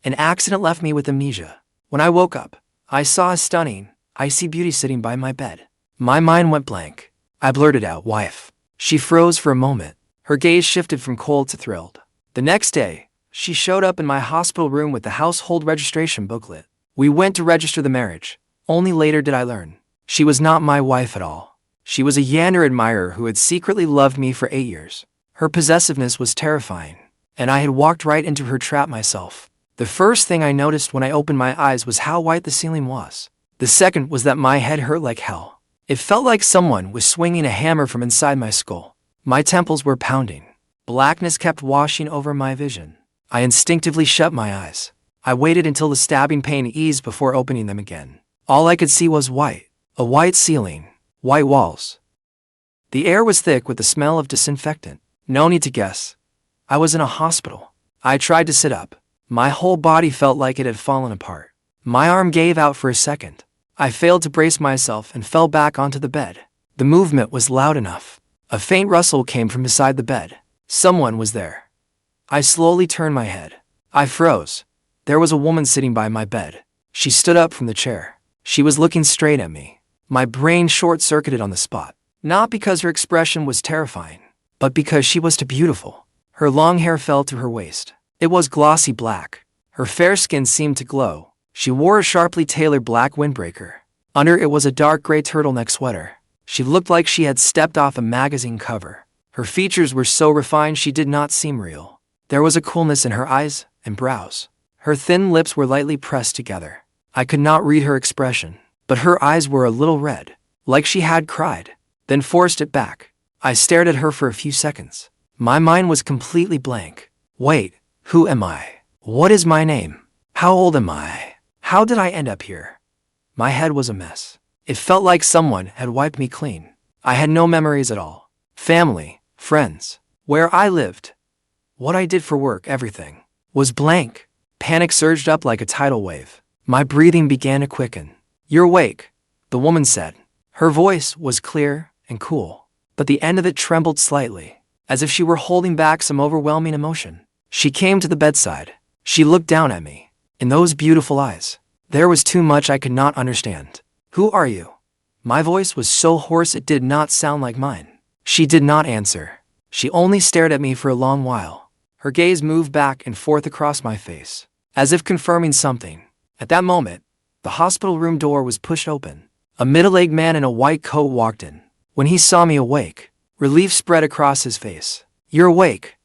An accident left me with amnesia. When I woke up, I saw a stunning, icy beauty sitting by my bed. My mind went blank. I blurted out, "Wife." She froze for a moment. Her gaze shifted from cold to thrilled. The next day, she showed up in my hospital room with the household registration booklet. We went to register the marriage. Only later did I learn she was not my wife at all. She was a Yandere admirer who had secretly loved me for 8 years. Her possessiveness was terrifying, and I had walked right into her trap myself. The first thing I noticed when I opened my eyes was how white the ceiling was. The second was that my head hurt like hell. It felt like someone was swinging a hammer from inside my skull. My temples were pounding. Blackness kept washing over my vision. I instinctively shut my eyes. I waited until the stabbing pain eased before opening them again. All I could see was white. A white ceiling. White walls. The air was thick with the smell of disinfectant. No need to guess. I was in a hospital. I tried to sit up. My whole body felt like it had fallen apart. My arm gave out for a second. I failed to brace myself and fell back onto the bed. The movement was loud enough. A faint rustle came from beside the bed. Someone was there. I slowly turned my head. I froze. There was a woman sitting by my bed. She stood up from the chair. She was looking straight at me. My brain short-circuited on the spot. Not because her expression was terrifying, but because she was too beautiful. Her long hair fell to her waist. It was glossy black. Her fair skin seemed to glow. She wore a sharply tailored black windbreaker. Under it was a dark gray turtleneck sweater. She looked like she had stepped off a magazine cover. Her features were so refined she did not seem real. There was a coolness in her eyes and brows. Her thin lips were lightly pressed together. I could not read her expression, but her eyes were a little red, like she had cried, then forced it back. I stared at her for a few seconds. My mind was completely blank. Wait, who am I? What is my name? How old am I? How did I end up here? My head was a mess. It felt like someone had wiped me clean. I had no memories at all. Family, friends, where I lived, what I did for work, everything was blank. Panic surged up like a tidal wave. My breathing began to quicken. "You're awake," the woman said. Her voice was clear and cool, but the end of it trembled slightly, as if she were holding back some overwhelming emotion. She came to the bedside. She looked down at me. In those beautiful eyes, there was too much I could not understand. "Who are you?" My voice was so hoarse it did not sound like mine. She did not answer. She only stared at me for a long while. Her gaze moved back and forth across my face, as if confirming something. At that moment, the hospital room door was pushed open. A middle-aged man in a white coat walked in. When he saw me awake, relief spread across his face. "You're awake.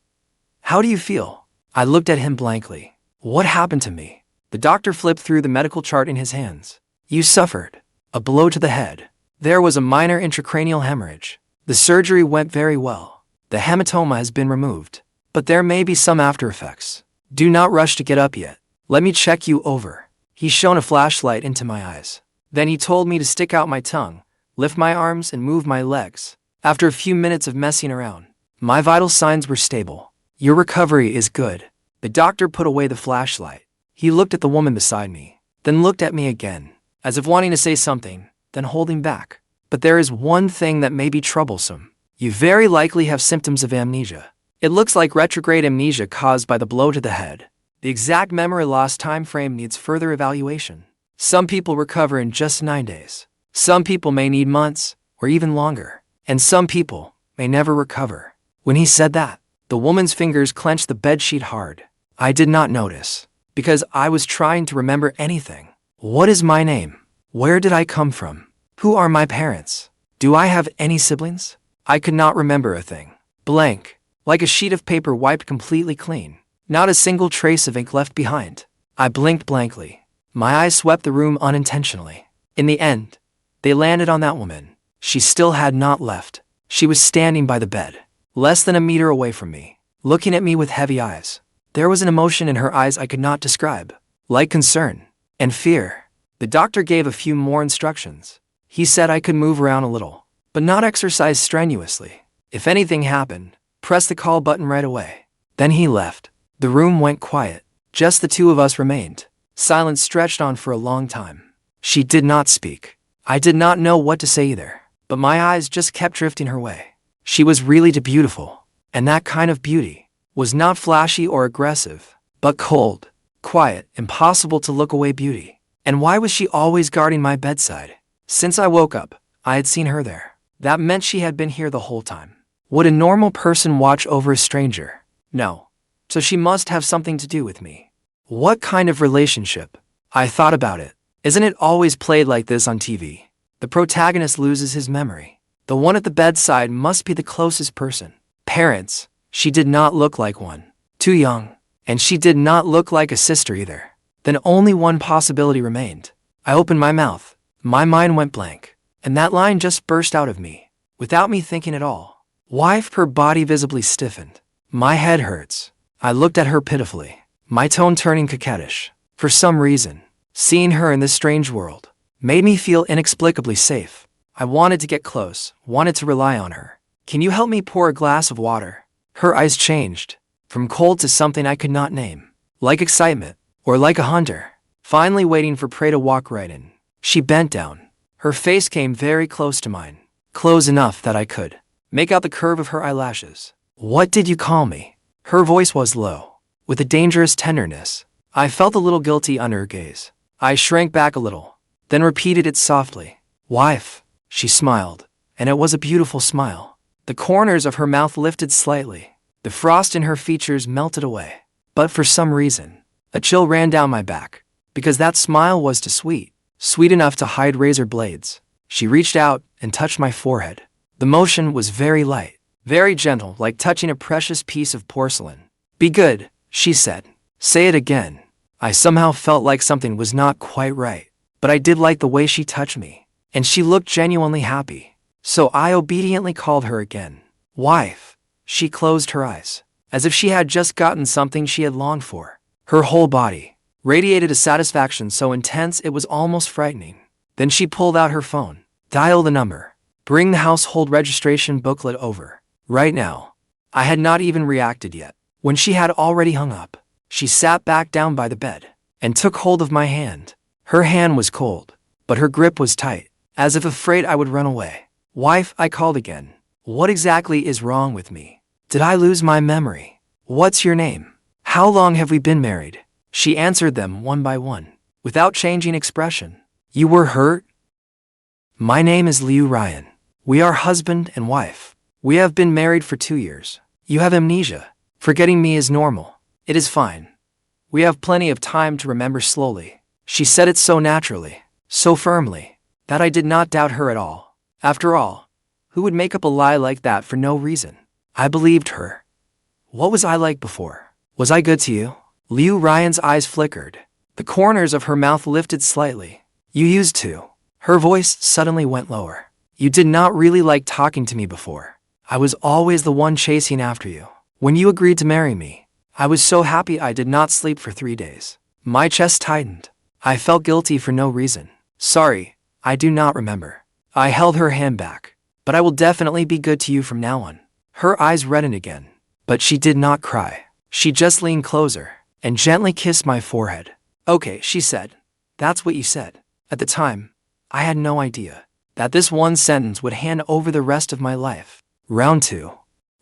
How do you feel?" I looked at him blankly. What happened to me? The doctor flipped through the medical chart in his hands. "You suffered a blow to the head. There was a minor intracranial hemorrhage. The surgery went very well. The hematoma has been removed, but there may be some after effects. Do not rush to get up yet. Let me check you over." He shone a flashlight into my eyes. Then he told me to stick out my tongue, lift my arms, and move my legs. After a few minutes of messing around, my vital signs were stable. "Your recovery is good." The doctor put away the flashlight. He looked at the woman beside me, then looked at me again, as if wanting to say something, then holding back. "But there is one thing that may be troublesome. You very likely have symptoms of amnesia. It looks like retrograde amnesia caused by the blow to the head. The exact memory loss time frame needs further evaluation. Some people recover in just 9 days. Some people may need months, or even longer. And some people may never recover." When he said that, the woman's fingers clenched the bedsheet hard. I did not notice, because I was trying to remember anything. What is my name? Where did I come from? Who are my parents? Do I have any siblings? I could not remember a thing. Blank, like a sheet of paper wiped completely clean. Not a single trace of ink left behind. I blinked blankly. My eyes swept the room unintentionally. In the end, they landed on that woman. She still had not left. She was standing by the bed, less than a meter away from me, looking at me with heavy eyes. There was an emotion in her eyes I could not describe, like concern and fear. The doctor gave a few more instructions. He said I could move around a little, but not exercise strenuously. If anything happened, press the call button right away. Then he left. The room went quiet. Just the two of us remained. Silence stretched on for a long time. She did not speak. I did not know what to say either, but my eyes just kept drifting her way. She was really too beautiful, and that kind of beauty was not flashy or aggressive, but cold, quiet, impossible to look away beauty. And why was she always guarding my bedside? Since I woke up, I had seen her there. That meant she had been here the whole time. Would a normal person watch over a stranger? No. So she must have something to do with me. What kind of relationship? I thought about it. Isn't it always played like this on TV? The protagonist loses his memory. The one at the bedside must be the closest person. Parents. She did not look like one. Too young. And she did not look like a sister either. Then only one possibility remained. I opened my mouth. My mind went blank. And that line just burst out of me, without me thinking at all. Wife. Her body visibly stiffened. My head hurts. I looked at her pitifully, my tone turning coquettish. For some reason, seeing her in this strange world made me feel inexplicably safe. I wanted to get close, wanted to rely on her. Can you help me pour a glass of water? Her eyes changed, from cold to something I could not name, like excitement, or like a hunter, finally waiting for prey to walk right in. She bent down. Her face came very close to mine, close enough that I could make out the curve of her eyelashes. What did you call me? Her voice was low, with a dangerous tenderness. I felt a little guilty under her gaze. I shrank back a little, then repeated it softly. Wife. She smiled, and it was a beautiful smile. The corners of her mouth lifted slightly. The frost in her features melted away. But for some reason, a chill ran down my back, because that smile was too sweet. Sweet enough to hide razor blades. She reached out and touched my forehead. The motion was very light, very gentle, like touching a precious piece of porcelain. Be good, she said. Say it again. I somehow felt like something was not quite right, but I did like the way she touched me, and she looked genuinely happy. So I obediently called her again. Wife. She closed her eyes, as if she had just gotten something she had longed for. Her whole body radiated a satisfaction so intense it was almost frightening. Then she pulled out her phone. Dial the number. Bring the household registration booklet over. Right now. I had not even reacted yet, when she had already hung up. She sat back down by the bed, and took hold of my hand. Her hand was cold, but her grip was tight, as if afraid I would run away. Wife, I called again. What exactly is wrong with me? Did I lose my memory? What's your name? How long have we been married? She answered them one by one, without changing expression. You were hurt? My name is Ruyan. We are husband and wife. We have been married for 2 years. You have amnesia. Forgetting me is normal. It is fine. We have plenty of time to remember slowly. She said it so naturally, so firmly, that I did not doubt her at all. After all, who would make up a lie like that for no reason? I believed her. What was I like before? Was I good to you? Ruyan's eyes flickered. The corners of her mouth lifted slightly. You used to. Her voice suddenly went lower. You did not really like talking to me before. I was always the one chasing after you. When you agreed to marry me, I was so happy I did not sleep for 3 days. My chest tightened. I felt guilty for no reason. Sorry, I do not remember. I held her hand back. But I will definitely be good to you from now on. Her eyes reddened again. But she did not cry. She just leaned closer and gently kissed my forehead. Okay, she said. That's what you said. At the time, I had no idea that this one sentence would hand over the rest of my life. Round 2.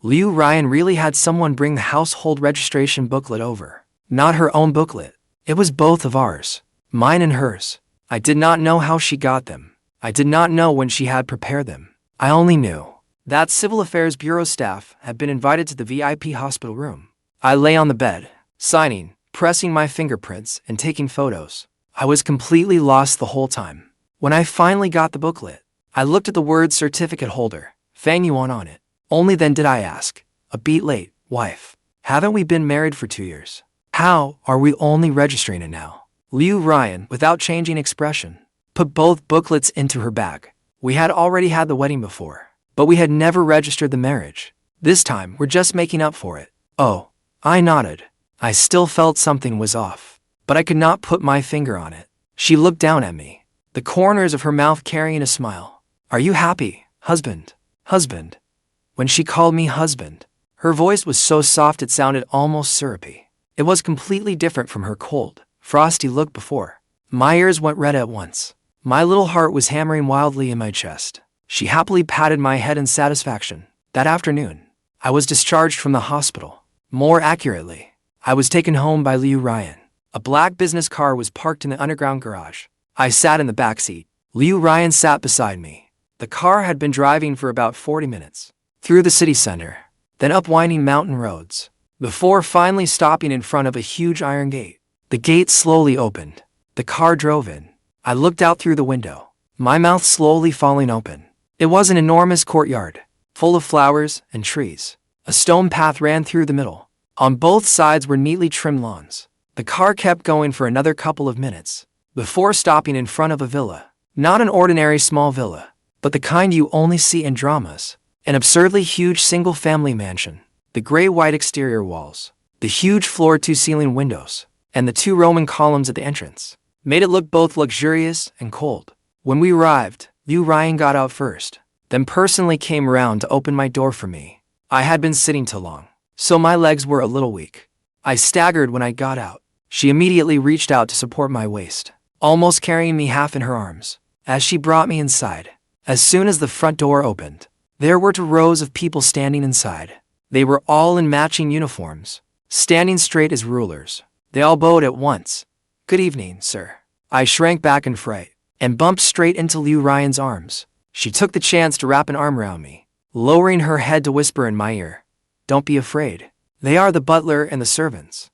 Ruyan really had someone bring the household registration booklet over. Not her own booklet. It was both of ours. Mine and hers. I did not know how she got them. I did not know when she had prepared them. I only knew that Civil Affairs Bureau staff had been invited to the VIP hospital room. I lay on the bed, signing, pressing my fingerprints, and taking photos. I was completely lost the whole time. When I finally got the booklet, I looked at the word certificate holder, Fang Yuan on it. Only then did I ask, a beat late, wife, haven't we been married for 2 years? How are we only registering it now? Ruyan, without changing expression, put both booklets into her bag. We had already had the wedding before, but we had never registered the marriage. This time, we're just making up for it. Oh, I nodded. I still felt something was off, but I could not put my finger on it. She looked down at me, the corners of her mouth carrying a smile. Are you happy, husband? Husband. When she called me husband, her voice was so soft it sounded almost syrupy. It was completely different from her cold, frosty look before. My ears went red at once. My little heart was hammering wildly in my chest. She happily patted my head in satisfaction. That afternoon, I was discharged from the hospital. More accurately, I was taken home by Ruyan. A black business car was parked in the underground garage. I sat in the back seat. Ruyan sat beside me. The car had been driving for about 40 minutes, through the city center, then up winding mountain roads, before finally stopping in front of a huge iron gate. The gate slowly opened. The car drove in. I looked out through the window, my mouth slowly falling open. It was an enormous courtyard, full of flowers and trees. A stone path ran through the middle. On both sides were neatly trimmed lawns. The car kept going for another couple of minutes, before stopping in front of a villa. Not an ordinary small villa, but the kind you only see in dramas. An absurdly huge single-family mansion. The gray-white exterior walls, the huge floor-to-ceiling windows, and the 2 Roman columns at the entrance made it look both luxurious and cold. When we arrived, Ruyan got out first, then personally came around to open my door for me. I had been sitting too long, so my legs were a little weak. I staggered when I got out. She immediately reached out to support my waist, almost carrying me half in her arms, as she brought me inside. As soon as the front door opened, there were 2 rows of people standing inside. They were all in matching uniforms, standing straight as rulers. They all bowed at once. "Good evening, sir." I shrank back in fright and bumped straight into Ruyan's arms. She took the chance to wrap an arm around me, lowering her head to whisper in my ear, "Don't be afraid. They are the butler and the servants.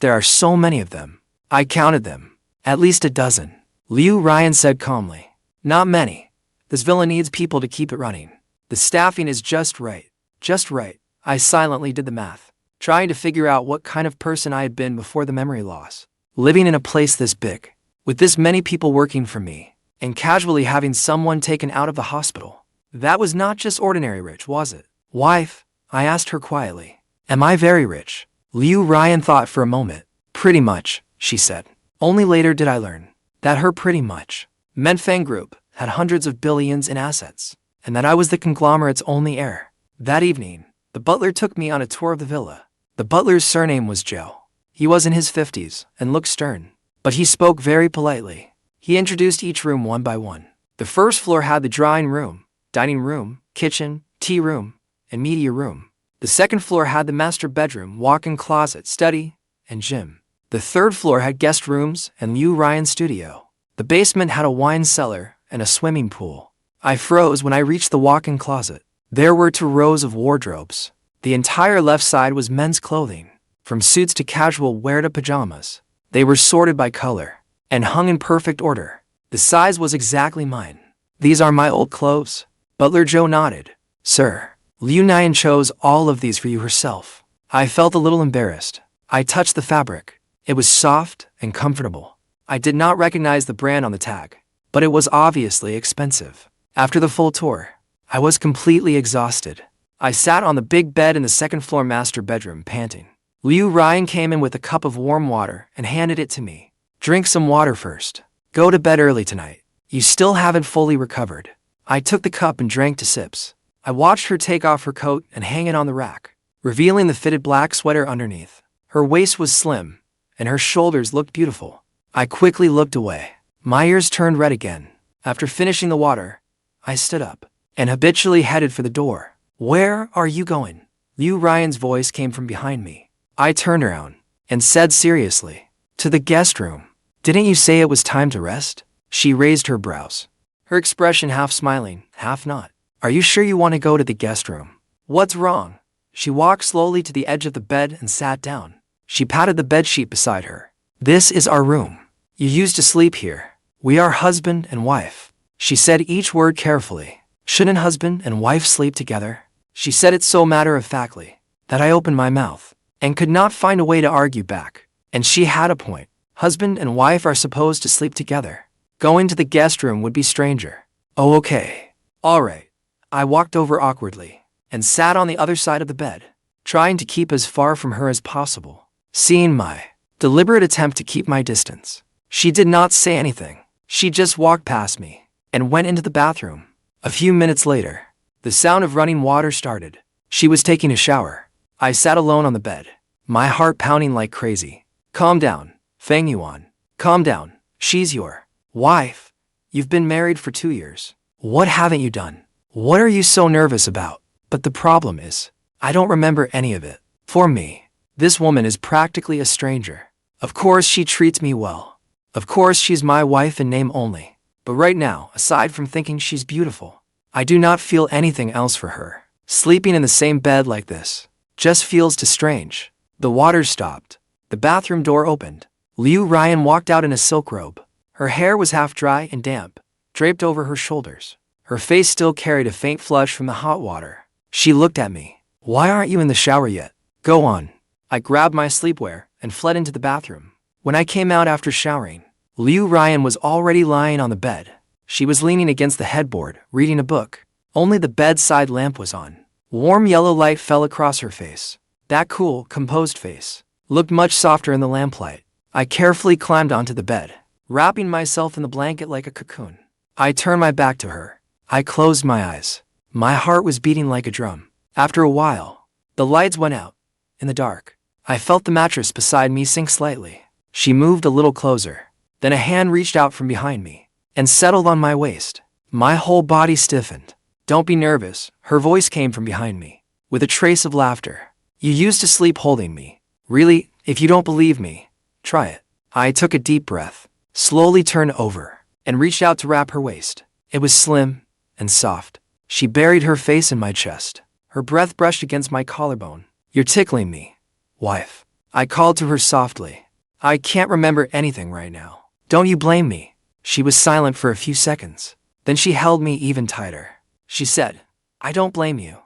There are so many of them." I counted them. "At least a dozen," Ruyan said calmly. "Not many. This villa needs people to keep it running. The staffing is just right. Just right." I silently did the math, trying to figure out what kind of person I had been before the memory loss. Living in a place this big, with this many people working for me, and casually having someone taken out of the hospital. That was not just ordinary rich, was it? "Wife," I asked her quietly, "am I very rich?" Ruyan thought for a moment. "Pretty much," she said. Only later did I learn that her pretty much meant Fang Group had hundreds of billions in assets, and that I was the conglomerate's only heir. That evening, the butler took me on a tour of the villa. The butler's surname was Zhou. He was in his 50s and looked stern, but he spoke very politely. He introduced each room one by one. The first floor had the drawing room, dining room, kitchen, tea room, and media room. The second floor had the master bedroom, walk-in closet, study, and gym. The third floor had guest rooms and Ruyan's studio. The basement had a wine cellar and a swimming pool. I froze when I reached the walk-in closet. There were 2 rows of wardrobes. The entire left side was men's clothing, from suits to casual wear to pajamas. They were sorted by color and hung in perfect order. The size was exactly mine. "These are my old clothes." Butler Zhou nodded. "Sir, Ruyan chose all of these for you herself." I felt a little embarrassed. I touched the fabric. It was soft and comfortable. I did not recognize the brand on the tag, but it was obviously expensive. After the full tour, I was completely exhausted. I sat on the big bed in the second-floor master bedroom, panting. Ruyan came in with a cup of warm water and handed it to me. "Drink some water first. Go to bed early tonight. You still haven't fully recovered." I took the cup and drank 2 sips. I watched her take off her coat and hang it on the rack, revealing the fitted black sweater underneath. Her waist was slim, and her shoulders looked beautiful. I quickly looked away. My ears turned red again. After finishing the water, I stood up and habitually headed for the door. "Where are you going?" Ruyan's voice came from behind me. I turned around and said seriously, "To the guest room. Didn't you say it was time to rest?" She raised her brows, her expression half smiling, half not. "Are you sure you want to go to the guest room? What's wrong?" She walked slowly to the edge of the bed and sat down. She patted the bedsheet beside her. "This is our room. You used to sleep here. We are husband and wife." She said each word carefully. "Shouldn't husband and wife sleep together?" She said it so matter-of-factly that I opened my mouth and could not find a way to argue back. And she had a point. Husband and wife are supposed to sleep together. Going to the guest room would be stranger. "Oh, okay. All right." I walked over awkwardly and sat on the other side of the bed, trying to keep as far from her as possible. Seeing my deliberate attempt to keep my distance, she did not say anything. She just walked past me and went into the bathroom. A few minutes later, the sound of running water started. She was taking a shower. I sat alone on the bed, my heart pounding like crazy. "Calm down, Fang Yuan. Calm down. She's your wife. You've been married for 2 years. What haven't you done? What are you so nervous about?" But the problem is, I don't remember any of it. For me, this woman is practically a stranger. Of course she treats me well. Of course she's my wife in name only. But right now, aside from thinking she's beautiful, I do not feel anything else for her. Sleeping in the same bed like this just feels too strange. The water stopped. The bathroom door opened. Ruyan walked out in a silk robe. Her hair was half dry and damp, draped over her shoulders. Her face still carried a faint flush from the hot water. She looked at me. Why aren't you in the shower yet? Go on. I grabbed my sleepwear and fled into the bathroom. When I came out after showering, Ruyan was already lying on the bed. She was leaning against the headboard, reading a book. Only the bedside lamp was on. Warm yellow light fell across her face. That cool, composed face looked much softer in the lamplight. I carefully climbed onto the bed, wrapping myself in the blanket like a cocoon. I turned my back to her. I closed my eyes. My heart was beating like a drum. After a while, the lights went out. In the dark, I felt the mattress beside me sink slightly. She moved a little closer. Then a hand reached out from behind me and settled on my waist. My whole body stiffened. Don't be nervous, her voice came from behind me, with a trace of laughter. You used to sleep holding me. Really, if you don't believe me, try it. I took a deep breath, slowly turned over, and reached out to wrap her waist. It was slim and soft. She buried her face in my chest. Her breath brushed against my collarbone. You're tickling me, wife. I called to her softly. I can't remember anything right now. Don't you blame me. She was silent for a few seconds. Then she held me even tighter. She said, I don't blame you.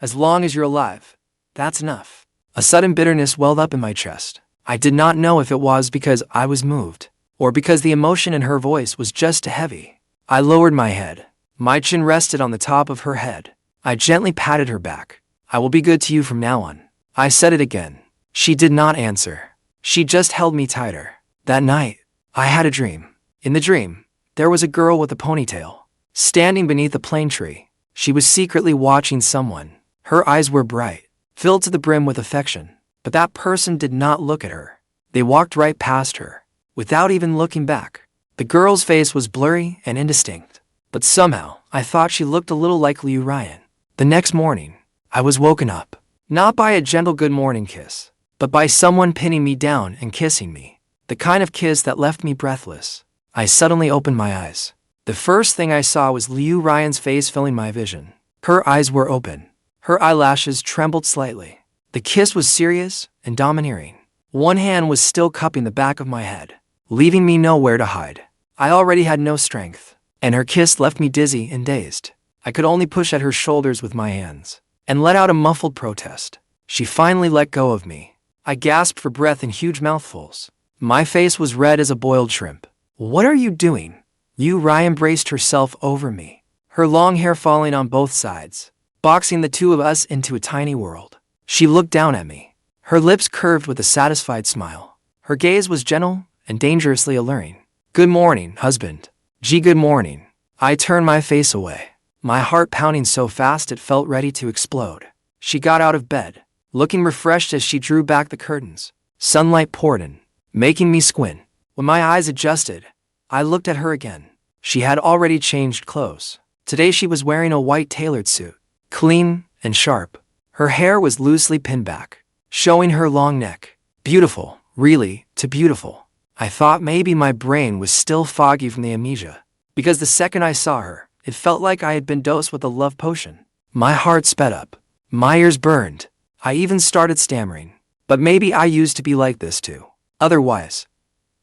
As long as you're alive, that's enough. A sudden bitterness welled up in my chest. I did not know if it was because I was moved, or because the emotion in her voice was just too heavy. I lowered my head. My chin rested on the top of her head. I gently patted her back. I will be good to you from now on. I said it again. She did not answer. She just held me tighter. That night, I had a dream. In the dream, there was a girl with a ponytail, standing beneath a plane tree. She was secretly watching someone. Her eyes were bright, filled to the brim with affection. But that person did not look at her. They walked right past her, without even looking back. The girl's face was blurry and indistinct, but somehow I thought she looked a little like Ruyan. The next morning, I was woken up, not by a gentle good morning kiss, but by someone pinning me down and kissing me. The kind of kiss that left me breathless. I suddenly opened my eyes. The first thing I saw was Ruyan's face filling my vision. Her eyes were open. Her eyelashes trembled slightly. The kiss was serious and domineering. One hand was still cupping the back of my head, leaving me nowhere to hide. I already had no strength, and her kiss left me dizzy and dazed. I could only push at her shoulders with my hands, and let out a muffled protest. She finally let go of me. I gasped for breath in huge mouthfuls. My face was red as a boiled shrimp. What are you doing? Ruyan braced herself over me, her long hair falling on both sides, boxing the two of us into a tiny world. She looked down at me, her lips curved with a satisfied smile. Her gaze was gentle and dangerously alluring. Good morning, husband. Gee, good morning. I turned my face away, my heart pounding so fast it felt ready to explode. She got out of bed, looking refreshed as she drew back the curtains. Sunlight poured in, making me squint. When my eyes adjusted, I looked at her again. She had already changed clothes. Today she was wearing a white tailored suit, clean and sharp. Her hair was loosely pinned back, showing her long neck. Beautiful, really, too beautiful. I thought maybe my brain was still foggy from the amnesia, because the second I saw her, it felt like I had been dosed with a love potion. My heart sped up. My ears burned. I even started stammering. But maybe I used to be like this too. Otherwise,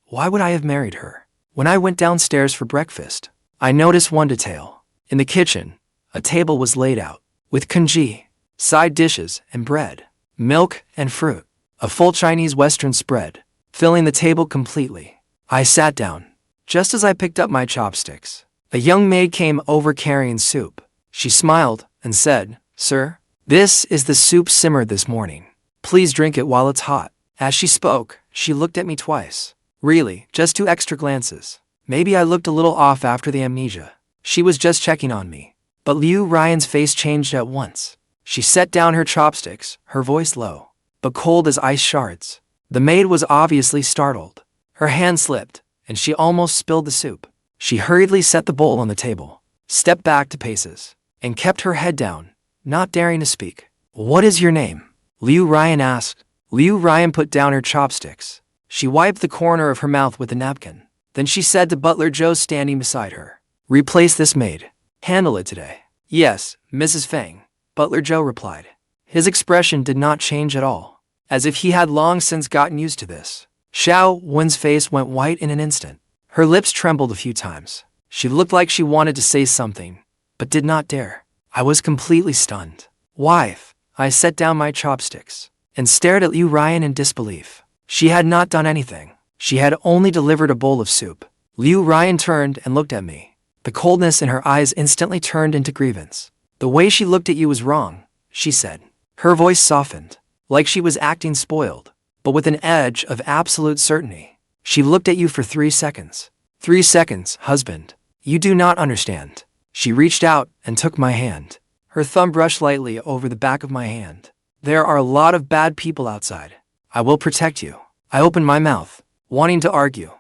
why would I have married her? When I went downstairs for breakfast, I noticed one detail. In the kitchen, a table was laid out, with congee, side dishes and bread, milk and fruit. A full Chinese Western spread, filling the table completely. I sat down. Just as I picked up my chopsticks, a young maid came over carrying soup. She smiled and said, Sir, this is the soup simmered this morning. Please drink it while it's hot. As she spoke, she looked at me twice. Really, just 2 extra glances. Maybe I looked a little off after the amnesia. She was just checking on me. But Ruyan's face changed at once. She set down her chopsticks, her voice low, but cold as ice shards. The maid was obviously startled. Her hand slipped, and she almost spilled the soup. She hurriedly set the bowl on the table, stepped back to paces, and kept her head down, not daring to speak. What is your name? Ruyan asked. Ruyan put down her chopsticks. She wiped the corner of her mouth with a napkin. Then she said to Butler Zhou standing beside her, "Replace this maid. Handle it today." "Yes, Mrs. Fang," Butler Zhou replied. His expression did not change at all, as if he had long since gotten used to this. Xiaowen's face went white in an instant. Her lips trembled a few times. She looked like she wanted to say something, but did not dare. I was completely stunned. "Wife," I set down my chopsticks and stared at Ruyan in disbelief. She had not done anything. She had only delivered a bowl of soup. Ruyan turned and looked at me. The coldness in her eyes instantly turned into grievance. "The way she looked at you was wrong," she said. Her voice softened, like she was acting spoiled, but with an edge of absolute certainty. "She looked at you for 3 seconds. 3 seconds, husband. You do not understand." She reached out and took my hand. Her thumb brushed lightly over the back of my hand. "There are a lot of bad people outside. I will protect you." I opened my mouth, wanting to argue,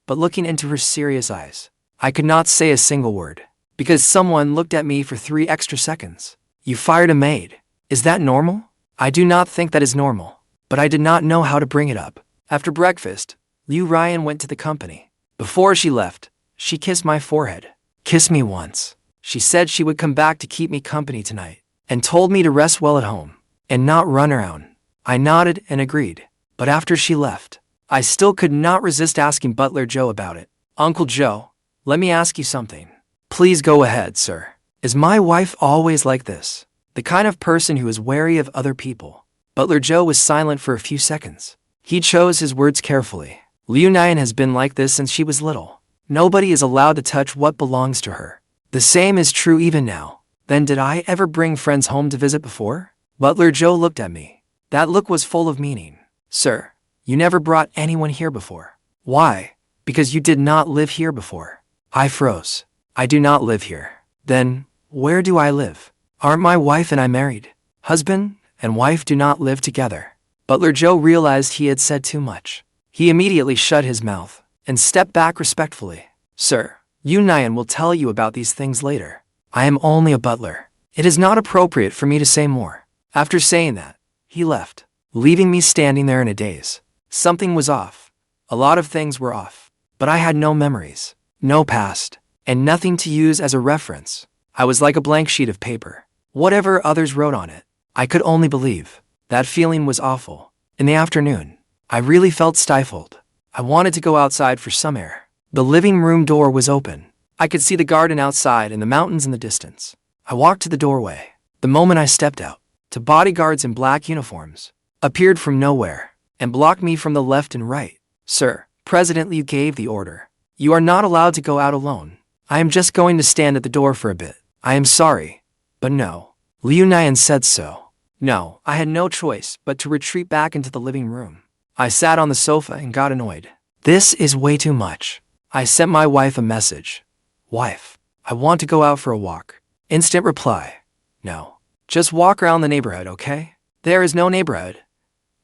but looking into her serious eyes, I could not say a single word, because someone looked at me for 3 extra seconds. "You fired a maid. Is that normal?" "I do not think that is normal, but I did not know how to bring it up." After breakfast, Ruyan went to the company. Before she left, she kissed my forehead. "Kiss me once." She said she would come back to keep me company tonight, and told me to rest well at home and not run around. I nodded and agreed, but after she left, I still could not resist asking Butler Zhou about it. "Uncle Zhou, let me ask you something." "Please go ahead, sir." "Is my wife always like this? The kind of person who is wary of other people?" Butler Zhou was silent for a few seconds. He chose his words carefully. "Ruyan has been like this since she was little. Nobody is allowed to touch what belongs to her. The same is true even now." "Then did I ever bring friends home to visit before?" Butler Zhou looked at me. That look was full of meaning. "Sir, you never brought anyone here before." "Why?" "Because you did not live here before." I froze. "I do not live here." "Then, where do I live? Aren't my wife and I married?" "Husband and wife do not live together." Butler Zhou realized he had said too much. He immediately shut his mouth and stepped back respectfully. "Sir, Ruyan will tell you about these things later. I am only a butler. It is not appropriate for me to say more." After saying that, he left, leaving me standing there in a daze. Something was off. A lot of things were off. But I had no memories, no past, and nothing to use as a reference. I was like a blank sheet of paper. Whatever others wrote on it, I could only believe. That feeling was awful. In the afternoon, I really felt stifled. I wanted to go outside for some air. The living room door was open. I could see the garden outside and the mountains in the distance. I walked to the doorway. The moment I stepped out, two bodyguards in black uniforms appeared from nowhere and blocked me from the left and right. "Sir, President Liu gave the order. You are not allowed to go out alone. I am just going to stand at the door for a bit. I am sorry, but no." Ruyan said so. No, I had no choice but to retreat back into the living room. I sat on the sofa and got annoyed. "This is way too much." I sent my wife a message. "Wife, I want to go out for a walk." Instant reply. "No. Just walk around the neighborhood, okay?" "There is no neighborhood.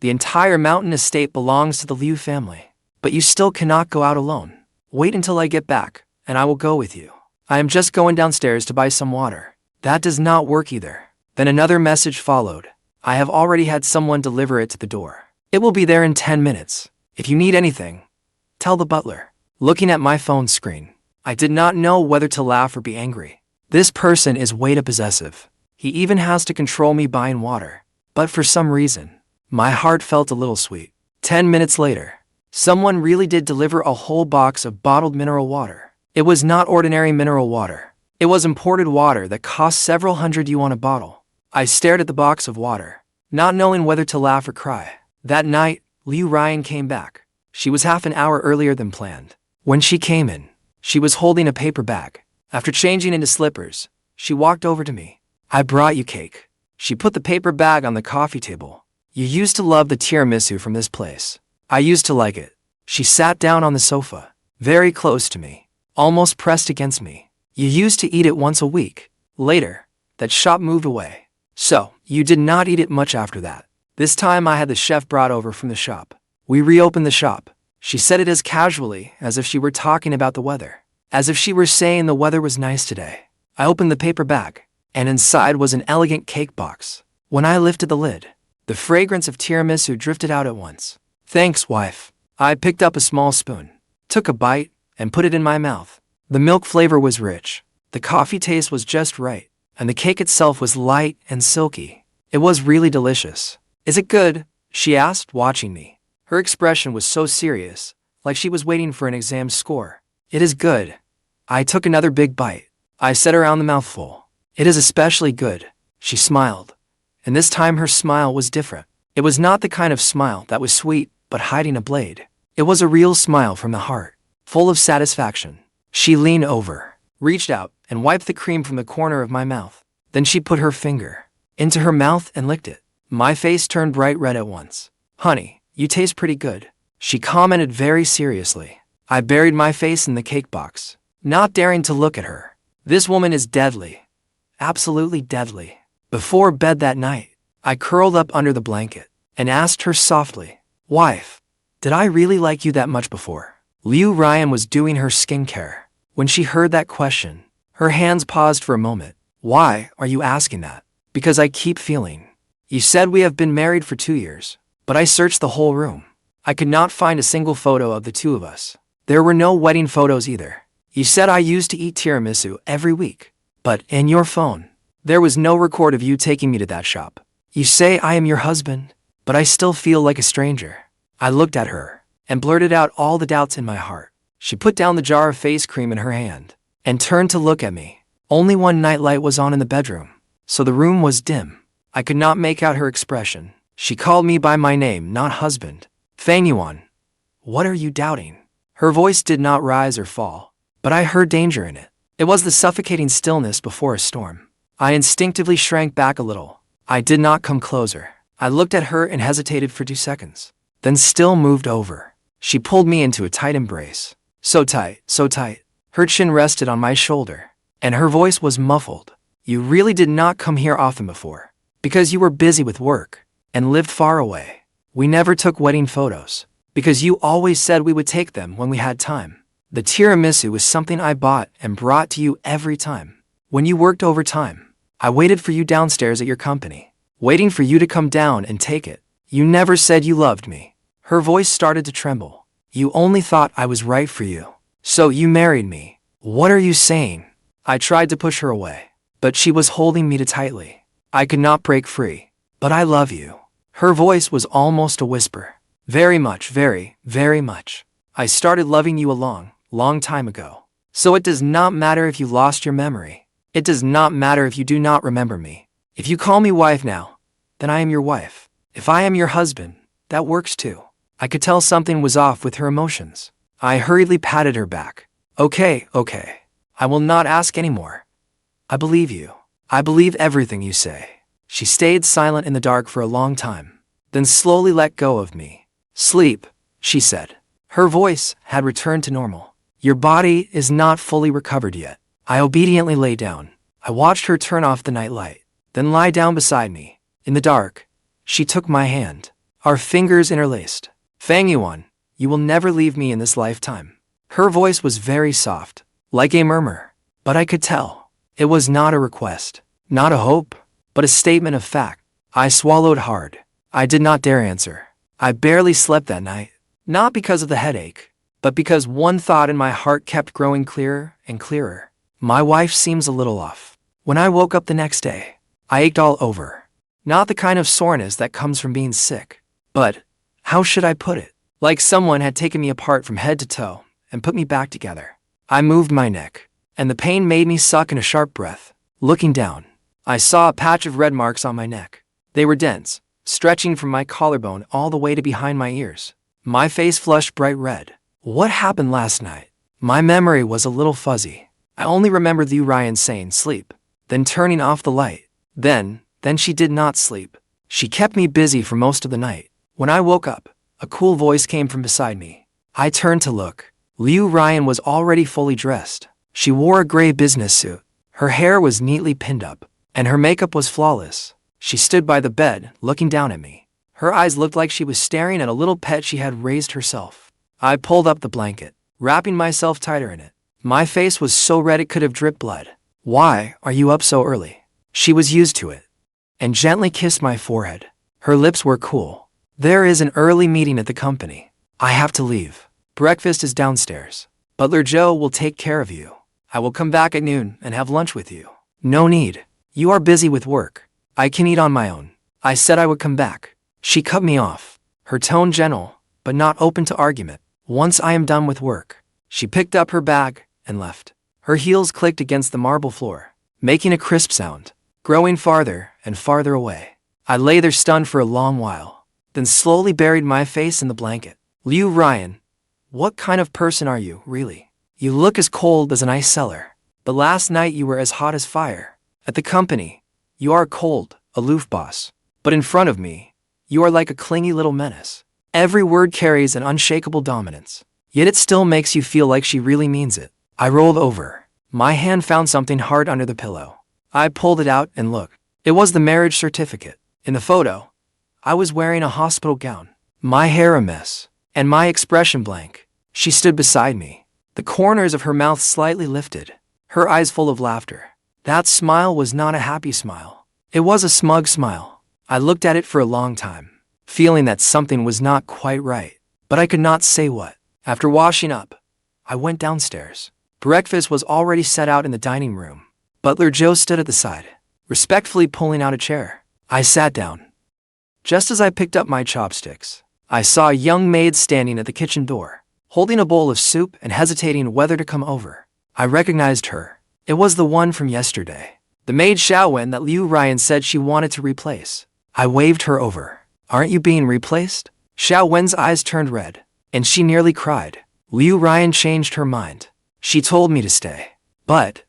The entire mountain estate belongs to the Liu family. But you still cannot go out alone. Wait until I get back, and I will go with you. I am just going downstairs to buy some water." That does not work either. Then another message followed. "I have already had someone deliver it to the door. It will be there in 10 minutes. If you need anything, tell the butler." Looking at my phone screen, I did not know whether to laugh or be angry. This person is way too possessive. He even has to control me buying water. But for some reason, my heart felt a little sweet. 10 minutes later, someone really did deliver a whole box of bottled mineral water. It was not ordinary mineral water. It was imported water that cost several hundred yuan a bottle. I stared at the box of water, not knowing whether to laugh or cry. That night, Ruyan came back. She was half an hour earlier than planned. When she came in, she was holding a paper bag. After changing into slippers, she walked over to me. "I brought you cake." She put the paper bag on the coffee table. "You used to love the tiramisu from this place." "I used to like it." She sat down on the sofa, very close to me, almost pressed against me. "You used to eat it once a week. Later, that shop moved away. So, you did not eat it much after that. This time I had the chef brought over from the shop. We reopened the shop." She said it as casually as if she were talking about the weather, as if she were saying the weather was nice today. I opened the paper bag, and inside was an elegant cake box. When I lifted the lid, the fragrance of tiramisu drifted out at once. "Thanks, wife." I picked up a small spoon, took a bite, and put it in my mouth. The milk flavor was rich, the coffee taste was just right, and the cake itself was light and silky. It was really delicious. Is it good? She asked, watching me. Her expression was so serious, like she was waiting for an exam score. It is good. I took another big bite. I said around the mouthful. It is especially good. She smiled. And this time her smile was different. It was not the kind of smile that was sweet, but hiding a blade. It was a real smile from the heart, full of satisfaction. She leaned over, reached out, and wiped the cream from the corner of my mouth. Then she put her finger into her mouth and licked it. My face turned bright red at once. Honey, you taste pretty good, she commented very seriously. I buried my face in the cake box, not daring to look at her. This woman is deadly. Absolutely deadly. Before bed that night, I curled up under the blanket and asked her softly, Wife, did I really like you that much before? Ruyan was doing her skincare. When she heard that question, her hands paused for a moment. Why are you asking that? Because I keep feeling. You said we have been married for 2 years, but I searched the whole room. I could not find a single photo of the two of us. There were no wedding photos either. You said I used to eat tiramisu every week, but in your phone, there was no record of you taking me to that shop. You say I am your husband, but I still feel like a stranger. I looked at her and blurted out all the doubts in my heart. She put down the jar of face cream in her hand and turned to look at me. Only one nightlight was on in the bedroom, so the room was dim. I could not make out her expression. She called me by my name, not husband. Fang Yuan. What are you doubting? Her voice did not rise or fall, but I heard danger in it. It was the suffocating stillness before a storm. I instinctively shrank back a little. I did not come closer. I looked at her and hesitated for 2 seconds, then still moved over. She pulled me into a tight embrace. So tight, so tight. Her chin rested on my shoulder, and her voice was muffled. You really did not come here often before, because you were busy with work and lived far away. We never took wedding photos, because you always said we would take them when we had time. The tiramisu was something I bought and brought to you every time. When you worked overtime, I waited for you downstairs at your company, waiting for you to come down and take it. You never said you loved me. Her voice started to tremble. You only thought I was right for you. So you married me. What are you saying? I tried to push her away, but she was holding me too tightly. I could not break free. But I love you. Her voice was almost a whisper. Very much, very, very much. I started loving you a long, long time ago. So it does not matter if you lost your memory. It does not matter if you do not remember me. If you call me wife now, then I am your wife. If I am your husband, that works too. I could tell something was off with her emotions. I hurriedly patted her back. Okay. I will not ask anymore. I believe you. I believe everything you say. She stayed silent in the dark for a long time, then slowly let go of me. Sleep, she said. Her voice had returned to normal. Your body is not fully recovered yet. I obediently lay down. I watched her turn off the night light, then lie down beside me. In the dark, she took my hand. Our fingers interlaced. Fang Yuan, you will never leave me in this lifetime. Her voice was very soft, like a murmur, but I could tell. It was not a request, not a hope, but a statement of fact. I swallowed hard. I did not dare answer. I barely slept that night, not because of the headache, but because one thought in my heart kept growing clearer and clearer. My wife seems a little off. When I woke up the next day, I ached all over. Not the kind of soreness that comes from being sick, but, how should I put it? Like someone had taken me apart from head to toe and put me back together. I moved my neck, and the pain made me suck in a sharp breath. Looking down, I saw a patch of red marks on my neck. They were dense, stretching from my collarbone all the way to behind my ears. My face flushed bright red. What happened last night? My memory was a little fuzzy. I only remember the Ruyan saying sleep, then turning off the light. Then she did not sleep. She kept me busy for most of the night. When I woke up, a cool voice came from beside me. I turned to look. Ruyan was already fully dressed. She wore a gray business suit. Her hair was neatly pinned up, and her makeup was flawless. She stood by the bed, looking down at me. Her eyes looked like she was staring at a little pet she had raised herself. I pulled up the blanket, wrapping myself tighter in it. My face was so red it could have dripped blood. Why are you up so early? She was used to it, and gently kissed my forehead. Her lips were cool. There is an early meeting at the company. I have to leave. Breakfast is downstairs. Butler Zhou will take care of you. I will come back at noon and have lunch with you. No need. You are busy with work. I can eat on my own. I said I would come back. She cut me off, her tone gentle, but not open to argument. Once I am done with work. She picked up her bag and left. Her heels clicked against the marble floor, making a crisp sound, growing farther and farther away. I lay there stunned for a long while, then slowly buried my face in the blanket. Ruyan, what kind of person are you, really? You look as cold as an ice cellar. But last night you were as hot as fire. At the company, you are a cold, aloof boss. But in front of me, you are like a clingy little menace. Every word carries an unshakable dominance. Yet it still makes you feel like she really means it. I rolled over. My hand found something hard under the pillow. I pulled it out and looked. It was the marriage certificate. In the photo, I was wearing a hospital gown, my hair a mess, and my expression blank. She stood beside me, the corners of her mouth slightly lifted, her eyes full of laughter. That smile was not a happy smile. It was a smug smile. I looked at it for a long time, feeling that something was not quite right, but I could not say what. After washing up, I went downstairs. Breakfast was already set out in the dining room. Butler Zhou stood at the side, respectfully pulling out a chair. I sat down. Just as I picked up my chopsticks, I saw a young maid standing at the kitchen door, holding a bowl of soup and hesitating whether to come over. I recognized her. It was the one from yesterday, the maid Siyuan that Ruyan said she wanted to replace. I waved her over. Aren't you being replaced? Siyuan's eyes turned red, and she nearly cried. Ruyan changed her mind. She told me to stay. But,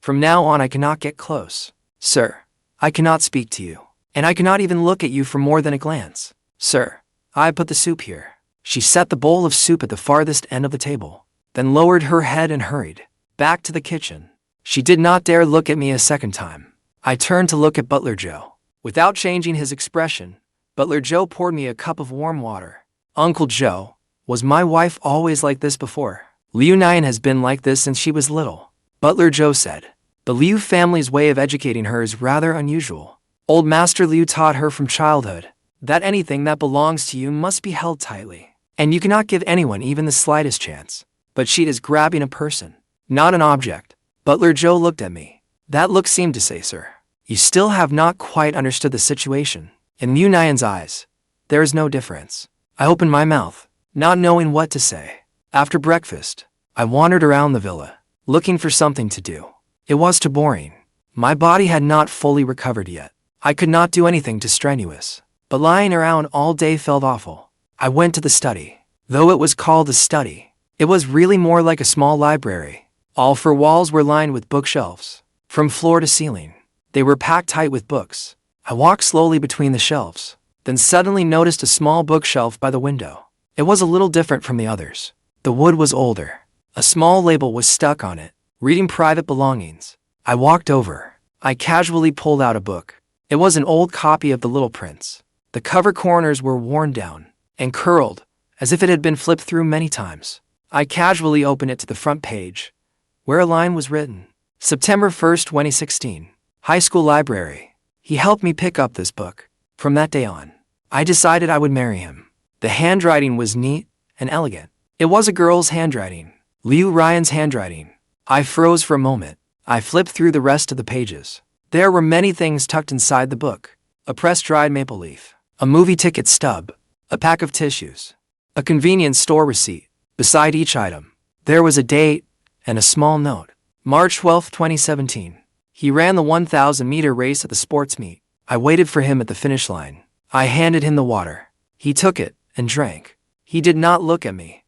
from now on I cannot get close. Sir, I cannot speak to you, and I cannot even look at you for more than a glance. Sir, I put the soup here. She set the bowl of soup at the farthest end of the table, then lowered her head and hurried back to the kitchen. She did not dare look at me a second time. I turned to look at Butler Zhou. Without changing his expression, Butler Zhou poured me a cup of warm water. Uncle Zhou, was my wife always like this before? Ruyan has been like this since she was little. Butler Zhou said. The Liu family's way of educating her is rather unusual. Old Master Liu taught her from childhood that anything that belongs to you must be held tightly, and you cannot give anyone even the slightest chance. But she is grabbing a person, not an object. Butler Zhou looked at me. That look seemed to say, sir, you still have not quite understood the situation. In Ruyan's eyes, there is no difference. I opened my mouth, not knowing what to say. After breakfast, I wandered around the villa, looking for something to do. It was too boring. My body had not fully recovered yet. I could not do anything too strenuous, but lying around all day felt awful. I went to the study. Though it was called a study, it was really more like a small library. All four walls were lined with bookshelves, from floor to ceiling. They were packed tight with books. I walked slowly between the shelves, then suddenly noticed a small bookshelf by the window. It was a little different from the others. The wood was older. A small label was stuck on it, reading private belongings. I walked over. I casually pulled out a book. It was an old copy of The Little Prince. The cover corners were worn down and curled, as if it had been flipped through many times. I casually opened it to the front page, where a line was written. September 1st, 2016. High School Library. He helped me pick up this book. From that day on, I decided I would marry him. The handwriting was neat and elegant. It was a girl's handwriting, Ruyan's handwriting. I froze for a moment. I flipped through the rest of the pages. There were many things tucked inside the book. A pressed dried maple leaf, a movie ticket stub, a pack of tissues, a convenience store receipt. Beside each item, there was a date and a small note. March 12, 2017. He ran the 1,000-meter race at the sports meet. I waited for him at the finish line. I handed him the water. He took it and drank. He did not look at me.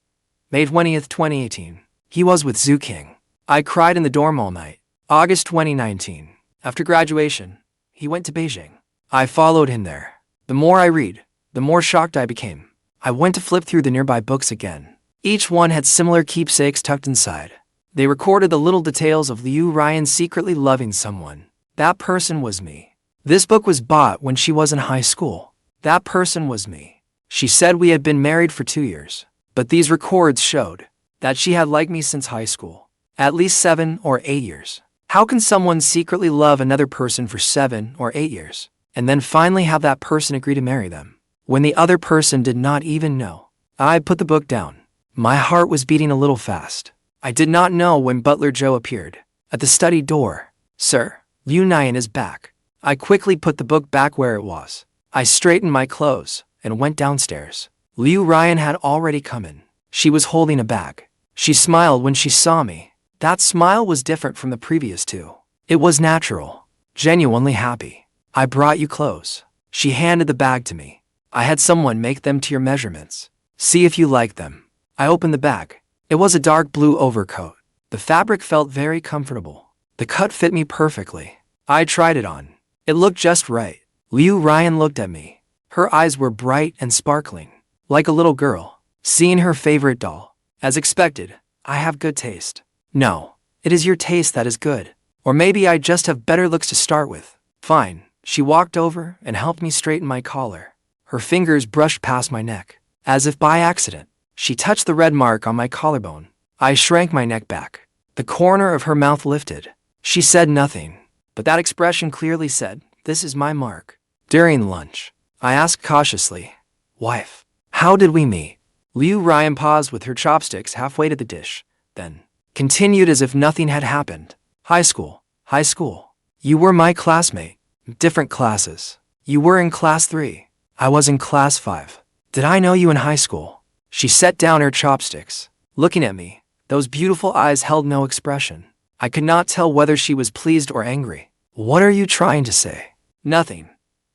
May 20th, 2018. He was with Zhou Qing. I cried in the dorm all night. August 2019. After graduation, he went to Beijing. I followed him there. The more I read, the more shocked I became. I went to flip through the nearby books again. Each one had similar keepsakes tucked inside. They recorded the little details of Ruyan secretly loving someone. That person was me. This book was bought when she was in high school. That person was me. She said we had been married for 2 years, but these records showed that she had liked me since high school, at least 7 or 8 years. How can someone secretly love another person for 7 or 8 years, and then finally have that person agree to marry them, when the other person did not even know? I put the book down. My heart was beating a little fast. I did not know when Butler Zhou appeared at the study door. Sir, Yuan is back. I quickly put the book back where it was. I straightened my clothes and went downstairs. Ruyan had already come in. She was holding a bag. She smiled when she saw me. That smile was different from the previous two. It was natural, genuinely happy. I brought you clothes. She handed the bag to me. I had someone make them to your measurements. See if you like them. I opened the bag. It was a dark blue overcoat. The fabric felt very comfortable. The cut fit me perfectly. I tried it on. It looked just right. Ruyan looked at me. Her eyes were bright and sparkling, like a little girl seeing her favorite doll. As expected, I have good taste. No, it is your taste that is good. Or maybe I just have better looks to start with. Fine. She walked over and helped me straighten my collar. Her fingers brushed past my neck. As if by accident, she touched the red mark on my collarbone. I shrank my neck back. The corner of her mouth lifted. She said nothing, but that expression clearly said, "This is my mark." During lunch, I asked cautiously, "Wife, how did we meet?" Ruyan paused with her chopsticks halfway to the dish, then continued as if nothing had happened. High school. You were my classmate. Different classes. You were in class 3. I was in class 5. Did I know you in high school? She set down her chopsticks, looking at me. Those beautiful eyes held no expression. I could not tell whether she was pleased or angry. What are you trying to say? Nothing.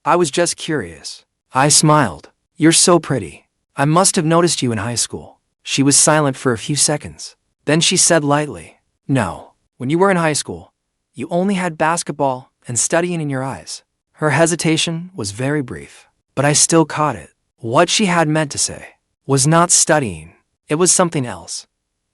I was just curious. I smiled. You're so pretty. I must have noticed you in high school. She was silent for a few seconds. Then she said lightly, "No, when you were in high school, you only had basketball and studying in your eyes." Her hesitation was very brief, but I still caught it. What she had meant to say was not studying. It was something else.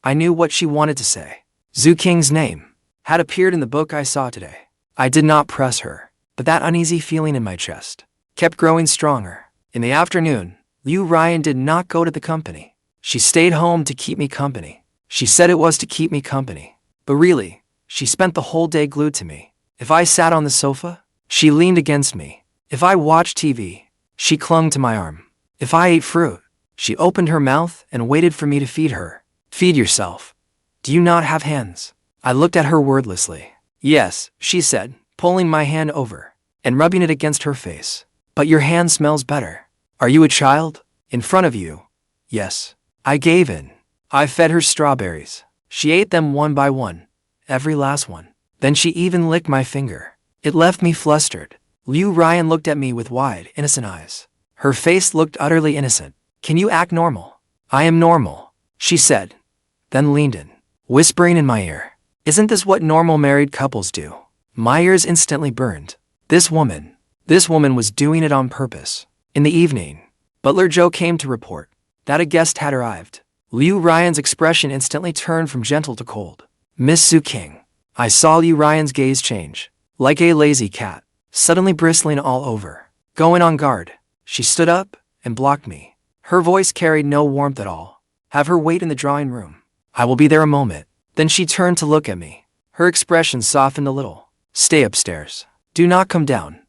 I knew what she wanted to say. Qing's name had appeared in the book I saw today. I did not press her, but that uneasy feeling in my chest kept growing stronger. In the afternoon, Ruyan did not go to the company. She stayed home to keep me company. She said it was to keep me company, but really, she spent the whole day glued to me. If I sat on the sofa, she leaned against me. If I watched TV, she clung to my arm. If I ate fruit, she opened her mouth and waited for me to feed her. Feed yourself. Do you not have hands? I looked at her wordlessly. Yes, she said, pulling my hand over and rubbing it against her face. But your hand smells better. Are you a child? In front of you? Yes. I gave in. I fed her strawberries. She ate them one by one, every last one. Then she even licked my finger. It left me flustered. Ruyan looked at me with wide, innocent eyes. Her face looked utterly innocent. Can you act normal? I am normal, she said, then leaned in, whispering in my ear. Isn't this what normal married couples do? My ears instantly burned. This woman was doing it on purpose. In the evening, Butler Zhou came to report that a guest had arrived. Ruyan's expression instantly turned from gentle to cold. Miss Qing. I saw Ruyan's gaze change, like a lazy cat, suddenly bristling all over. Going on guard, she stood up and blocked me. Her voice carried no warmth at all. Have her wait in the drawing room. I will be there a moment. Then she turned to look at me. Her expression softened a little. Stay upstairs. Do not come down.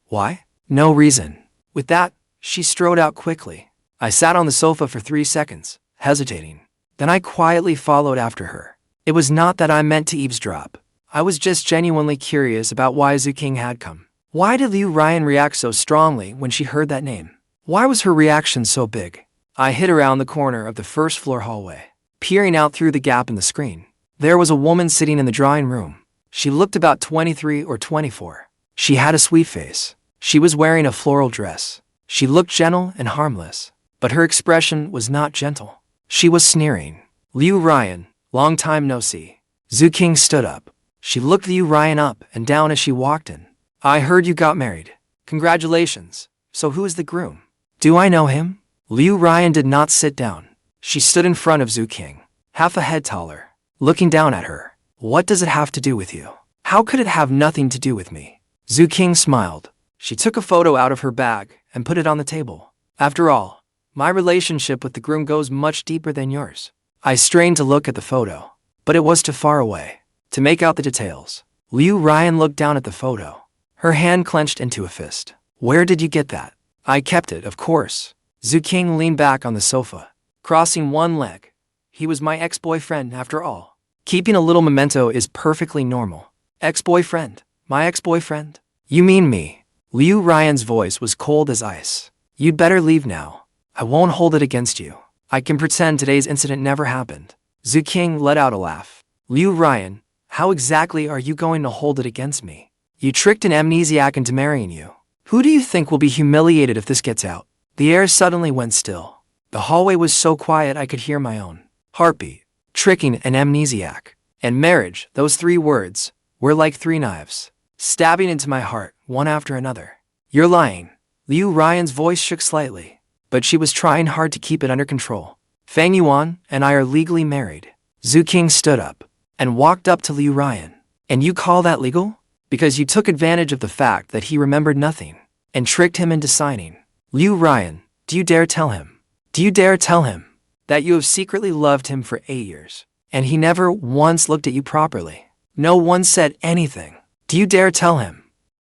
Why? No reason. With that, she strode out quickly. I sat on the sofa for 3 seconds, hesitating. Then I quietly followed after her. It was not that I meant to eavesdrop. I was just genuinely curious about why Qing had come. Why did Ruyan react so strongly when she heard that name? Why was her reaction so big? I hid around the corner of the first floor hallway, peering out through the gap in the screen. There was a woman sitting in the drawing room. She looked about 23 or 24. She had a sweet face. She was wearing a floral dress. She looked gentle and harmless, but her expression was not gentle. She was sneering. Ruyan, long time no see. Qing stood up. She looked Ruyan up and down as she walked in. I heard you got married. Congratulations. So who is the groom? Do I know him? Ruyan did not sit down. She stood in front of Qing, half a head taller, looking down at her. What does it have to do with you? How could it have nothing to do with me? Qing smiled. She took a photo out of her bag and put it on the table. After all, my relationship with the groom goes much deeper than yours. I strained to look at the photo, but it was too far away to make out the details. Ruyan looked down at the photo. Her hand clenched into a fist. Where did you get that? I kept it, of course. Qing leaned back on the sofa. crossing one leg. He was my ex-boyfriend after all. Keeping a little memento is perfectly normal. Ex-boyfriend? My ex-boyfriend? You mean me? Ruyan's voice was cold as ice. You'd better leave now. I won't hold it against you. I can pretend today's incident never happened. Qing let out a laugh. Ruyan, how exactly are you going to hold it against me? You tricked an amnesiac into marrying you. Who do you think will be humiliated if this gets out? The air suddenly went still. The hallway was so quiet I could hear my own heartbeat. Tricking an amnesiac and marriage, those three words, were like three knives, stabbing into my heart, one after another. You're lying. Ruyan's voice shook slightly, but she was trying hard to keep it under control. Fang Yuan and I are legally married. Qing stood up and walked up to Ruyan. And you call that legal? Because you took advantage of the fact that he remembered nothing and tricked him into signing. Ruyan, do you dare tell him? Do you dare tell him that you have secretly loved him for 8 years, and he never once looked at you properly? No one said anything. Do you dare tell him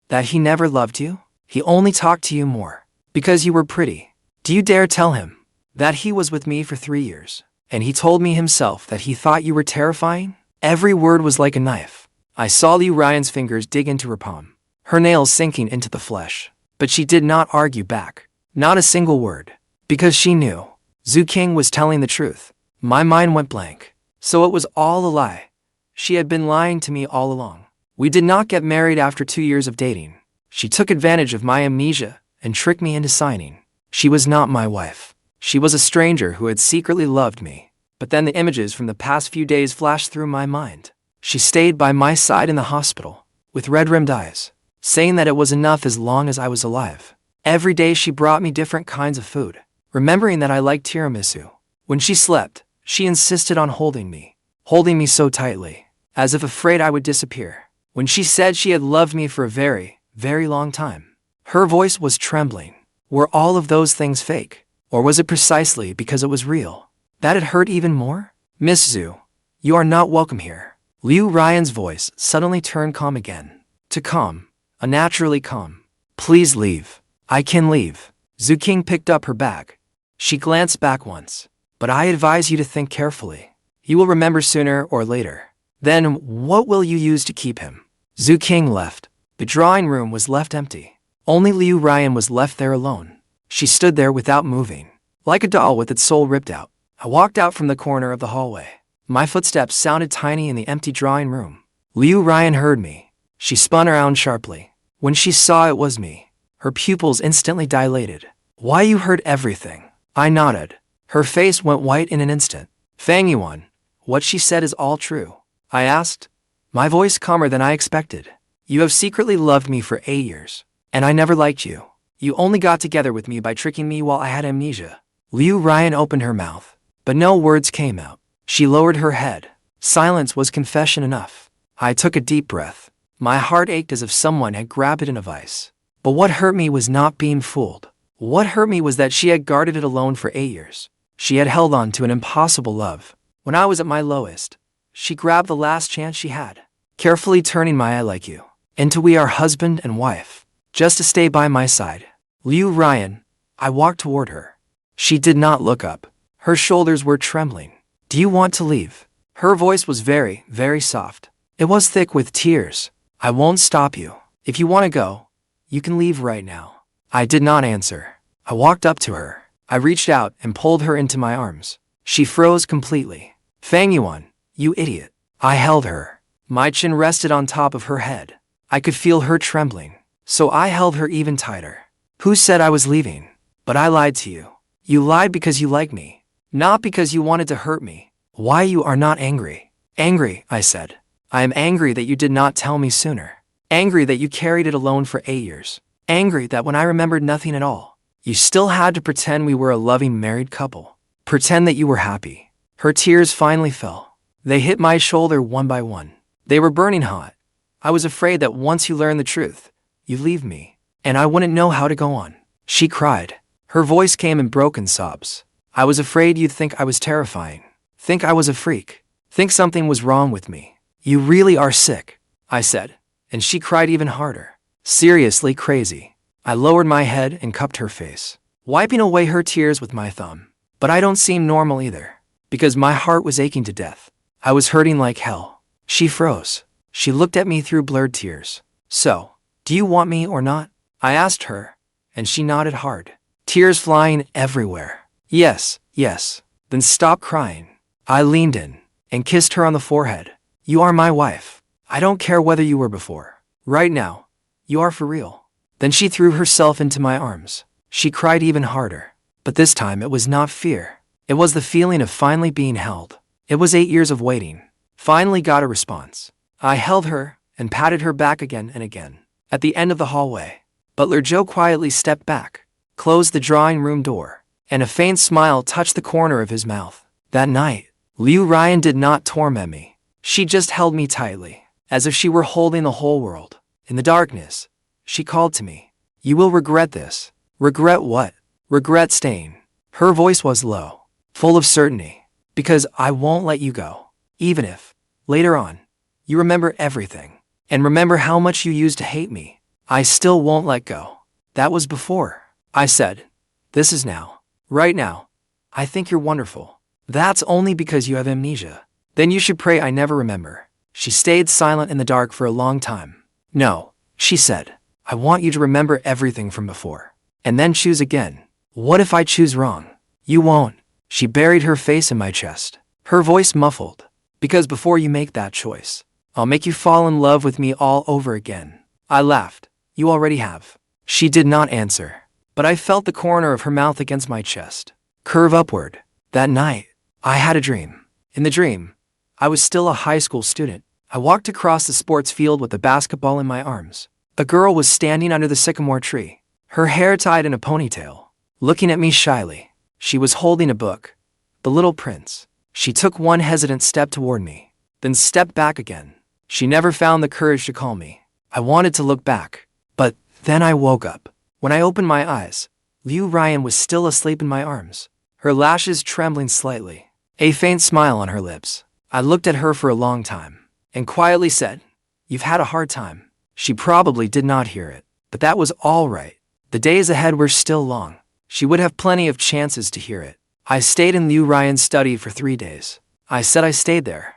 that he never loved you? He only talked to you more because you were pretty. Do you dare tell him that he was with me for 3 years, and he told me himself that he thought you were terrifying? Every word was like a knife. I saw Ruyan's fingers dig into her palm, her nails sinking into the flesh, but she did not argue back. Not a single word, because she knew Qing was telling the truth. My mind went blank. So it was all a lie. She had been lying to me all along. We did not get married after 2 years of dating. She took advantage of my amnesia and tricked me into signing. She was not my wife. She was a stranger who had secretly loved me. But then the images from the past few days flashed through my mind. She stayed by my side in the hospital, with red-rimmed eyes, saying that it was enough as long as I was alive. Every day she brought me different kinds of food, remembering that I liked tiramisu. When she slept, she insisted on holding me so tightly, as if afraid I would disappear. When she said she had loved me for a very, very long time, her voice was trembling. Were all of those things fake? Or was it precisely because it was real that it hurt even more? Miss Zhou, you are not welcome here. Ruyan's voice suddenly turned calm again. To calm, unnaturally calm. Please leave. I can leave. Qing picked up her bag. She glanced back once. But I advise you to think carefully. You will remember sooner or later. Then what will you use to keep him? Qing left. The drawing room was left empty. Only Ruyan was left there alone. She stood there without moving, like a doll with its soul ripped out. I walked out from the corner of the hallway. My footsteps sounded tiny in the empty drawing room. Ruyan heard me. She spun around sharply. When she saw it was me, her pupils instantly dilated. Why, you heard everything? I nodded. Her face went white in an instant. Fang Yuan, what she said is all true? I asked, my voice calmer than I expected. You have secretly loved me for 8 years, and I never liked you. You only got together with me by tricking me while I had amnesia. Ruyan opened her mouth, but no words came out. She lowered her head. Silence was confession enough. I took a deep breath. My heart ached as if someone had grabbed it in a vice. But what hurt me was not being fooled. What hurt me was that she had guarded it alone for 8 years. She had held on to an impossible love. When I was at my lowest, she grabbed the last chance she had, carefully turning my I like you into we are husband and wife, just to stay by my side. Ruyan, I walked toward her. She did not look up. Her shoulders were trembling. Do you want to leave? Her voice was very, very soft. It was thick with tears. I won't stop you. If you want to go, you can leave right now. I did not answer. I walked up to her. I reached out and pulled her into my arms. She froze completely. Fang Yuan, you idiot. I held her. My chin rested on top of her head. I could feel her trembling, so I held her even tighter. Who said I was leaving? But I lied to you. You lied because you like me, not because you wanted to hurt me. Why, you are not angry? Angry, I said. I am angry that you did not tell me sooner. Angry that you carried it alone for 8 years. Angry that when I remembered nothing at all, you still had to pretend we were a loving married couple. Pretend that you were happy. Her tears finally fell. They hit my shoulder one by one. They were burning hot. I was afraid that once you learned the truth, you'd leave me, and I wouldn't know how to go on. She cried. Her voice came in broken sobs. I was afraid you'd think I was terrifying. Think I was a freak. Think something was wrong with me. You really are sick, I said, and she cried even harder. Seriously crazy. I lowered my head and cupped her face, wiping away her tears with my thumb. But I don't seem normal either. Because my heart was aching to death. I was hurting like hell. She froze. She looked at me through blurred tears. So, do you want me or not? I asked her, and she nodded hard. Tears flying everywhere. Yes, yes. Then stop crying. I leaned in and kissed her on the forehead. You are my wife. I don't care whether you were before. Right now, you are for real. Then she threw herself into my arms. She cried even harder. But this time it was not fear. It was the feeling of finally being held. It was 8 years of waiting. Finally got a response. I held her and patted her back again and again. At the end of the hallway, Butler Zhou quietly stepped back, closed the drawing room door, and a faint smile touched the corner of his mouth. That night, Ruyan did not torment me. She just held me tightly, as if she were holding the whole world. In the darkness, she called to me. You will regret this. Regret what? Regret staying. Her voice was low, full of certainty. Because I won't let you go. Even if, later on, you remember everything, and remember how much you used to hate me, I still won't let go. That was before. I said, this is now. Right now. I think you're wonderful. That's only because you have amnesia. Then you should pray I never remember. She stayed silent in the dark for a long time. No, she said. I want you to remember everything from before. And then choose again. What if I choose wrong? You won't. She buried her face in my chest. Her voice muffled. Because before you make that choice, I'll make you fall in love with me all over again. I laughed. You already have. She did not answer. But I felt the corner of her mouth against my chest curve upward. That night, I had a dream. In the dream, I was still a high school student. I walked across the sports field with a basketball in my arms. A girl was standing under the sycamore tree, her hair tied in a ponytail, looking at me shyly. She was holding a book, The Little Prince. She took one hesitant step toward me, then stepped back again. She never found the courage to call me. I wanted to look back, but then I woke up. When I opened my eyes, Ruyan was still asleep in my arms, her lashes trembling slightly, a faint smile on her lips. I looked at her for a long time, and quietly said, You've had a hard time. She probably did not hear it, but that was all right. The days ahead were still long. She would have plenty of chances to hear it. I stayed in Ruyan's study for 3 days. I said I stayed there,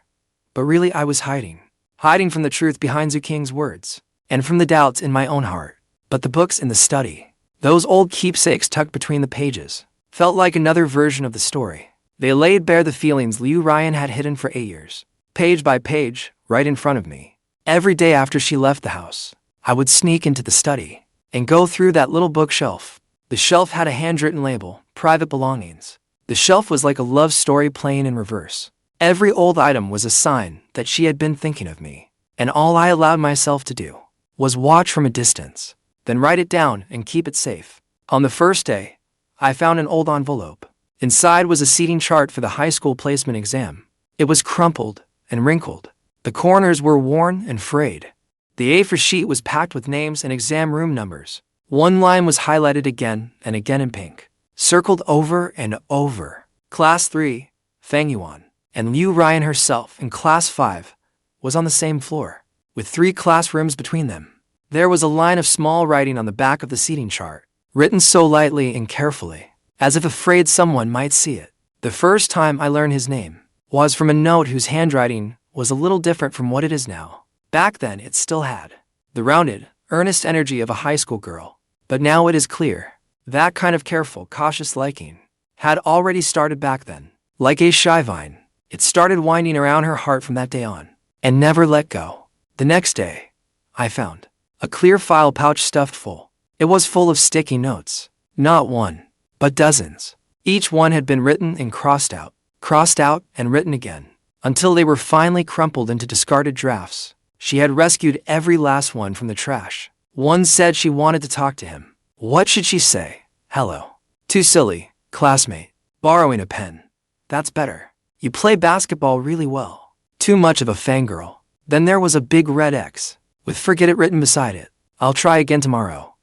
but really I was hiding from the truth behind Zhou Qing's words, and from the doubts in my own heart. But the books in the study, those old keepsakes tucked between the pages, felt like another version of the story. They laid bare the feelings Ruyan had hidden for 8 years, page by page, right in front of me. Every day after she left the house, I would sneak into the study and go through that little bookshelf. The shelf had a handwritten label, Private Belongings. The shelf was like a love story playing in reverse. Every old item was a sign that she had been thinking of me, and all I allowed myself to do was watch from a distance, then write it down and keep it safe. On the first day, I found an old envelope. Inside was a seating chart for the high school placement exam. It was crumpled and wrinkled. The corners were worn and frayed. The A4 sheet was packed with names and exam room numbers. One line was highlighted again and again in pink, circled over and over. Class 3, Fang Yuan, and Ruyan herself in Class 5 was on the same floor, with 3 classrooms between them. There was a line of small writing on the back of the seating chart, written so lightly and carefully, as if afraid someone might see it. The first time I learned his name was from a note whose handwriting was a little different from what it is now. Back then, it still had the rounded, earnest energy of a high school girl. But now it is clear, that kind of careful, cautious liking had already started back then. Like a shy vine, it started winding around her heart from that day on, and never let go. The next day, I found a clear file pouch stuffed full. It was full of sticky notes. Not one, but dozens. Each one had been written and crossed out and written again, until they were finally crumpled into discarded drafts. She had rescued every last one from the trash. One said she wanted to talk to him. What should she say? Hello. Too silly, classmate. Borrowing a pen. That's better. You play basketball really well. Too much of a fangirl. Then there was a big red X, with forget it written beside it. I'll try again tomorrow.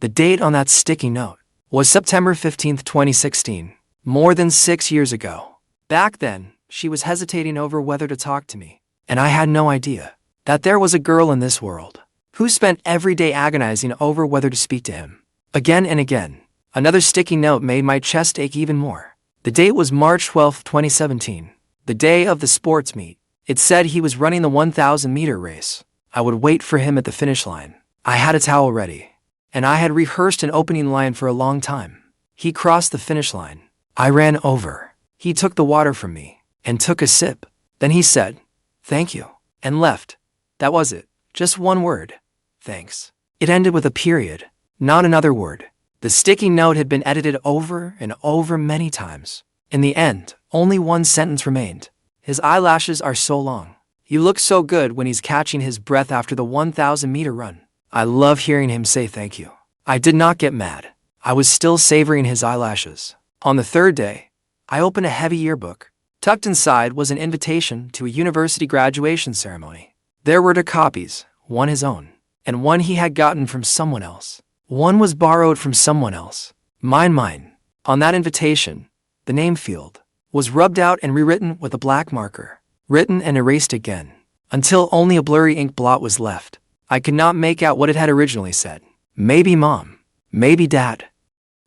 The date on that sticky note was September 15th, 2016, more than 6 years ago. Back then, she was hesitating over whether to talk to me, and I had no idea that there was a girl in this world who spent every day agonizing over whether to speak to him. Again and again, another sticky note made my chest ache even more. The date was March 12, 2017, the day of the sports meet. It said he was running the 1,000-meter race. I would wait for him at the finish line. I had a towel ready, and I had rehearsed an opening line for a long time. He crossed the finish line. I ran over. He took the water from me and took a sip. Then he said, "Thank you," and left. That was it. Just one word. Thanks. It ended with a period, not another word. The sticky note had been edited over and over many times. In the end, only one sentence remained. His eyelashes are so long. You look so good when he's catching his breath after the 1,000-meter run. I love hearing him say thank you. I did not get mad. I was still savoring his eyelashes. On the third day, I opened a heavy yearbook. Tucked inside was an invitation to a university graduation ceremony. There were two copies, one his own, and one he had gotten from someone else. One was borrowed from someone else. Mine. On that invitation, the name field was rubbed out and rewritten with a black marker, written and erased again, until only a blurry ink blot was left. I could not make out what it had originally said. Maybe mom, maybe dad.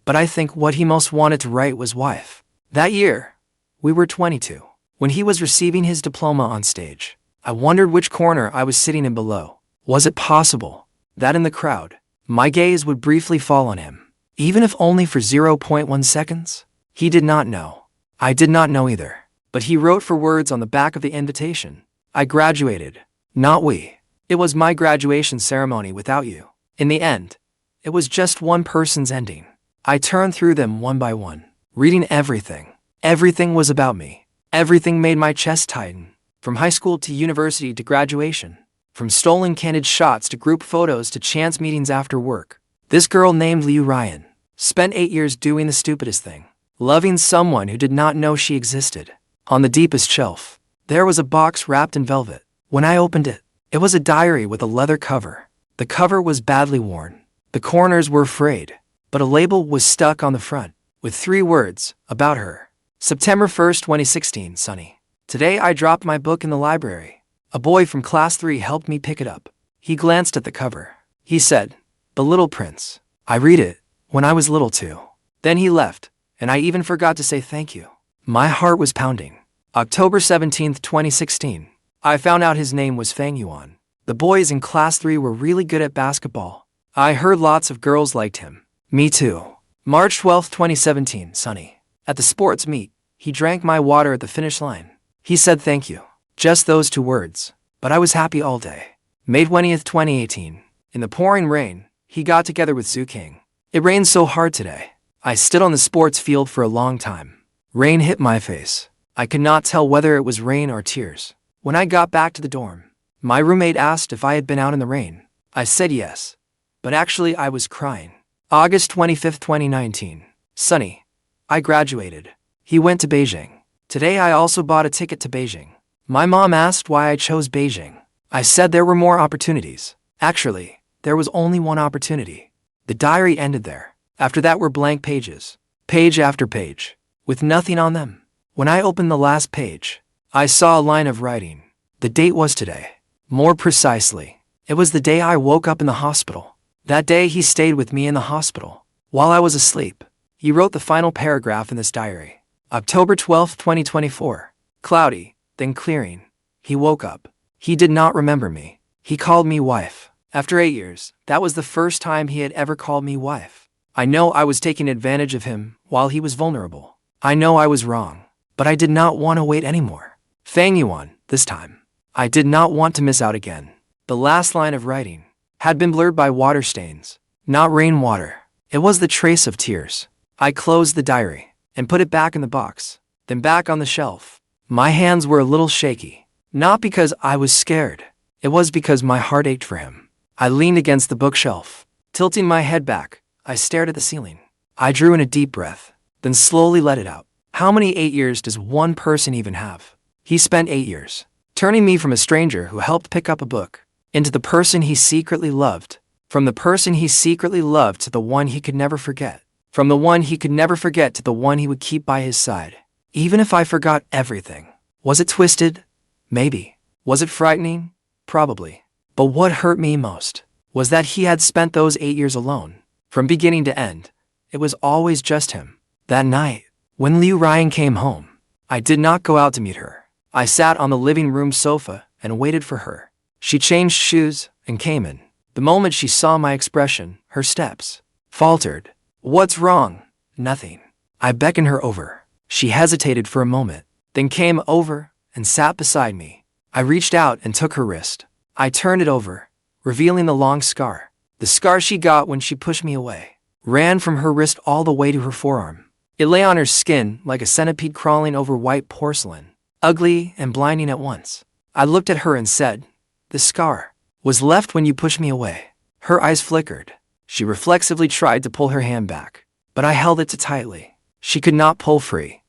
But I think what he most wanted to write was wife. That year, we were 22. When he was receiving his diploma on stage, I wondered which corner I was sitting in below. Was it possible that in the crowd, my gaze would briefly fall on him, even if only for 0.1 seconds? He did not know. I did not know either. But he wrote for words on the back of the invitation. I graduated, not we. It was my graduation ceremony without you. In the end, it was just one person's ending. I turned through them one by one, reading everything. Everything was about me. Everything made my chest tighten. From high school to university to graduation. From stolen candid shots to group photos to chance meetings after work. This girl named Ruyan spent 8 years doing the stupidest thing. Loving someone who did not know she existed. On the deepest shelf, there was a box wrapped in velvet. When I opened it, it was a diary with a leather cover. The cover was badly worn. The corners were frayed, but a label was stuck on the front, with 3 words, about her. September 1st, 2016, Sunny. Today I dropped my book in the library. A boy from class 3 helped me pick it up. He glanced at the cover. He said, "The Little Prince. I read it when I was little too." Then he left, and I even forgot to say thank you. My heart was pounding. October 17th, 2016. I found out his name was Fang Yuan. The boys in class 3 were really good at basketball. I heard lots of girls liked him. Me too. March 12th, 2017, Sunny. At the sports meet, he drank my water at the finish line. He said thank you. Just those 2 words. But I was happy all day. May 20th, 2018. In the pouring rain, he got together with Zhou. It rained so hard today. I stood on the sports field for a long time. Rain hit my face. I could not tell whether it was rain or tears. When I got back to the dorm, my roommate asked if I had been out in the rain. I said yes. But actually I was crying. August 25th, 2019. Sunny. I graduated. He went to Beijing. Today I also bought a ticket to Beijing. My mom asked why I chose Beijing. I said there were more opportunities. Actually, there was only one opportunity. The diary ended there. After that were blank pages. Page after page. With nothing on them. When I opened the last page, I saw a line of writing. The date was today. More precisely, it was the day I woke up in the hospital. That day he stayed with me in the hospital. While I was asleep, he wrote the final paragraph in this diary. October 12th, 2024. Cloudy, then clearing. He woke up. He did not remember me. He called me wife. After 8 years, that was the first time he had ever called me wife. I know I was taking advantage of him while he was vulnerable. I know I was wrong, but I did not want to wait anymore. Fang Yuan, this time. I did not want to miss out again. The last line of writing had been blurred by water stains, not rainwater. It was the trace of tears. I closed the diary and put it back in the box, then back on the shelf. My hands were a little shaky, not because I was scared. It was because my heart ached for him. I leaned against the bookshelf. Tilting my head back, I stared at the ceiling. I drew in a deep breath, then slowly let it out. How many 8 years does one person even have? He spent 8 years, turning me from a stranger who helped pick up a book, into the person he secretly loved. From the person he secretly loved to the one he could never forget. From the one he could never forget to the one he would keep by his side. Even if I forgot everything. Was it twisted? Maybe. Was it frightening? Probably. But what hurt me most was that he had spent those 8 years alone. From beginning to end, it was always just him. That night, When Liu Ryan came home, I did not go out to meet her. I sat on the living room sofa and waited for her. She changed shoes and came in. The moment she saw my expression, her steps faltered. "What's wrong?" "Nothing." I beckoned her over. She hesitated for a moment, then came over and sat beside me. I reached out and took her wrist. I turned it over, revealing the long scar. The scar she got when she pushed me away ran from her wrist all the way to her forearm. It lay on her skin like a centipede crawling over white porcelain, ugly and blinding at once. I looked at her and said, "The scar was left when you pushed me away." Her eyes flickered. She reflexively tried to pull her hand back, but I held it too tightly. She could not pull free.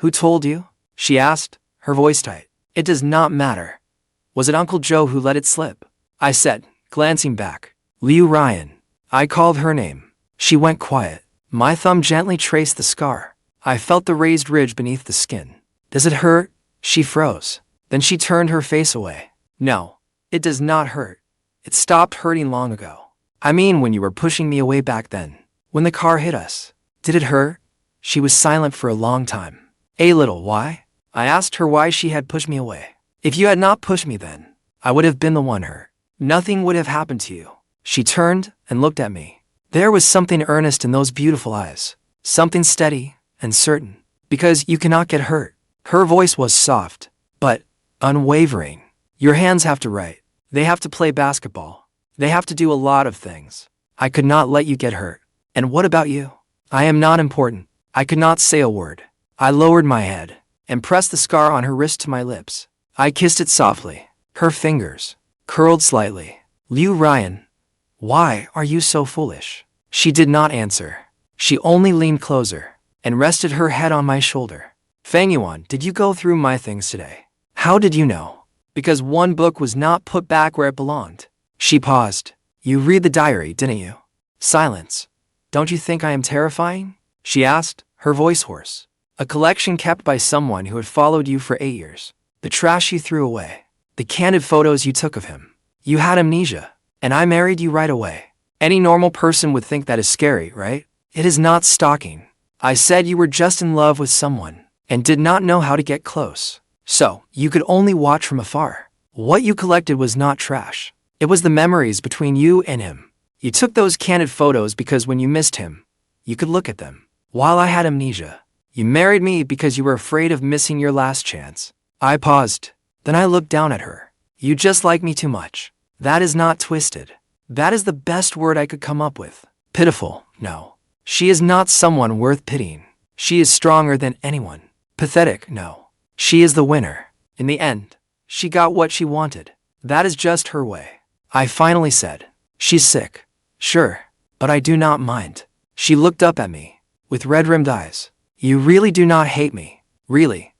"Who told you?" she asked, her voice tight. "It does not matter. Was it Uncle Zhou who let it slip?" I said, glancing back. "Liu Ryan." I called her name. She went quiet. My thumb gently traced the scar. I felt the raised ridge beneath the skin. "Does it hurt?" She froze. Then she turned her face away. "No, it does not hurt. It stopped hurting long ago. I mean when you were pushing me away back then. When the car hit us. Did it hurt?" She was silent for a long time. "A little." "Why?" I asked her why she had pushed me away. "If you had not pushed me then, I would have been the one hurt. Nothing would have happened to you." She turned and looked at me. There was something earnest in those beautiful eyes. Something steady and certain. "Because you cannot get hurt." Her voice was soft, but unwavering. "Your hands have to write. They have to play basketball. They have to do a lot of things. I could not let you get hurt. And what about you?" "I am not important." I could not say a word. I lowered my head and pressed the scar on her wrist to my lips. I kissed it softly. Her fingers curled slightly. "Liu Ryan, why are you so foolish?" She did not answer. She only leaned closer and rested her head on my shoulder. "Fang Yuan, did you go through my things today?" "How did you know?" "Because one book was not put back where it belonged." She paused. "You read the diary, didn't you?" Silence. "Don't you think I am terrifying?" she asked, her voice hoarse. "A collection kept by someone who had followed you for 8 years. The trash you threw away. The candid photos you took of him. You had amnesia, and I married you right away. Any normal person would think that is scary, right? It is not stalking. I said you were just in love with someone and did not know how to get close. So, you could only watch from afar. What you collected was not trash. It was the memories between you and him. You took those candid photos because when you missed him, you could look at them. While I had amnesia, you married me because you were afraid of missing your last chance." I paused. Then I looked down at her. "You just like me too much." That is not twisted. That is the best word I could come up with. Pitiful, no. She is not someone worth pitying. She is stronger than anyone. Pathetic, no. She is the winner. In the end, she got what she wanted. That is just her way. I finally said, "She's sick. Sure, but I do not mind." She looked up at me with red-rimmed eyes. "You really do not hate me, really?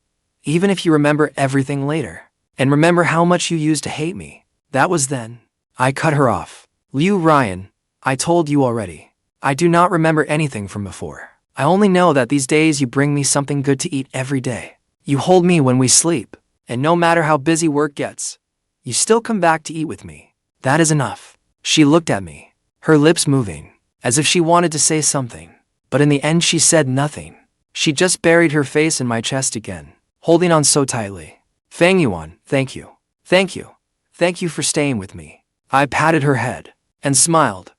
Even if you remember everything later, and remember how much you used to hate me, that was then." I cut her off. "Liu Ryan, I told you already. I do not remember anything from before. I only know that these days you bring me something good to eat every day. You hold me when we sleep, and no matter how busy work gets, you still come back to eat with me. That is enough." She looked at me, her lips moving, as if she wanted to say something, but in the end she said nothing. She just buried her face in my chest again, holding on so tightly. "Fang Yuan, thank you. Thank you. Thank you for staying with me." I patted her head and smiled.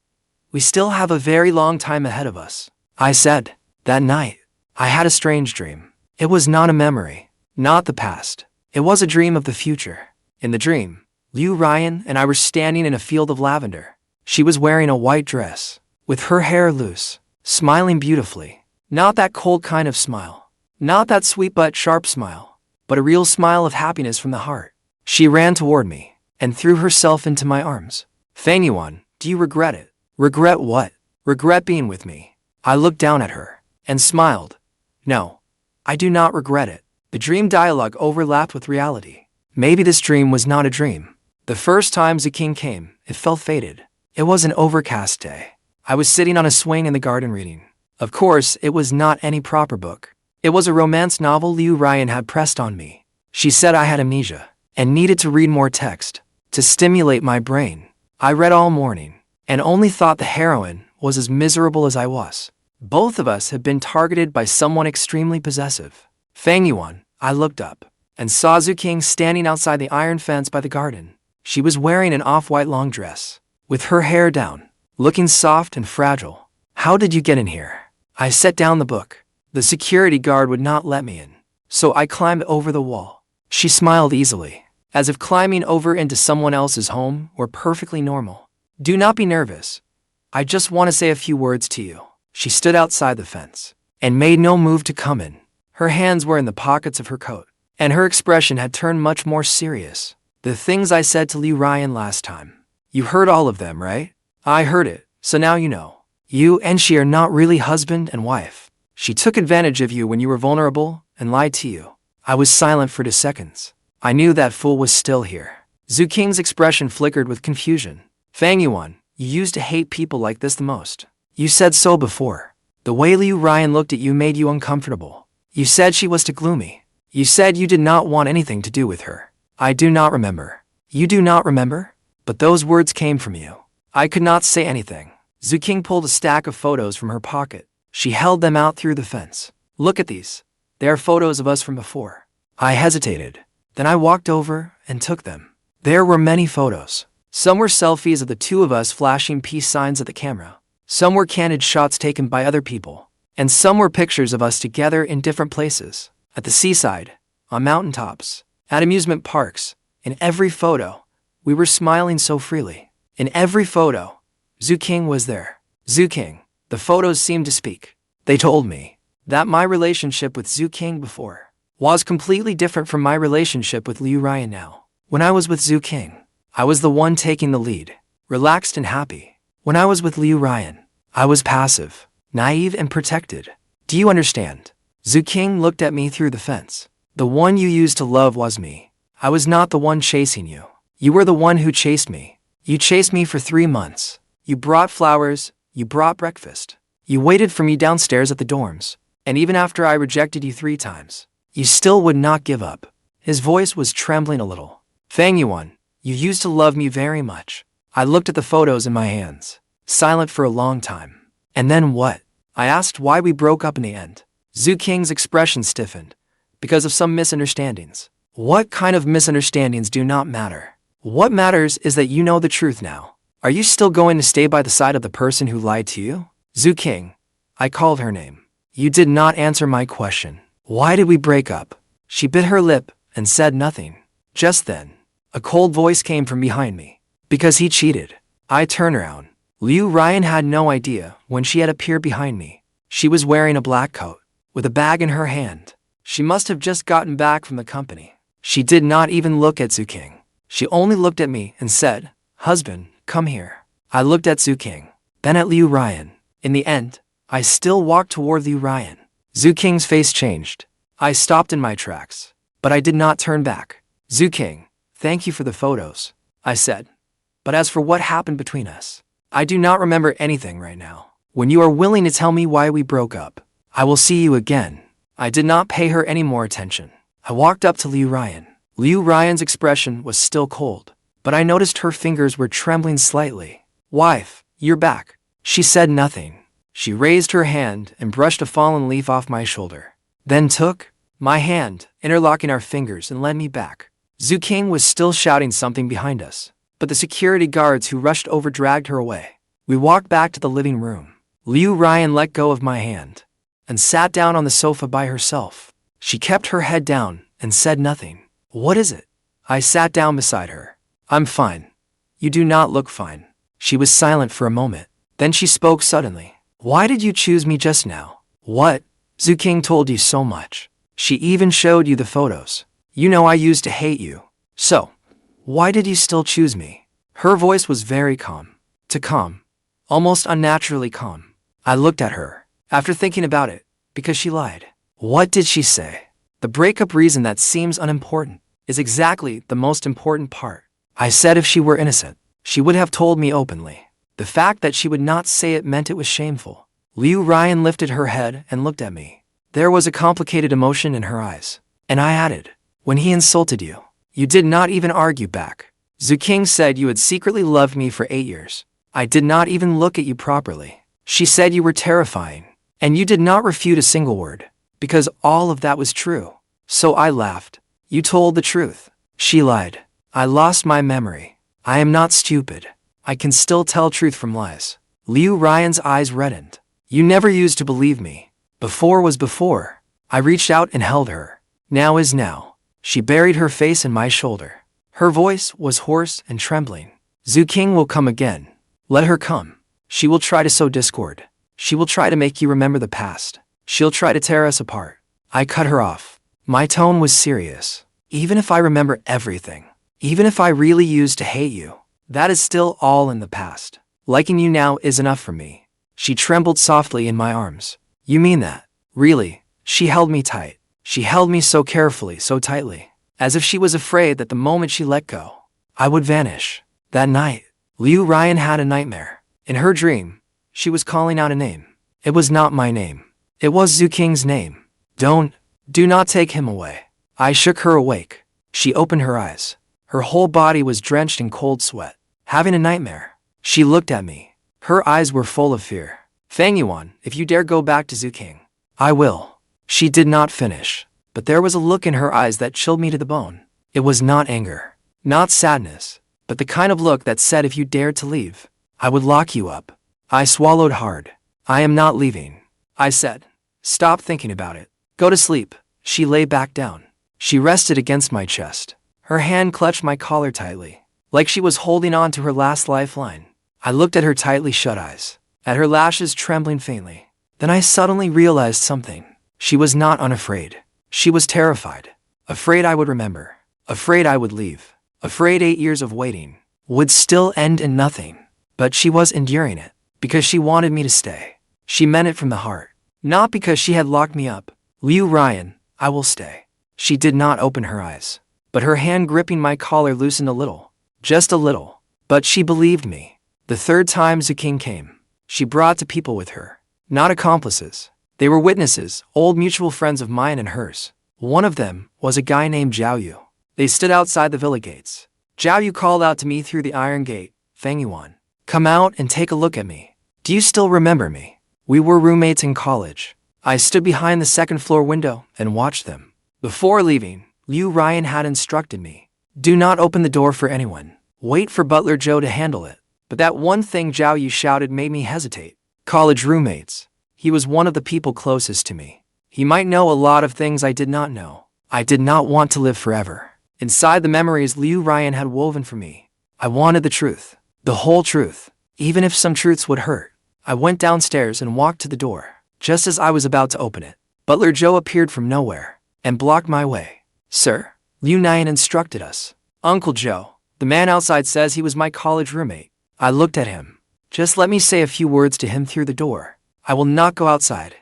"We still have a very long time ahead of us," I said. That night, I had a strange dream. It was not a memory, not the past. It was a dream of the future. In the dream, Liu Ryan and I were standing in a field of lavender. She was wearing a white dress, with her hair loose, smiling beautifully. Not that cold kind of smile. Not that sweet but sharp smile, but a real smile of happiness from the heart. She ran toward me and threw herself into my arms. "Fang Yuan, do you regret it?" "Regret what?" "Regret being with me." I looked down at her and smiled. "No, I do not regret it." The dream dialogue overlapped with reality. Maybe this dream was not a dream. The first time Qing came, it felt fated. It was an overcast day. I was sitting on a swing in the garden reading. Of course, it was not any proper book. It was a romance novel Liu Ryan had pressed on me. She said I had amnesia and needed to read more text to stimulate my brain. I read all morning and only thought the heroine was as miserable as I was. Both of us had been targeted by someone extremely possessive. Fang Yuan. I looked up and saw Zhu Qing standing outside the iron fence by the garden. She was wearing an off-white long dress, with her hair down, looking soft and fragile. How did you get in here? I set down the book. The security guard would not let me in, so I climbed over the wall. She smiled easily, as if climbing over into someone else's home were perfectly normal. Do not be nervous. I just want to say a few words to you. She stood outside the fence and made no move to come in. Her hands were in the pockets of her coat, and her expression had turned much more serious. The things I said to Ruyan last time. You heard all of them, right? I heard it, so now you know. You and she are not really husband and wife. She took advantage of you when you were vulnerable and lied to you. I was silent for 2 seconds. I knew that fool was still here. Zhu Qing's expression flickered with confusion. Fang Yuan, you used to hate people like this the most. You said so before. The way Ruyan looked at you made you uncomfortable. You said she was too gloomy. You said you did not want anything to do with her. I do not remember. You do not remember? But those words came from you. I could not say anything. Zhu Qing pulled a stack of photos from her pocket. She held them out through the fence. Look at these. They are photos of us from before. I hesitated. Then I walked over and took them. There were many photos. Some were selfies of the two of us flashing peace signs at the camera. Some were candid shots taken by other people. And some were pictures of us together in different places. At the seaside, on mountaintops, at amusement parks. In every photo, we were smiling so freely. In every photo, Zhu Qing was there. Zhu Qing. The photos seemed to speak. They told me that my relationship with Zhu Qing before was completely different from my relationship with Ruyan now. When I was with Zhu Qing, I was the one taking the lead, relaxed and happy. When I was with Ruyan, I was passive, naive and protected. Do you understand? Zhu Qing looked at me through the fence. The one you used to love was me. I was not the one chasing you. You were the one who chased me. You chased me for 3 months. You brought flowers. You brought breakfast. You waited for me downstairs at the dorms. And even after I rejected you 3 times, you still would not give up. His voice was trembling a little. Fang Yuan, you used to love me very much. I looked at the photos in my hands, silent for a long time. And then what? I asked why we broke up in the end. Zhu Qing's expression stiffened, because of some misunderstandings. What kind of misunderstandings do not matter? What matters is that you know the truth now. Are you still going to stay by the side of the person who lied to you? Zhu Qing. I called her name. You did not answer my question. Why did we break up? She bit her lip and said nothing. Just then, a cold voice came from behind me. Because he cheated. I turned around. Ruyan had no idea when she had appeared behind me. She was wearing a black coat, with a bag in her hand. She must have just gotten back from the company. She did not even look at Zhu Qing. She only looked at me and said, Husband, come here. I looked at Zhu Qing, then at Ruyan. In the end, I still walked toward Ruyan. Zhu Qing's face changed. I stopped in my tracks, but I did not turn back. Zhu Qing, thank you for the photos, I said. But as for what happened between us, I do not remember anything right now. When you are willing to tell me why we broke up, I will see you again. I did not pay her any more attention. I walked up to Ruyan. Ruyan's expression was still cold, but I noticed her fingers were trembling slightly. Wife, you're back. She said nothing. She raised her hand and brushed a fallen leaf off my shoulder, then took my hand, interlocking our fingers, and led me back. Zhu Qing was still shouting something behind us, but the security guards who rushed over dragged her away. We walked back to the living room. Ruyan let go of my hand and sat down on the sofa by herself. She kept her head down and said nothing. What is it? I sat down beside her. I'm fine. You do not look fine. She was silent for a moment. Then she spoke suddenly. Why did you choose me just now? What? Zhu Qing told you so much. She even showed you the photos. You know I used to hate you. So, why did you still choose me? Her voice was very calm. Too calm. Almost unnaturally calm. I looked at her, after thinking about it, because she lied. What did she say? The breakup reason that seems unimportant is exactly the most important part. I said if she were innocent, she would have told me openly. The fact that she would not say it meant it was shameful. Ruyan lifted her head and looked at me. There was a complicated emotion in her eyes. And I added, when he insulted you, you did not even argue back. Zhu Qing said you had secretly loved me for 8 years. I did not even look at you properly. She said you were terrifying. And you did not refute a single word, because all of that was true. So I laughed. You told the truth. She lied. I lost my memory. I am not stupid. I can still tell truth from lies. Ruyan's eyes reddened. You never used to believe me. Before was before. I reached out and held her. Now is now. She buried her face in my shoulder. Her voice was hoarse and trembling. Qing will come again. Let her come. She will try to sow discord. She will try to make you remember the past. She'll try to tear us apart. I cut her off. My tone was serious. Even if I remember everything, even if I really used to hate you, that is still all in the past. Liking you now is enough for me. She trembled softly in my arms. You mean that? Really? She held me tight. She held me so carefully, so tightly, as if she was afraid that the moment she let go, I would vanish. That night, Ruyan had a nightmare. In her dream, she was calling out a name. It was not my name. It was Qing's name. Do not take him away. I shook her awake. She opened her eyes. Her whole body was drenched in cold sweat. Having a nightmare. She looked at me. Her eyes were full of fear. Fang Yuan, if you dare go back to Qing, I will. She did not finish, but there was a look in her eyes that chilled me to the bone. It was not anger, not sadness, but the kind of look that said if you dared to leave, I would lock you up. I swallowed hard. I am not leaving. I said, stop thinking about it. Go to sleep. She lay back down. She rested against my chest. Her hand clutched my collar tightly, like she was holding on to her last lifeline. I looked at her tightly shut eyes, at her lashes trembling faintly. Then I suddenly realized something. She was not unafraid. She was terrified. Afraid I would remember. Afraid I would leave. Afraid 8 years of waiting would still end in nothing. But she was enduring it, because she wanted me to stay. She meant it from the heart. Not because she had locked me up. Ruyan, I will stay. She did not open her eyes, but her hand gripping my collar loosened a little. Just a little. But she believed me. The third time Qing came, she brought 2 people with her. Not accomplices. They were witnesses, old mutual friends of mine and hers. One of them was a guy named Zhou. They stood outside the villa gates. Zhou called out to me through the iron gate, Fang Yuan, come out and take a look at me. Do you still remember me? We were roommates in college. I stood behind the second-floor window and watched them. Before leaving, Ruyan had instructed me, do not open the door for anyone. Wait for Butler Zhou to handle it. But that one thing Zhou shouted made me hesitate. College roommates. He was one of the people closest to me. He might know a lot of things I did not know. I did not want to live forever. Inside the memories Ruyan had woven for me, I wanted the truth. The whole truth. Even if some truths would hurt. I went downstairs and walked to the door. Just as I was about to open it, Butler Zhou appeared from nowhere and blocked my way. Sir, Ruyan instructed us. Uncle Zhou, the man outside says he was my college roommate. I looked at him. Just let me say a few words to him through the door. I will not go outside.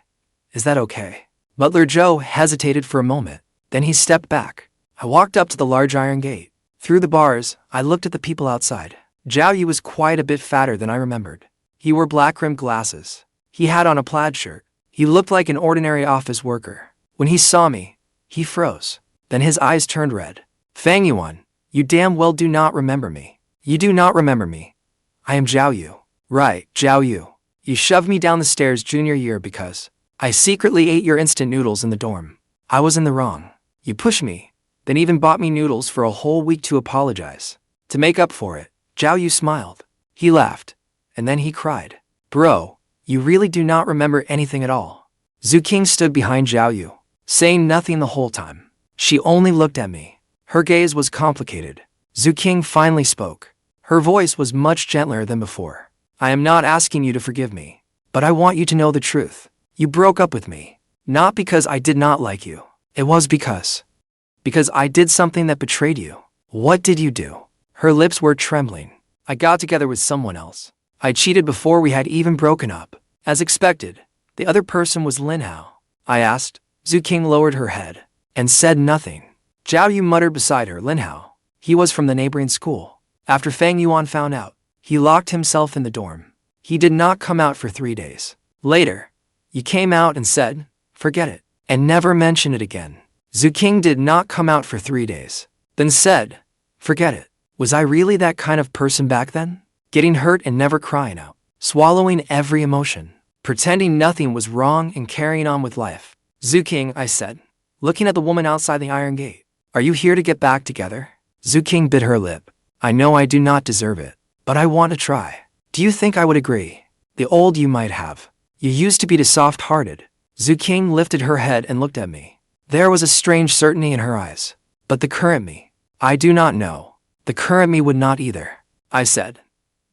Is that okay? Butler Zhou hesitated for a moment. Then he stepped back. I walked up to the large iron gate. Through the bars, I looked at the people outside. Zhou was quite a bit fatter than I remembered. He wore black-rimmed glasses. He had on a plaid shirt. He looked like an ordinary office worker. When he saw me, he froze. Then his eyes turned red. Fang Yuan, you damn well do not remember me. You do not remember me. I am Zhou. Right, Zhou. You shoved me down the stairs junior year because I secretly ate your instant noodles in the dorm. I was in the wrong. You pushed me, then even bought me noodles for a whole week to apologize. To make up for it, Zhou smiled. He laughed, and then he cried. Bro, you really do not remember anything at all. Qing stood behind Zhou, saying nothing the whole time. She only looked at me. Her gaze was complicated. Qing finally spoke. Her voice was much gentler than before. I am not asking you to forgive me, but I want you to know the truth. You broke up with me, not because I did not like you. It was because I did something that betrayed you. What did you do? Her lips were trembling. I got together with someone else. I cheated before we had even broken up. As expected, the other person was Lin Hao. I asked. Qing lowered her head and said nothing. Zhou muttered beside her, Lin Hao. He was from the neighboring school. After Fang Yuan found out, he locked himself in the dorm. He did not come out for 3 days. Later, you came out and said, forget it, and never mention it again. Qing did not come out for 3 days, then said, forget it. Was I really that kind of person back then? Getting hurt and never crying out, swallowing every emotion, pretending nothing was wrong and carrying on with life. Zhu Qing, I said, looking at the woman outside the iron gate. Are you here to get back together? Zhu Qing bit her lip. I know I do not deserve it, but I want to try. Do you think I would agree? The old you might have. You used to be too soft-hearted. Zhu Qing lifted her head and looked at me. There was a strange certainty in her eyes. But the current me, I do not know. The current me would not either, I said.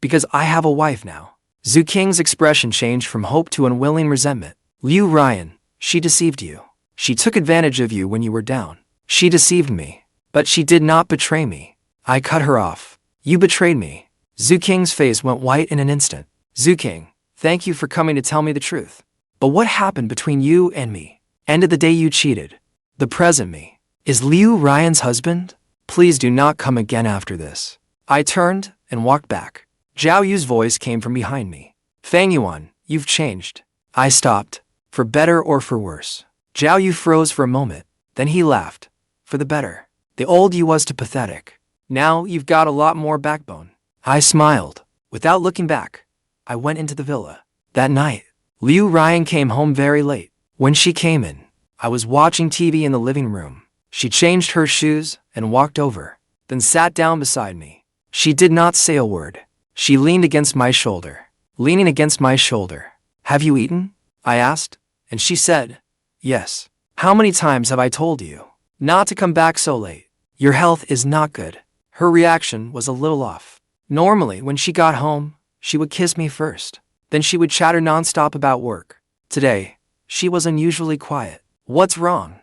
Because I have a wife now. Zhu Qing's expression changed from hope to unwilling resentment. Liu Ruyan, she deceived you. She took advantage of you when you were down. She deceived me. But she did not betray me. I cut her off. You betrayed me. Zhu Qing's face went white in an instant. Zhu Qing, thank you for coming to tell me the truth. But what happened between you and me? Ended the day you cheated. The present me. Is Liu Ruyan's husband? Please do not come again after this. I turned and walked back. Zhao Yu's voice came from behind me. Fang Yuan, you've changed. I stopped. For better or for worse. Zhao Yu froze for a moment. Then he laughed. For the better. The old you was too pathetic. Now you've got a lot more backbone. I smiled. Without looking back, I went into the villa. That night, Liu Ruyan came home very late. When she came in, I was watching TV in the living room. She changed her shoes and walked over, then sat down beside me. She did not say a word. She leaned against my shoulder. Leaning against my shoulder. Have you eaten? I asked, and she said, yes. How many times have I told you not to come back so late? Your health is not good. Her reaction was a little off. Normally, when she got home, she would kiss me first. Then she would chatter nonstop about work. Today, she was unusually quiet. What's wrong?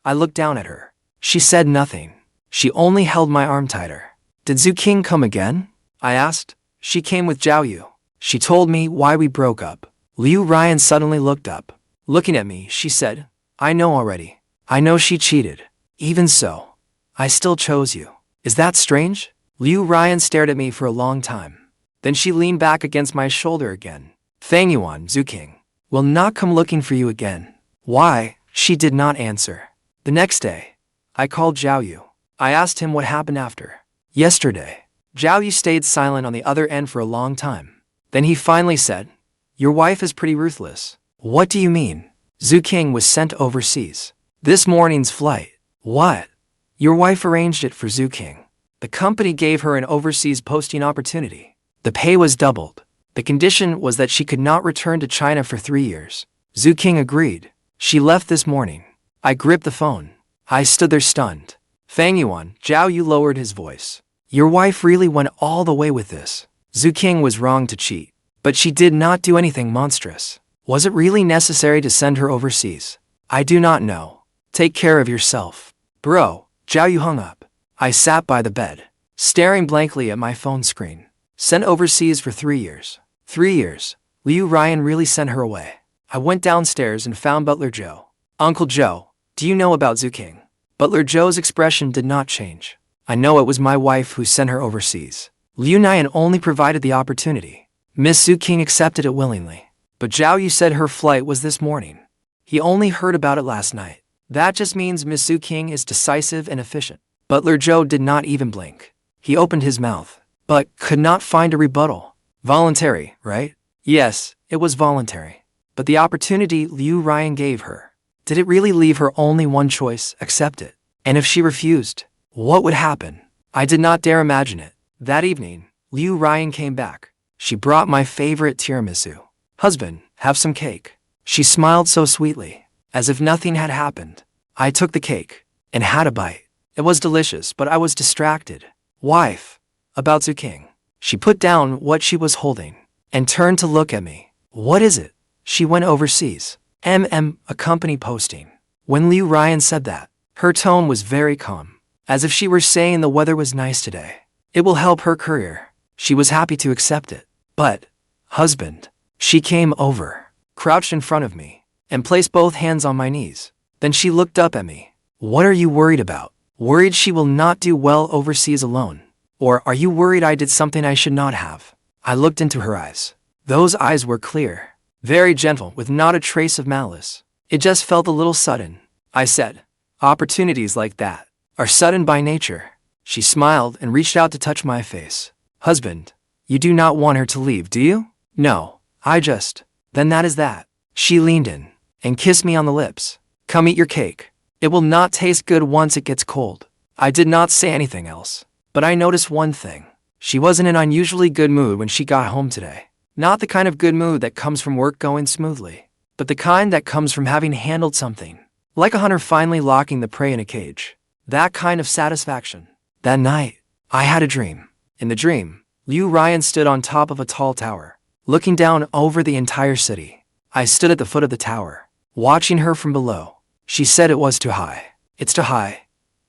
I looked down at her. She said nothing. She only held my arm tighter. Did Zhu Qing come again? I asked. She came with Zhao Yu. She told me why we broke up. Liu Ruyan suddenly looked up. Looking at me, she said, I know already. I know she cheated. Even so, I still chose you. Is that strange? Liu Ruyan stared at me for a long time. Then she leaned back against my shoulder again. Fang Yuan, Zhu Qing, will not come looking for you again. Why? She did not answer. The next day, I called Zhao Yu. I asked him what happened after. Yesterday, Zhao Yu stayed silent on the other end for a long time. Then he finally said, your wife is pretty ruthless. What do you mean? Zhu Qing was sent overseas. This morning's flight. What? Your wife arranged it for Zhu Qing. The company gave her an overseas posting opportunity. The pay was doubled. The condition was that she could not return to China for 3 years. Zhu Qing agreed. She left this morning. I gripped the phone. I stood there stunned. Fang Yuan, Zhao Yu lowered his voice. Your wife really went all the way with this. Zhu Qing was wrong to cheat. But she did not do anything monstrous. Was it really necessary to send her overseas? I do not know. Take care of yourself. Bro, Zhao Yu hung up. I sat by the bed, staring blankly at my phone screen. Sent overseas for 3 years. 3 years. Liu Ruyan really sent her away. I went downstairs and found Butler Zhou. Uncle Zhou, do you know about Zhu Qing? Butler Zhou's expression did not change. I know it was my wife who sent her overseas. Liu Ruyan only provided the opportunity. Miss Zhu Qing accepted it willingly. But Zhao Yu said her flight was this morning. He only heard about it last night. That just means Miss Zhu Qing is decisive and efficient. Butler Zhou did not even blink. He opened his mouth, but could not find a rebuttal. Voluntary, right? Yes, it was voluntary. But the opportunity Liu Ruyan gave her, did it really leave her only one choice, accept it? And if she refused, what would happen? I did not dare imagine it. That evening, Liu Ruyan came back. She brought my favorite tiramisu. Husband, have some cake. She smiled so sweetly, as if nothing had happened. I took the cake and had a bite. It was delicious, but I was distracted. Wife, about Zhu Qing. She put down what she was holding and turned to look at me. What is it? She went overseas. A company posting. When Liu Ruyan said that, her tone was very calm, as if she were saying the weather was nice today. It will help her career. She was happy to accept it. But, husband, she came over, crouched in front of me, and placed both hands on my knees. Then she looked up at me. What are you worried about? Worried she will not do well overseas alone? Or are you worried I did something I should not have? I looked into her eyes. Those eyes were clear, very gentle, with not a trace of malice. It just felt a little sudden. I said, opportunities like that are sudden by nature. She smiled and reached out to touch my face. Husband, you do not want her to leave, do you? No, I just... Then that is that. She leaned in and kissed me on the lips. Come eat your cake. It will not taste good once it gets cold. I did not say anything else, but I noticed one thing. She was in an unusually good mood when she got home today. Not the kind of good mood that comes from work going smoothly, but the kind that comes from having handled something. Like a hunter finally locking the prey in a cage. That kind of satisfaction. That night, I had a dream. In the dream, Ruyan stood on top of a tall tower, looking down over the entire city. I stood at the foot of the tower, watching her from below. She said it was too high. It's too high.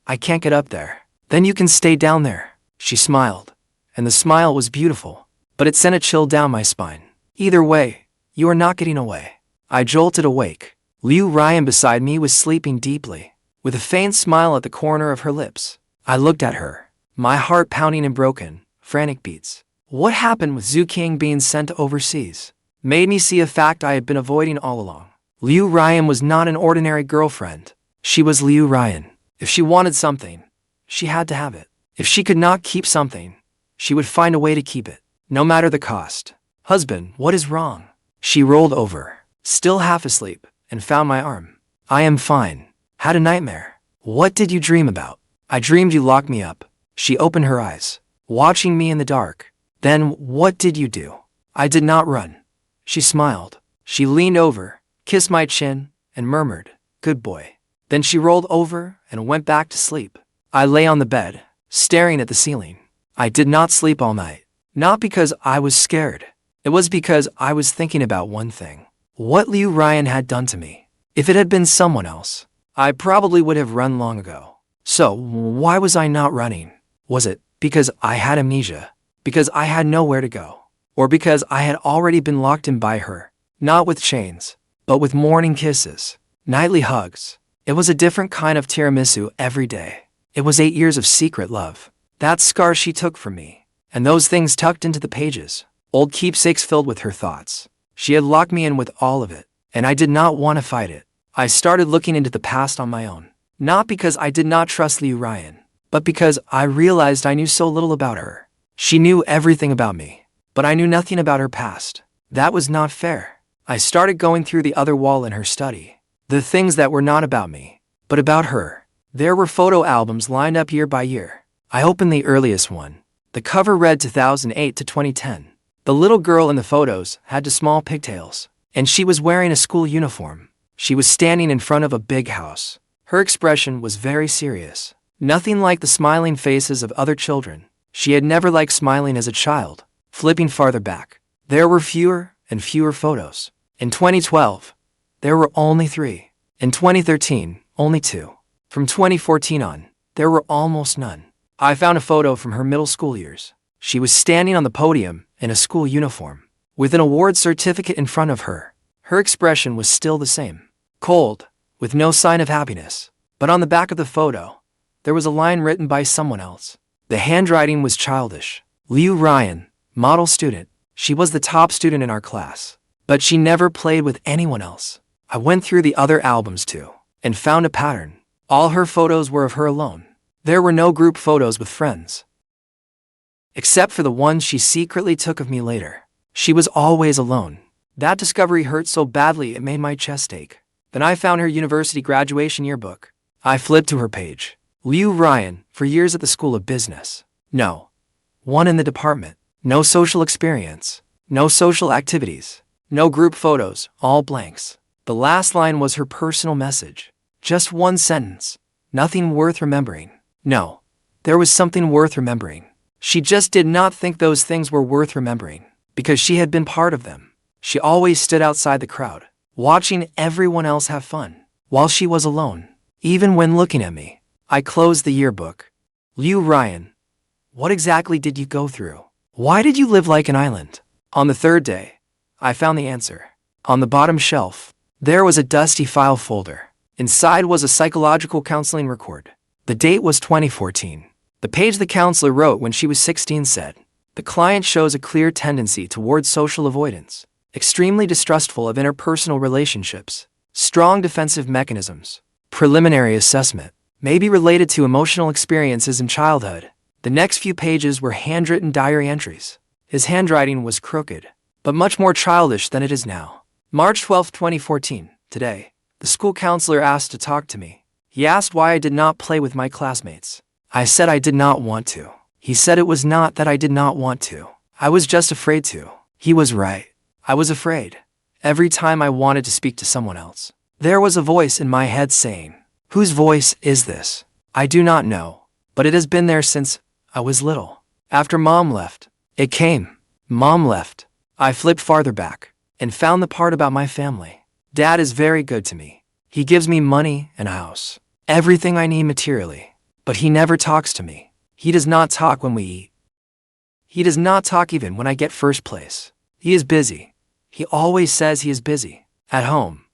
I can't get up there. Then you can stay down there. She smiled, and the smile was beautiful, but it sent a chill down my spine. Either way, you are not getting away. I jolted awake. Ruyan beside me was sleeping deeply, with a faint smile at the corner of her lips. I looked at her, my heart pounding in broken, frantic beats. What happened with Zhou Qing being sent overseas made me see a fact I had been avoiding all along. Ruyan was not an ordinary girlfriend. She was Ruyan. If she wanted something, she had to have it. If she could not keep something, she would find a way to keep it, no matter the cost. Husband, what is wrong? She rolled over, still half asleep, and found my arm. I am fine. Had a nightmare. What did you dream about? I dreamed you locked me up. She opened her eyes, watching me in the dark. Then what did you do? I did not run. She smiled. She leaned over, kissed my chin, and murmured, good boy. Then she rolled over and went back to sleep. I lay on the bed, staring at the ceiling. I did not sleep all night. Not because I was scared. It was because I was thinking about one thing. What Ruyan had done to me. If it had been someone else, I probably would have run long ago. So why was I not running? Was it because I had amnesia? Because I had nowhere to go? Or because I had already been locked in by her? Not with chains, but with morning kisses, nightly hugs. It was a different kind of tiramisu every day. It was 8 years of secret love. That scar she took from me, and those things tucked into the pages, old keepsakes filled with her thoughts. She had locked me in with all of it, and I did not want to fight it. I started looking into the past on my own. Not because I did not trust Ruyan, but because I realized I knew so little about her. She knew everything about me, but I knew nothing about her past. That was not fair. I started going through the other wall in her study. The things that were not about me, but about her. There were photo albums lined up year by year. I opened the earliest one. The cover read 2008 to 2010. The little girl in the photos had the small pigtails, and she was wearing a school uniform. She was standing in front of a big house. Her expression was very serious. Nothing like the smiling faces of other children. She had never liked smiling as a child. Flipping farther back, there were fewer and fewer photos. In 2012, there were only 3. In 2013, only 2. From 2014 on, there were almost none. I found a photo from her middle school years. She was standing on the podium in a school uniform, with an award certificate in front of her. Her expression was still the same. Cold, with no sign of happiness. But on the back of the photo, there was a line written by someone else. The handwriting was childish. Ruyan, model student. She was the top student in our class, but she never played with anyone else. I went through the other albums too, and found a pattern. All her photos were of her alone. There were no group photos with friends, except for the ones she secretly took of me later. She was always alone. That discovery hurt so badly it made my chest ache. Then I found her university graduation yearbook. I flipped to her page. Ruyan, for years at the School of Business. No. One in the department. No social experience. No social activities. No group photos, all blanks. The last line was her personal message. Just one sentence. Nothing worth remembering. No, there was something worth remembering. She just did not think those things were worth remembering, because she had been part of them. She always stood outside the crowd, watching everyone else have fun, while she was alone. Even when looking at me, I closed the yearbook. Ruyan, what exactly did you go through? Why did you live like an island? On the third day, I found the answer. On the bottom shelf, there was a dusty file folder. Inside was a psychological counseling record. The date was 2014. The page the counselor wrote when she was 16 said, "The client shows a clear tendency towards social avoidance, extremely distrustful of interpersonal relationships, strong defensive mechanisms. Preliminary assessment may be related to emotional experiences in childhood." The next few pages were handwritten diary entries. His handwriting was crooked, but much more childish than it is now. March 12, 2014. Today, the school counselor asked to talk to me. He asked why I did not play with my classmates. I said I did not want to. He said it was not that I did not want to. I was just afraid to. He was right. I was afraid. Every time I wanted to speak to someone else, there was a voice in my head saying, "Whose voice is this?" I do not know, but it has been there since I was little. After Mom left, it came. Mom left. I flipped farther back and found the part about my family. Dad is very good to me. He gives me money and a house, everything I need materially, but he never talks to me. He does not talk when we eat. He does not talk even when I get first place. He is busy. He always says he is busy. At home,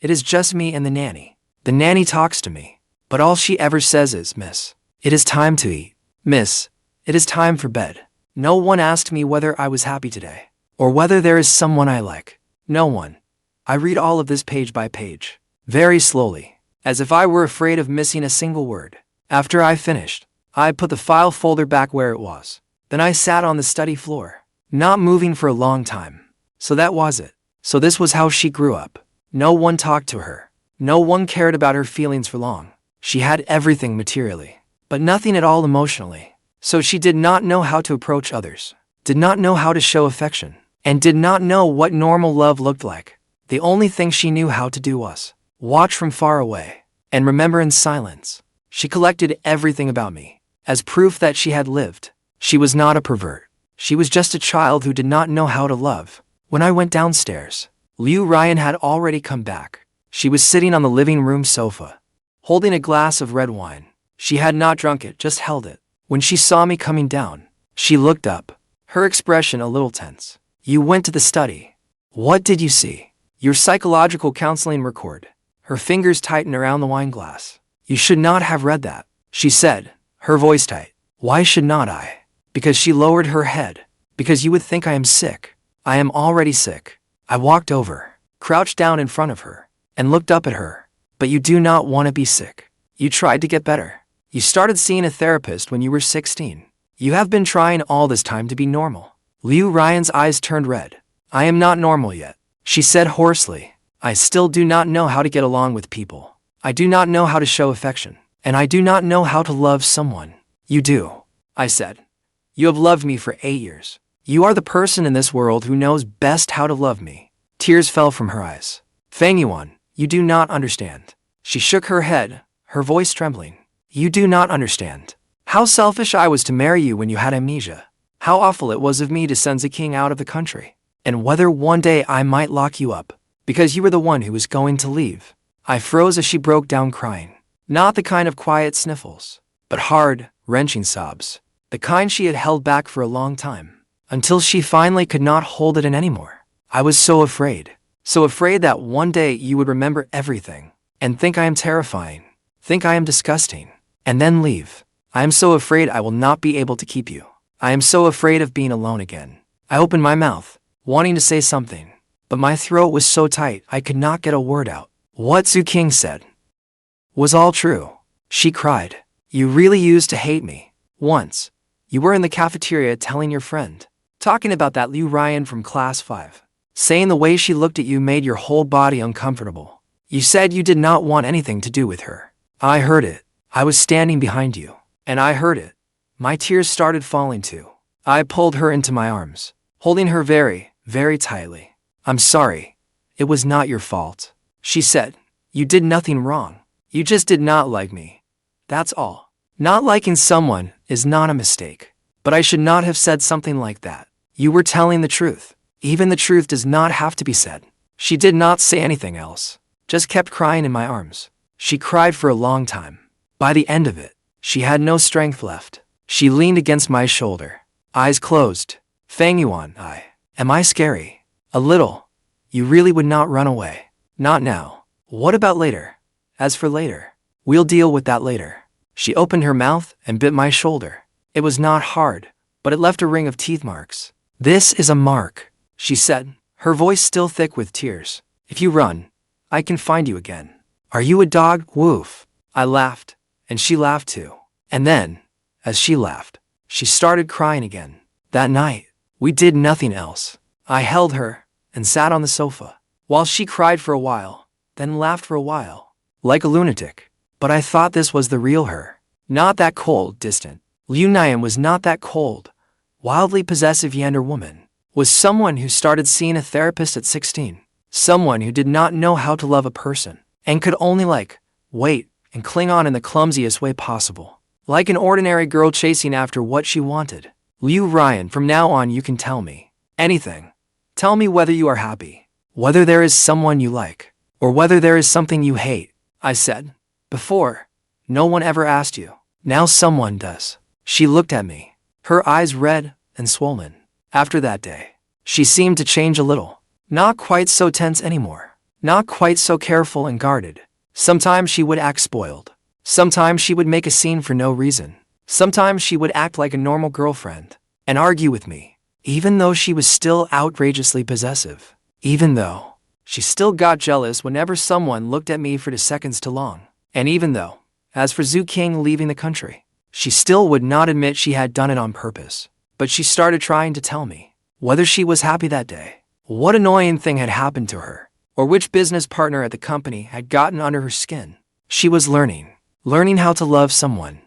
it is just me and the nanny. The nanny talks to me, but all she ever says is, "Miss, it is time to eat. Miss, it is time for bed." No one asked me whether I was happy today, or whether there is someone I like. No one. I read all of this page by page, very slowly, as if I were afraid of missing a single word. After I finished, I put the file folder back where it was. Then I sat on the study floor, not moving for a long time. So that was it. So this was how she grew up. No one talked to her. No one cared about her feelings for long. She had everything materially, but nothing at all emotionally. So she did not know how to approach others, did not know how to show affection, and did not know what normal love looked like. The only thing she knew how to do was watch from far away and remember in silence. She collected everything about me as proof that she had lived. She was not a pervert. She was just a child who did not know how to love. When I went downstairs, Ruyan had already come back. She was sitting on the living room sofa, holding a glass of red wine. She had not drunk it, just held it. When she saw me coming down, she looked up, her expression a little tense. "You went to the study. What did you see?" "Your psychological counseling record." Her fingers tightened around the wine glass. "You should not have read that," she said, her voice tight. "Why should not I?" "Because," she lowered her head, "because you would think I am sick." "I am already sick." I walked over, crouched down in front of her, and looked up at her. "But you do not want to be sick. You tried to get better. You started seeing a therapist when you were 16. You have been trying all this time to be normal." Ryan's eyes turned red. "I am not normal yet," she said hoarsely. "I still do not know how to get along with people. I do not know how to show affection, and I do not know how to love someone." "You do," I said. "You have loved me for 8 years. You are the person in this world who knows best how to love me." Tears fell from her eyes. "Fang Yuan, you do not understand." She shook her head, her voice trembling. "You do not understand. How selfish I was to marry you when you had amnesia. How awful it was of me to send the king out of the country. And whether one day I might lock you up, because you were the one who was going to leave." I froze as she broke down crying. Not the kind of quiet sniffles, but hard, wrenching sobs. The kind she had held back for a long time, until she finally could not hold it in anymore. "I was so afraid that one day you would remember everything, and think I am terrifying, think I am disgusting, and then leave. I am so afraid I will not be able to keep you. I am so afraid of being alone again." I opened my mouth, wanting to say something, but my throat was so tight I could not get a word out. What Zhou King said was all true. She cried. "You really used to hate me. Once, you were in the cafeteria telling your friend, talking about that Ruyan from class 5, saying the way she looked at you made your whole body uncomfortable. You said you did not want anything to do with her. I heard it. I was standing behind you, and I heard it." My tears started falling too. I pulled her into my arms, holding her very, very tightly. "I'm sorry. It was not your fault," she said. "You did nothing wrong. You just did not like me. That's all. Not liking someone is not a mistake. But I should not have said something like that. You were telling the truth. Even the truth does not have to be said." She did not say anything else, just kept crying in my arms. She cried for a long time. By the end of it, she had no strength left. She leaned against my shoulder, eyes closed. "Fang Yuan, am I scary?" "A little. You really would not run away." "Not now." "What about later?" "As for later, we'll deal with that later." She opened her mouth and bit my shoulder. It was not hard, but it left a ring of teeth marks. "This is a mark," she said, her voice still thick with tears. "If you run, I can find you again." "Are you a dog, Woof?" I laughed, and she laughed too. And then, as she laughed, she started crying again. That night, we did nothing else. I held her and sat on the sofa. while she cried for a while, then laughed for a while, like a lunatic. But I thought this was the real her. Not that cold, distant. Liu Nian was not that cold, wildly possessive Yandere woman. Was someone who started seeing a therapist at 16. Someone who did not know how to love a person, and could only wait, and cling on in the clumsiest way possible. Like an ordinary girl chasing after what she wanted. Liu Ruyan, from now on you can tell me anything. Tell me whether you are happy, whether there is someone you like, or whether there is something you hate. I said. Before, no one ever asked you. Now someone does. She looked at me, her eyes red and swollen. After that day, she seemed to change a little. Not quite so tense anymore. Not quite so careful and guarded. Sometimes she would act spoiled. Sometimes she would make a scene for no reason. Sometimes she would act like a normal girlfriend and argue with me, even though she was still outrageously possessive. Even though she still got jealous whenever someone looked at me for 2 seconds too long. And even though, as for Zhou Qing leaving the country, she still would not admit she had done it on purpose. But she started trying to tell me whether she was happy that day, what annoying thing had happened to her, or which business partner at the company had gotten under her skin. She was learning how to love someone.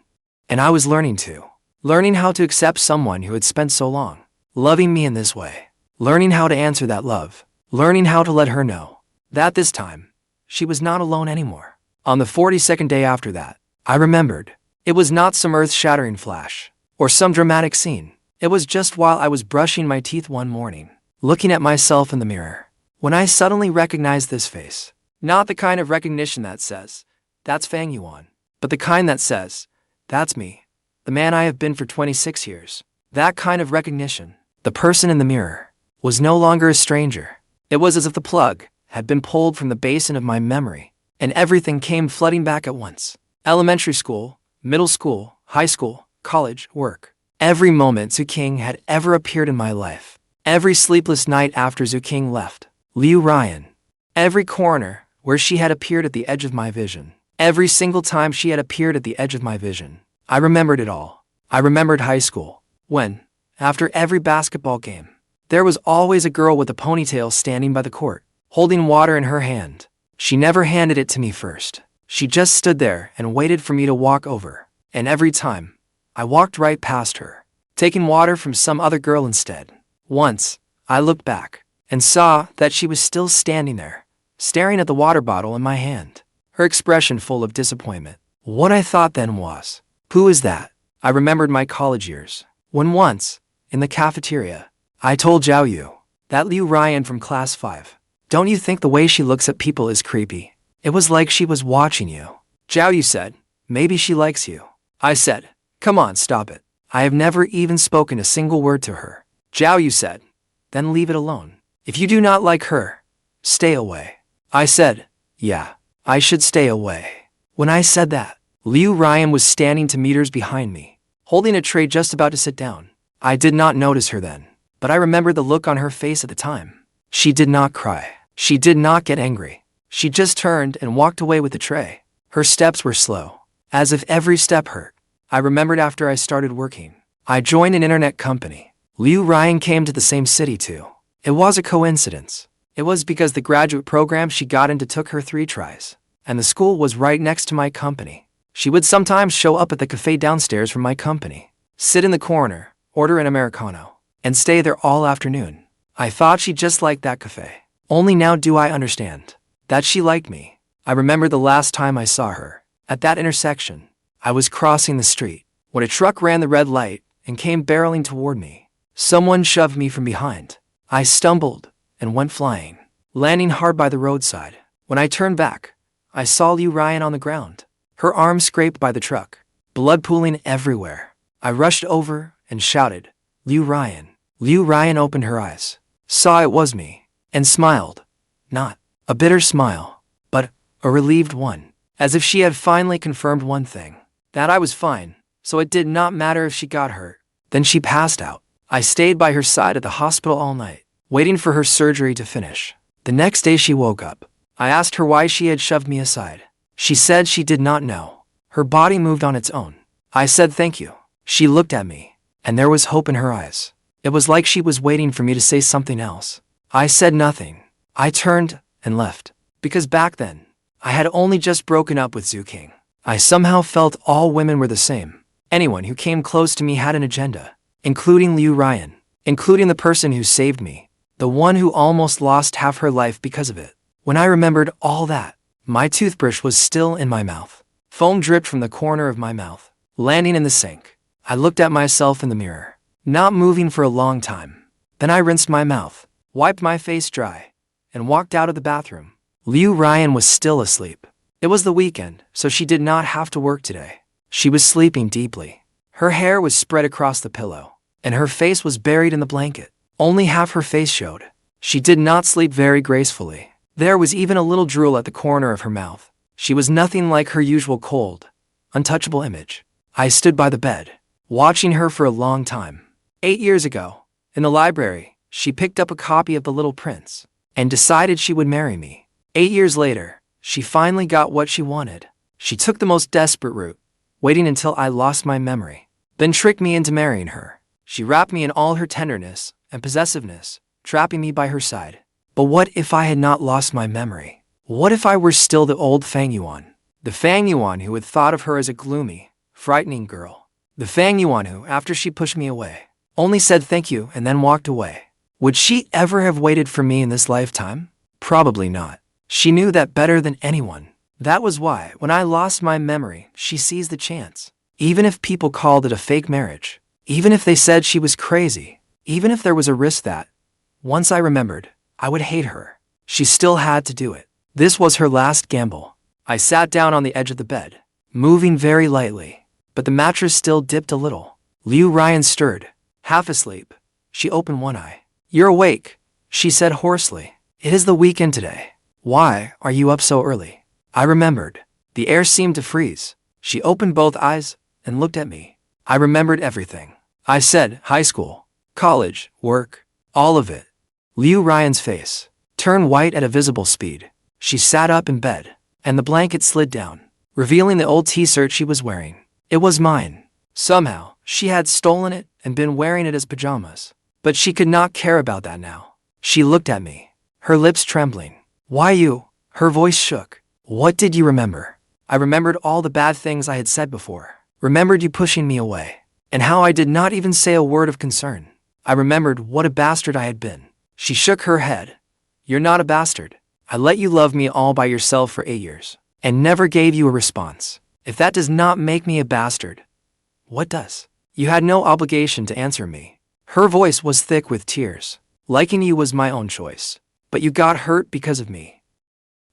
And I was learning too. Learning how to accept someone who had spent so long loving me in this way. Learning how to answer that love. Learning how to let her know that this time, she was not alone anymore. On the 42nd day after that, I remembered. It was not some earth-shattering flash, or some dramatic scene. It was just while I was brushing my teeth one morning, looking at myself in the mirror, when I suddenly recognized this face. Not the kind of recognition that says, that's Fang Yuan, but the kind that says, that's me, the man I have been for 26 years. That kind of recognition. The person in the mirror was no longer a stranger. It was as if the plug had been pulled from the basin of my memory, and everything came flooding back at once. Elementary school, middle school, high school, college, work. Every moment Zhou Qing had ever appeared in my life. Every sleepless night after Zhou Qing left. Liu Ruyan. Every corner where she had appeared at the edge of my vision. Every single time she had appeared at the edge of my vision. I remembered it all. I remembered high school, when, after every basketball game, there was always a girl with a ponytail standing by the court, holding water in her hand. She never handed it to me first. She just stood there and waited for me to walk over. And every time, I walked right past her, taking water from some other girl instead. Once, I looked back and saw that she was still standing there, staring at the water bottle in my hand, her expression full of disappointment. What I thought then was, who is that? I remembered my college years, when once, in the cafeteria, I told Zhou, that Liu Ruyan from class 5. Don't you think the way she looks at people is creepy? It was like she was watching you. Zhou said, maybe she likes you. I said, come on, stop it. I have never even spoken a single word to her. Zhou said, then leave it alone. If you do not like her, stay away. I said, yeah, I should stay away. When I said that, Liu Ruyan was standing 2 meters behind me, holding a tray just about to sit down. I did not notice her then, but I remembered the look on her face at the time. She did not cry. She did not get angry. She just turned and walked away with the tray. Her steps were slow, as if every step hurt. I remembered after I started working, I joined an internet company. Liu Ruyan came to the same city too. It was a coincidence. It was because the graduate program she got into took her 3 tries, and the school was right next to my company. She would sometimes show up at the cafe downstairs from my company, sit in the corner, order an Americano, and stay there all afternoon. I thought she just liked that cafe. Only now do I understand that she liked me. I remember the last time I saw her. At that intersection, I was crossing the street when a truck ran the red light and came barreling toward me. Someone shoved me from behind. I stumbled and went flying, landing hard by the roadside. When I turned back, I saw Liu Ruyan on the ground, her arm scraped by the truck, blood pooling everywhere. I rushed over and shouted, Liu Ruyan. Liu Ruyan opened her eyes, saw it was me, and smiled. Not a bitter smile, but a relieved one, as if she had finally confirmed one thing, that I was fine, so it did not matter if she got hurt. Then she passed out. I stayed by her side at the hospital all night, waiting for her surgery to finish. The next day she woke up. I asked her why she had shoved me aside. She said she did not know. Her body moved on its own. I said thank you. She looked at me, and there was hope in her eyes. It was like she was waiting for me to say something else. I said nothing. I turned and left. Because back then, I had only just broken up with Zhou King. I somehow felt all women were the same. Anyone who came close to me had an agenda, including Ruyan, including the person who saved me, the one who almost lost half her life because of it. When I remembered all that, my toothbrush was still in my mouth. Foam dripped from the corner of my mouth, landing in the sink. I looked at myself in the mirror, not moving for a long time. Then I rinsed my mouth, wiped my face dry, and walked out of the bathroom. Ruyan was still asleep. It was the weekend, so she did not have to work today. She was sleeping deeply. Her hair was spread across the pillow, and her face was buried in the blanket. Only half her face showed. She did not sleep very gracefully. There was even a little drool at the corner of her mouth. She was nothing like her usual cold, untouchable image. I stood by the bed, watching her for a long time. 8 years ago, in the library, she picked up a copy of The Little Prince and decided she would marry me. 8 years later, she finally got what she wanted. She took the most desperate route, waiting until I lost my memory, then tricked me into marrying her. She wrapped me in all her tenderness and possessiveness, trapping me by her side. But what if I had not lost my memory? What if I were still the old Fang Yuan? The Fang Yuan who had thought of her as a gloomy, frightening girl. The Fang Yuan who, after she pushed me away, only said thank you and then walked away. Would she ever have waited for me in this lifetime? Probably not. She knew that better than anyone. That was why, when I lost my memory, she seized the chance. Even if people called it a fake marriage, even if they said she was crazy, even if there was a risk that, once I remembered, I would hate her, she still had to do it. This was her last gamble. I sat down on the edge of the bed, moving very lightly, but the mattress still dipped a little. Ruyan stirred, half asleep. She opened one eye. "You're awake," she said hoarsely. "It is the weekend today. Why are you up so early?" I remembered. The air seemed to freeze. She opened both eyes and looked at me. I remembered everything. I said, high school, college, work, all of it. Ruyan's face turned white at a visible speed. She sat up in bed, and the blanket slid down, revealing the old t-shirt she was wearing. It was mine. Somehow, she had stolen it and been wearing it as pajamas. But she could not care about that now. She looked at me, her lips trembling. "Why you?" Her voice shook. "What did you remember?" I remembered all the bad things I had said before. Remembered you pushing me away, and how I did not even say a word of concern. I remembered what a bastard I had been. She shook her head. "You're not a bastard. I let you love me all by yourself for 8 years, and never gave you a response. If that does not make me a bastard, what does? You had no obligation to answer me." Her voice was thick with tears. "Liking you was my own choice, but you got hurt because of me."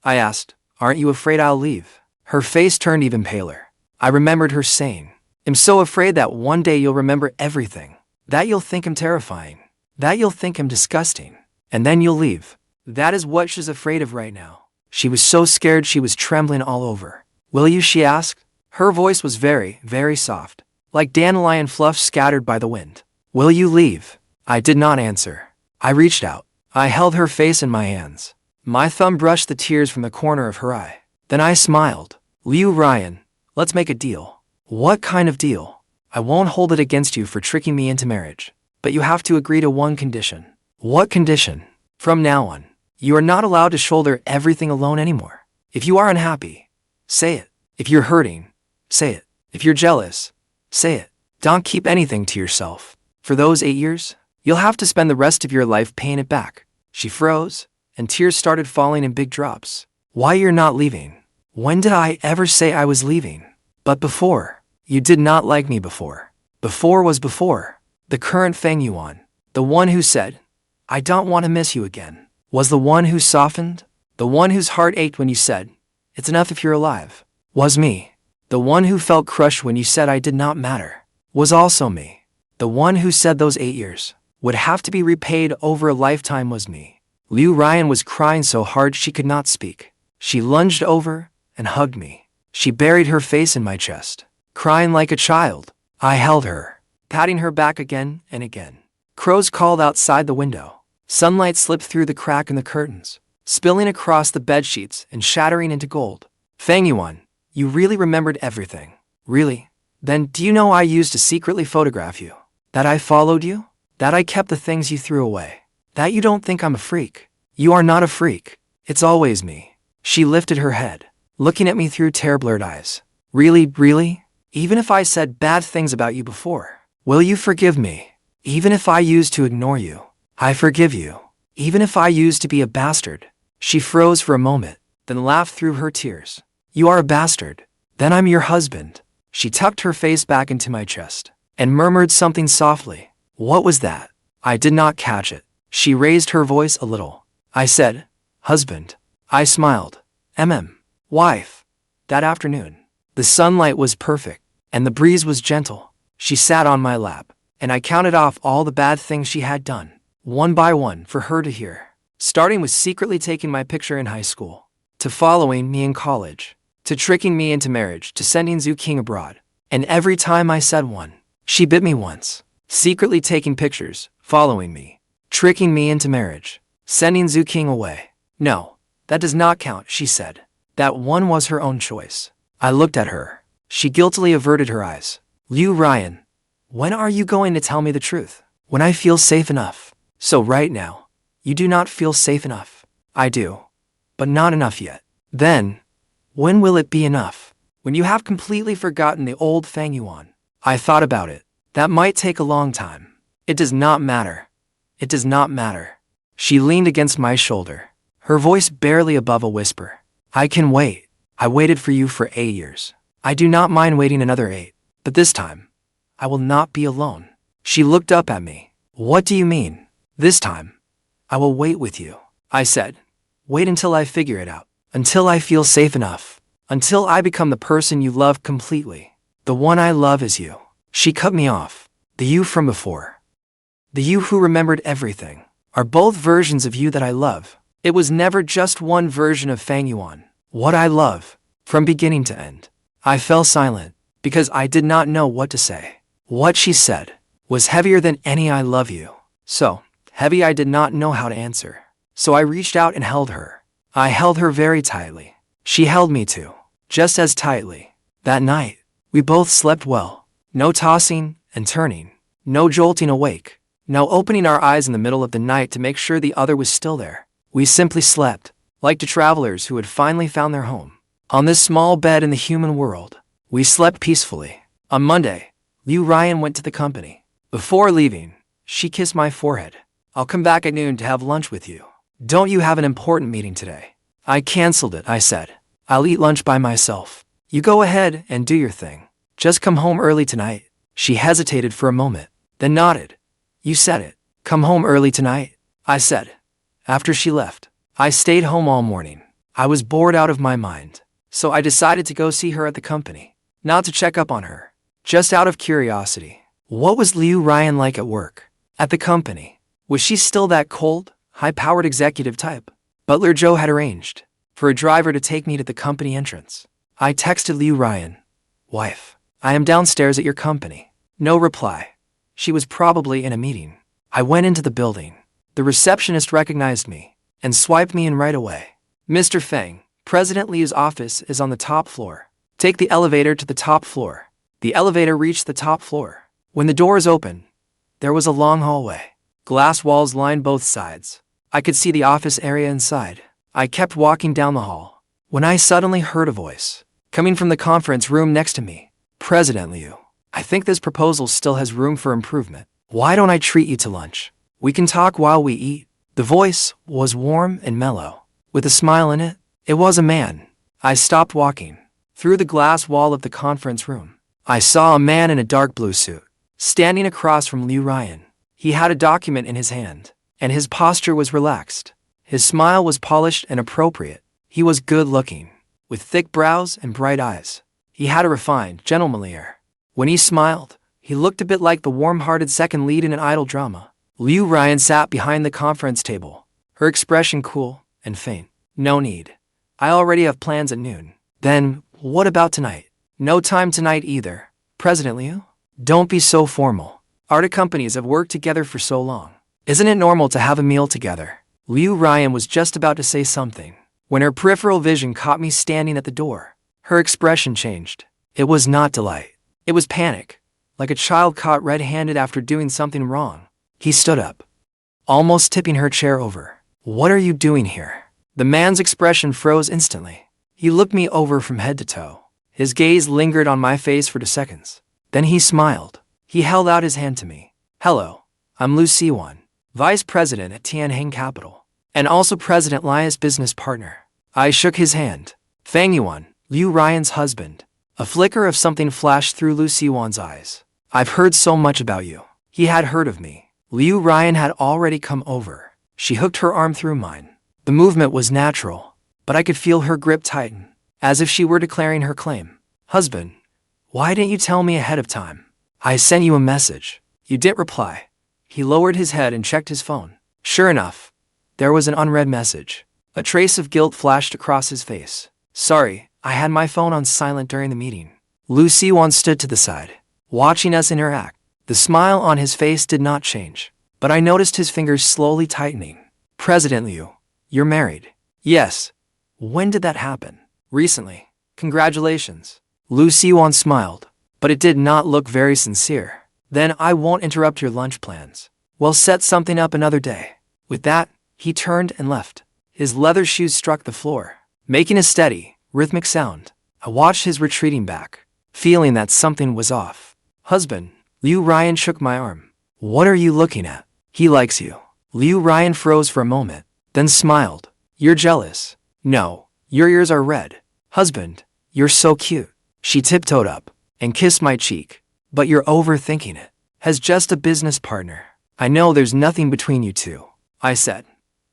I asked, "Aren't you afraid I'll leave?" Her face turned even paler. I remembered her saying, "I'm so afraid that one day you'll remember everything, that you'll think I'm terrifying, that you'll think I'm disgusting, and then you'll leave." That is what she's afraid of right now. She was so scared she was trembling all over. "Will you?" she asked. Her voice was very, very soft, like dandelion fluff scattered by the wind. "Will you leave?" I did not answer. I reached out. I held her face in my hands. My thumb brushed the tears from the corner of her eye. Then I smiled. "Ruyan, let's make a deal." "What kind of deal?" "I won't hold it against you for tricking me into marriage, but you have to agree to one condition." "What condition?" "From now on, you are not allowed to shoulder everything alone anymore. If you are unhappy, say it. If you're hurting, say it. If you're jealous, say it. Don't keep anything to yourself. For those 8 years, you'll have to spend the rest of your life paying it back." She froze, and tears started falling in big drops. "Why you're not leaving?" "When did I ever say I was leaving?" "But before, you did not like me before." Before was before. The current Fang Yuan, the one who said, "I don't want to miss you again," was the one who softened, the one whose heart ached when you said, "It's enough if you're alive," was me. The one who felt crushed when you said I did not matter, was also me. The one who said those 8 years would have to be repaid over a lifetime was me. Ruyan was crying so hard she could not speak. She lunged over and hugged me. She buried her face in my chest, crying like a child. I held her, patting her back again and again. Crows called outside the window. Sunlight slipped through the crack in the curtains, spilling across the bedsheets and shattering into gold. "Fang Yuan, you really remembered everything." "Really? Then do you know I used to secretly photograph you? That I followed you? That I kept the things you threw away? That you don't think I'm a freak? You are not a freak. It's always me. She lifted her head, looking at me through tear-blurred eyes. Really, really? Even if I said bad things about you before, will you forgive me? Even if I used to ignore you, I forgive you. Even if I used to be a bastard. She froze for a moment, then laughed through her tears. You are a bastard. Then I'm your husband. She tucked her face back into my chest and murmured something softly. What was that? I did not catch it. She raised her voice a little. I said, husband. I smiled. Wife. That afternoon, the sunlight was perfect, and the breeze was gentle. She sat on my lap, and I counted off all the bad things she had done, one by one for her to hear. Starting with secretly taking my picture in high school, to following me in college, to tricking me into marriage, to sending Zhou Qing abroad. And every time I said one, she bit me once. Secretly taking pictures, following me, tricking me into marriage, sending Zhou Qing away. No, that does not count, she said. That one was her own choice. I looked at her. She guiltily averted her eyes. Ruyan, when are you going to tell me the truth? When I feel safe enough. So right now, you do not feel safe enough. I do. But not enough yet. Then, when will it be enough? When you have completely forgotten the old Fang Yuan. I thought about it. That might take a long time. It does not matter. It does not matter. She leaned against my shoulder, her voice barely above a whisper. I can wait. I waited for you for 8 years. I do not mind waiting another 8. But this time, I will not be alone. She looked up at me. What do you mean? This time, I will wait with you. I said, wait until I figure it out. Until I feel safe enough. Until I become the person you love completely. The one I love is you. She cut me off. The you from before. The you who remembered everything. Are both versions of you that I love. It was never just one version of Fang Yuan. What I love. From beginning to end. I fell silent, because I did not know what to say. What she said was heavier than any I love you. So heavy I did not know how to answer. So I reached out and held her. I held her very tightly. She held me too, just as tightly. That night, we both slept well. No tossing and turning. No jolting awake. No opening our eyes in the middle of the night to make sure the other was still there. We simply slept, like two travelers who had finally found their home. On this small bed in the human world, we slept peacefully. On Monday, Ruyan went to the company. Before leaving, she kissed my forehead. I'll come back at noon to have lunch with you. Don't you have an important meeting today? I canceled it, I said. I'll eat lunch by myself. You go ahead and do your thing. Just come home early tonight. She hesitated for a moment, then nodded. You said it. Come home early tonight, I said. After she left, I stayed home all morning. I was bored out of my mind, so I decided to go see her at the company. Not to check up on her, just out of curiosity. What was Ruyan like at work? At the company? Was she still that cold, high-powered executive type? Butler Zhou had arranged for a driver to take me to the company entrance. I texted Ruyan. Wife, I am downstairs at your company. No reply. She was probably in a meeting. I went into the building. The receptionist recognized me and swiped me in right away. Mr. Fang, President Liu's office is on the top floor. Take the elevator to the top floor. The elevator reached the top floor. When the doors opened, there was a long hallway. Glass walls lined both sides. I could see the office area inside. I kept walking down the hall when I suddenly heard a voice coming from the conference room next to me. President Liu, I think this proposal still has room for improvement. Why don't I treat you to lunch? We can talk while we eat. The voice was warm and mellow, with a smile in it. It was a man. I stopped walking. Through the glass wall of the conference room, I saw a man in a dark blue suit, standing across from Ruyan. He had a document in his hand, and his posture was relaxed. His smile was polished and appropriate. He was good-looking, with thick brows and bright eyes. He had a refined, gentlemanly air. When he smiled, he looked a bit like the warm-hearted second lead in an idol drama. Ruyan sat behind the conference table, her expression cool and faint. No need. I already have plans at noon. Then, what about tonight? No time tonight either. President Liu? Don't be so formal. Art companies have worked together for so long. Isn't it normal to have a meal together? Ruyan was just about to say something when her peripheral vision caught me standing at the door. Her expression changed. It was not delight. It was panic, like a child caught red-handed after doing something wrong. He stood up, almost tipping her chair over. What are you doing here? The man's expression froze instantly. He looked me over from head to toe. His gaze lingered on my face for 2 seconds. Then he smiled. He held out his hand to me. Hello, I'm Siyuan, Vice President at Tianheng Capital, and also President Lia's business partner. I shook his hand. Fang Yuan, Liu Ryan's husband. A flicker of something flashed through Liu Siyuan's eyes. I've heard so much about you. He had heard of me. Liu Ryan had already come over. She hooked her arm through mine. The movement was natural, but I could feel her grip tighten, as if she were declaring her claim. Husband, why didn't you tell me ahead of time? I sent you a message. You didn't reply. He lowered his head and checked his phone. Sure enough, there was an unread message. A trace of guilt flashed across his face. Sorry, I had my phone on silent during the meeting. Liu Siyuan stood to the side, watching us interact. The smile on his face did not change, but I noticed his fingers slowly tightening. President Liu, you're married. Yes. When did that happen? Recently. Congratulations. Liu Siyuan smiled, but it did not look very sincere. Then I won't interrupt your lunch plans. We'll set something up another day. With that, he turned and left. His leather shoes struck the floor, making a steady, rhythmic sound. I watched his retreating back, feeling that something was off. Husband, Liu Ryan shook my arm. What are you looking at? He likes you. Liu Ryan froze for a moment, then smiled. You're jealous. No, your ears are red. Husband, you're so cute. She tiptoed up and kissed my cheek. But you're overthinking it. As just a business partner, I know there's nothing between you two, I said.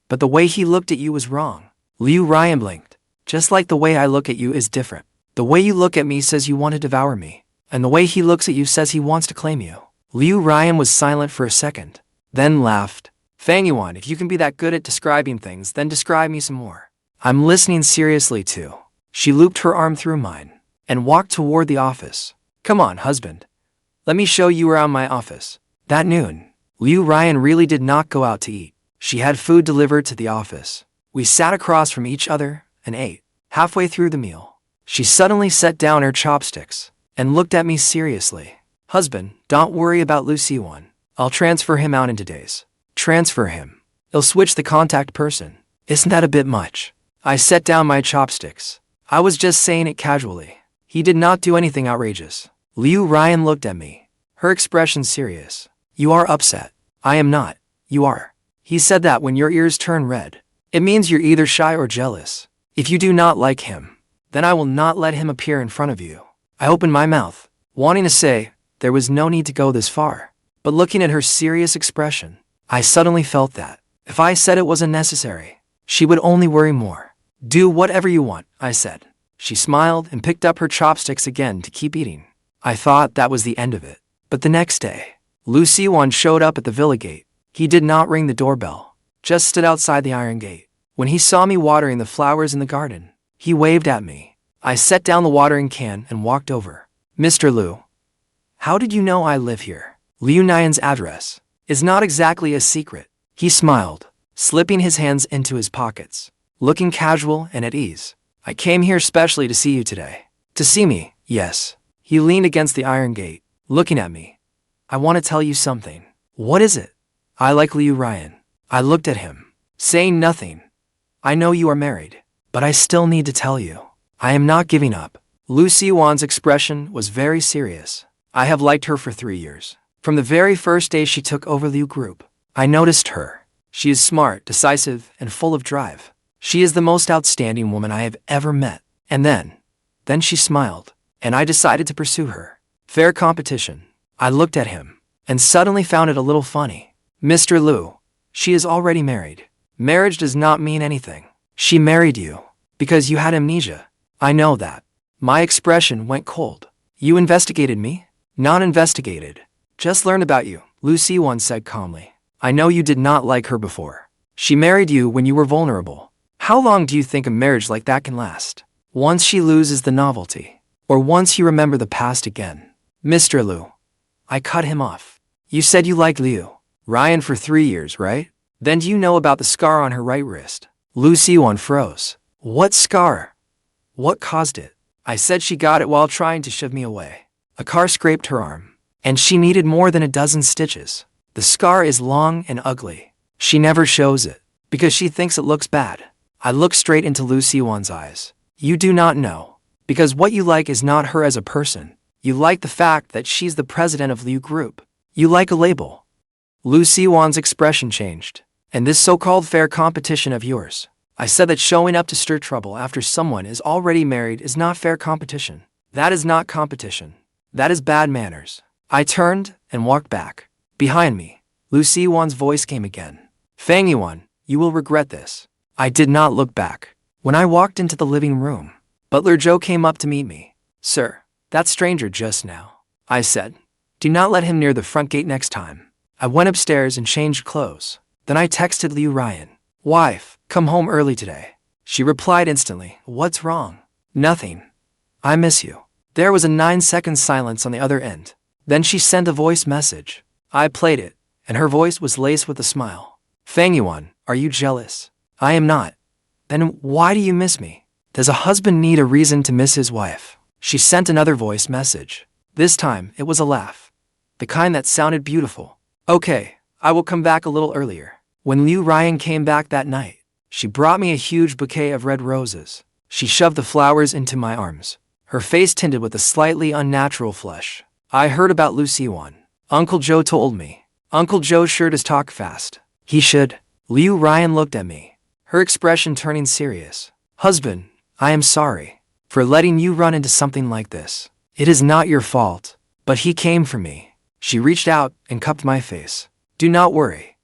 But the way he looked at you was wrong. Liu Ryan blinked. Just like the way I look at you is different. The way you look at me says you want to devour me, and the way he looks at you says he wants to claim you. Liu Ryan was silent for a second, then laughed. Fang Yuan, if you can be that good at describing things, then describe me some more. I'm listening seriously too. She looped her arm through mine and walked toward the office. Come on, husband. Let me show you around my office. That noon, Liu Ryan really did not go out to eat. She had food delivered to the office. We sat across from each other and ate. Halfway through the meal, she suddenly set down her chopsticks and looked at me seriously. Husband, don't worry about Liu Siyuan. I'll transfer him out in 2 days. Transfer him. He'll switch the contact person. Isn't that a bit much? I set down my chopsticks. I was just saying it casually. He did not do anything outrageous. Liu Ryan looked at me, her expression serious. You are upset. I am not. You are. He said that when your ears turn red. It means you're either shy or jealous. If you do not like him, then I will not let him appear in front of you. I opened my mouth, wanting to say there was no need to go this far. But looking at her serious expression, I suddenly felt that if I said it wasn't necessary, she would only worry more. Do whatever you want, I said. She smiled and picked up her chopsticks again to keep eating. I thought that was the end of it. But the next day, Liu Siyuan showed up at the villa gate. He did not ring the doorbell, just stood outside the iron gate. When he saw me watering the flowers in the garden, he waved at me. I set down the watering can and walked over. Mr. Liu, how did you know I live here? Liu Nian's address is not exactly a secret. He smiled, slipping his hands into his pockets, looking casual and at ease. I came here specially to see you today. To see me, yes. He leaned against the iron gate, looking at me. I want to tell you something. What is it? I like Liu Ryan. I looked at him, saying nothing. I know you are married, but I still need to tell you. I am not giving up. Liu Siyuan's expression was very serious. I have liked her for 3 years. From the very first day she took over Liu Group, I noticed her. She is smart, decisive, and full of drive. She is the most outstanding woman I have ever met. And then she smiled, and I decided to pursue her. Fair competition. I looked at him, and suddenly found it a little funny. Mr. Liu, she is already married. Marriage does not mean anything. She married you because you had amnesia. I know that. My expression went cold. You investigated me? Not investigated. Just learned about you, Liu Siyuan said calmly. I know you did not like her before. She married you when you were vulnerable. How long do you think a marriage like that can last? Once she loses the novelty, or once you remember the past again. Mr. Liu, I cut him off. You said you liked Liu Ryan for 3 years, right? Then do you know about the scar on her right wrist? Liu Siyuan froze. What scar? What caused it? I said she got it while trying to shove me away. A car scraped her arm, and she needed more than a dozen stitches. The scar is long and ugly. She never shows it, because she thinks it looks bad. I looked straight into Lu Siyuan's eyes. You do not know. Because what you like is not her as a person. You like the fact that she's the president of Liu Group. You like a label. Lu Siyuan's expression changed. And this so-called fair competition of yours. I said that showing up to stir trouble after someone is already married is not fair competition. That is not competition. That is bad manners. I turned and walked back. Behind me, Lu Siyuan's voice came again. Fang Yuan, you will regret this. I did not look back. When I walked into the living room, Butler Zhou came up to meet me. Sir, that stranger just now. I said, do not let him near the front gate next time. I went upstairs and changed clothes. Then I texted Ruyan. Wife, come home early today. She replied instantly. What's wrong? Nothing. I miss you. There was a 9-second silence on the other end. Then she sent a voice message. I played it, and her voice was laced with a smile. Fang Yuan, are you jealous? I am not. Then why do you miss me? Does a husband need a reason to miss his wife? She sent another voice message. This time, it was a laugh. The kind that sounded beautiful. Okay, I will come back a little earlier. When Ruyan came back that night, she brought me a huge bouquet of red roses. She shoved the flowers into my arms, her face tinted with a slightly unnatural flush. I heard about Lu Siyuan. Uncle Zhou told me. Uncle Zhou sure does talk fast. He should. Ruyan looked at me, her expression turning serious. Husband, I am sorry for letting you run into something like this. It is not your fault, but he came for me. She reached out and cupped my face. Do not worry.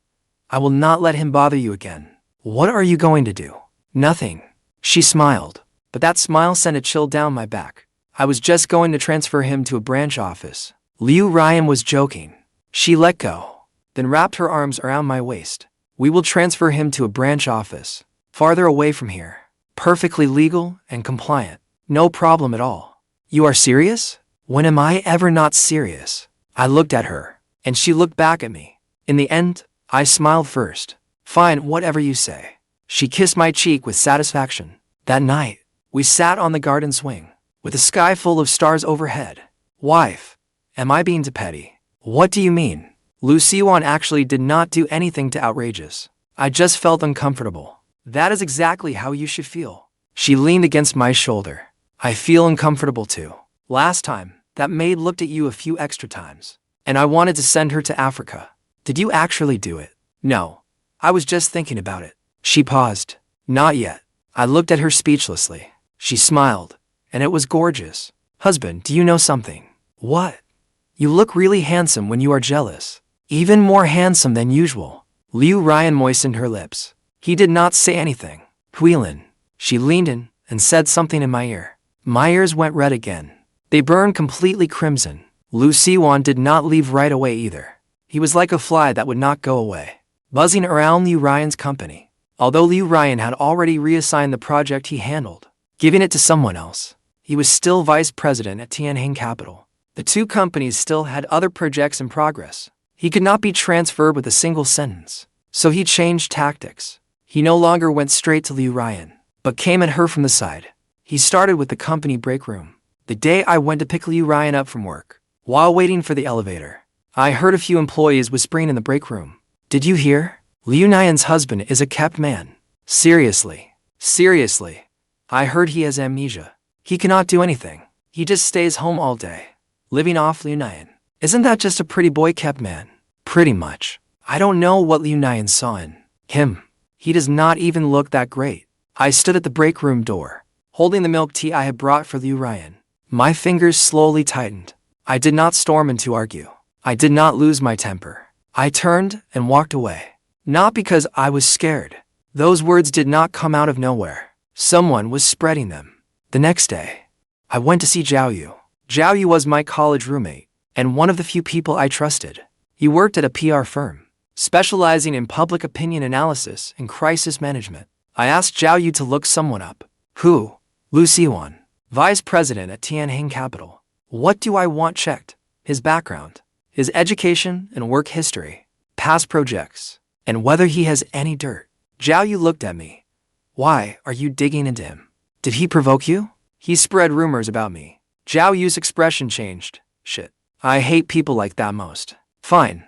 I will not let him bother you again. What are you going to do? Nothing. She smiled, but that smile sent a chill down my back. I was just going to transfer him to a branch office. Ruyan was joking. She let go, then wrapped her arms around my waist. We will transfer him to a branch office, farther away from here. Perfectly legal and compliant. No problem at all. You are serious? When am I ever not serious? I looked at her, and she looked back at me. In the end, I smiled first. Fine, whatever you say. She kissed my cheek with satisfaction. That night, we sat on the garden swing, with the sky full of stars overhead. Wife, am I being too petty? What do you mean? Lu Siyuan actually did not do anything too outrageous. I just felt uncomfortable. That is exactly how you should feel. She leaned against my shoulder. I feel uncomfortable too. Last time, that maid looked at you a few extra times, and I wanted to send her to Africa. Did you actually do it? No. I was just thinking about it. She paused. Not yet. I looked at her speechlessly. She smiled, and it was gorgeous. Husband, do you know something? What? You look really handsome when you are jealous. Even more handsome than usual. Ruyan moistened her lips. He did not say anything. Huilin. She leaned in and said something in my ear. My ears went red again. They burned completely crimson. Lu Siyuan did not leave right away either. He was like a fly that would not go away, buzzing around Ruyan's company. Although Ruyan had already reassigned the project he handled, giving it to someone else, he was still vice president at Tianjin Capital. The two companies still had other projects in progress. He could not be transferred with a single sentence, so he changed tactics. He no longer went straight to Ruyan, but came at her from the side. He started with the company break room. The day I went to pick Ruyan up from work, while waiting for the elevator, I heard a few employees whispering in the break room. Did you hear? Ruyan's husband is a kept man. Seriously. Seriously. I heard he has amnesia. He cannot do anything. He just stays home all day, living off Ruyan. Isn't that just a pretty boy kept man? Pretty much. I don't know what Ruyan saw in him. He does not even look that great. I stood at the break room door, holding the milk tea I had brought for Ruyan. My fingers slowly tightened. I did not storm in to argue. I did not lose my temper. I turned and walked away. Not because I was scared. Those words did not come out of nowhere. Someone was spreading them. The next day, I went to see Zhou. Zhou was my college roommate, and one of the few people I trusted. He worked at a PR firm, specializing in public opinion analysis and crisis management. I asked Zhou to look someone up. Who? Lu Siyuan, vice president at Tianjin Capital. What do I want checked? His background, his education and work history, past projects, and whether he has any dirt. Zhou looked at me. Why are you digging into him? Did he provoke you? He spread rumors about me. Zhou's expression changed. Shit. I hate people like that most. Fine.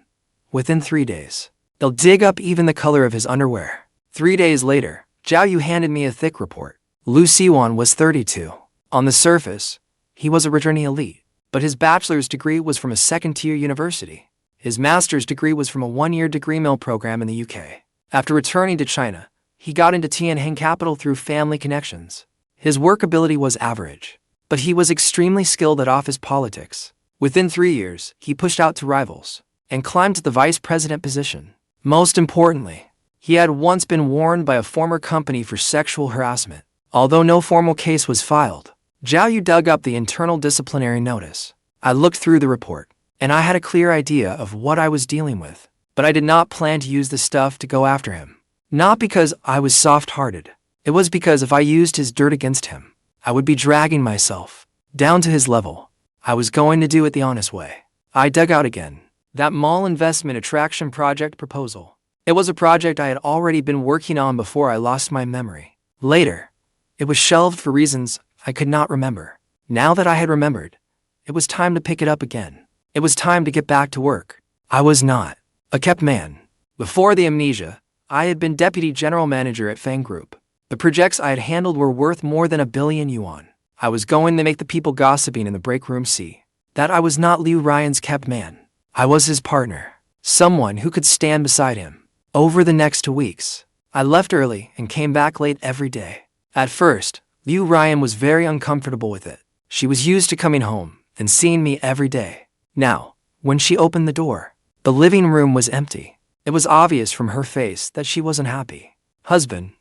Within 3 days, they'll dig up even the color of his underwear. 3 days later, Zhou handed me a thick report. Siyuan was 32. On the surface, he was a returning elite, but his bachelor's degree was from a second-tier university. His master's degree was from a one-year degree mill program in the UK. After returning to China, he got into Tianjin capital through family connections. His work ability was average, but he was extremely skilled at office politics. Within 3 years, he pushed out to rivals and climbed to the vice president position. Most importantly, he had once been warned by a former company for sexual harassment. Although no formal case was filed, Zhou dug up the internal disciplinary notice. I looked through the report, and I had a clear idea of what I was dealing with, but I did not plan to use the stuff to go after him. Not because I was soft-hearted. It was because if I used his dirt against him, I would be dragging myself down to his level. I was going to do it the honest way. I dug out again that mall investment attraction project proposal. It was a project I had already been working on before I lost my memory. Later, it was shelved for reasons I could not remember. Now that I had remembered, it was time to pick it up again. It was time to get back to work. I was not a kept man. Before the amnesia, I had been deputy general manager at Fang Group. The projects I had handled were worth more than 1 billion yuan. I was going to make the people gossiping in the break room see that I was not Liu Ryan's kept man. I was his partner, someone who could stand beside him. Over the next 2 weeks, I left early and came back late every day. At first, Liu Ryan was very uncomfortable with it. She was used to coming home and seeing me every day. Now, when she opened the door, the living room was empty. It was obvious from her face that she wasn't happy. "Husband,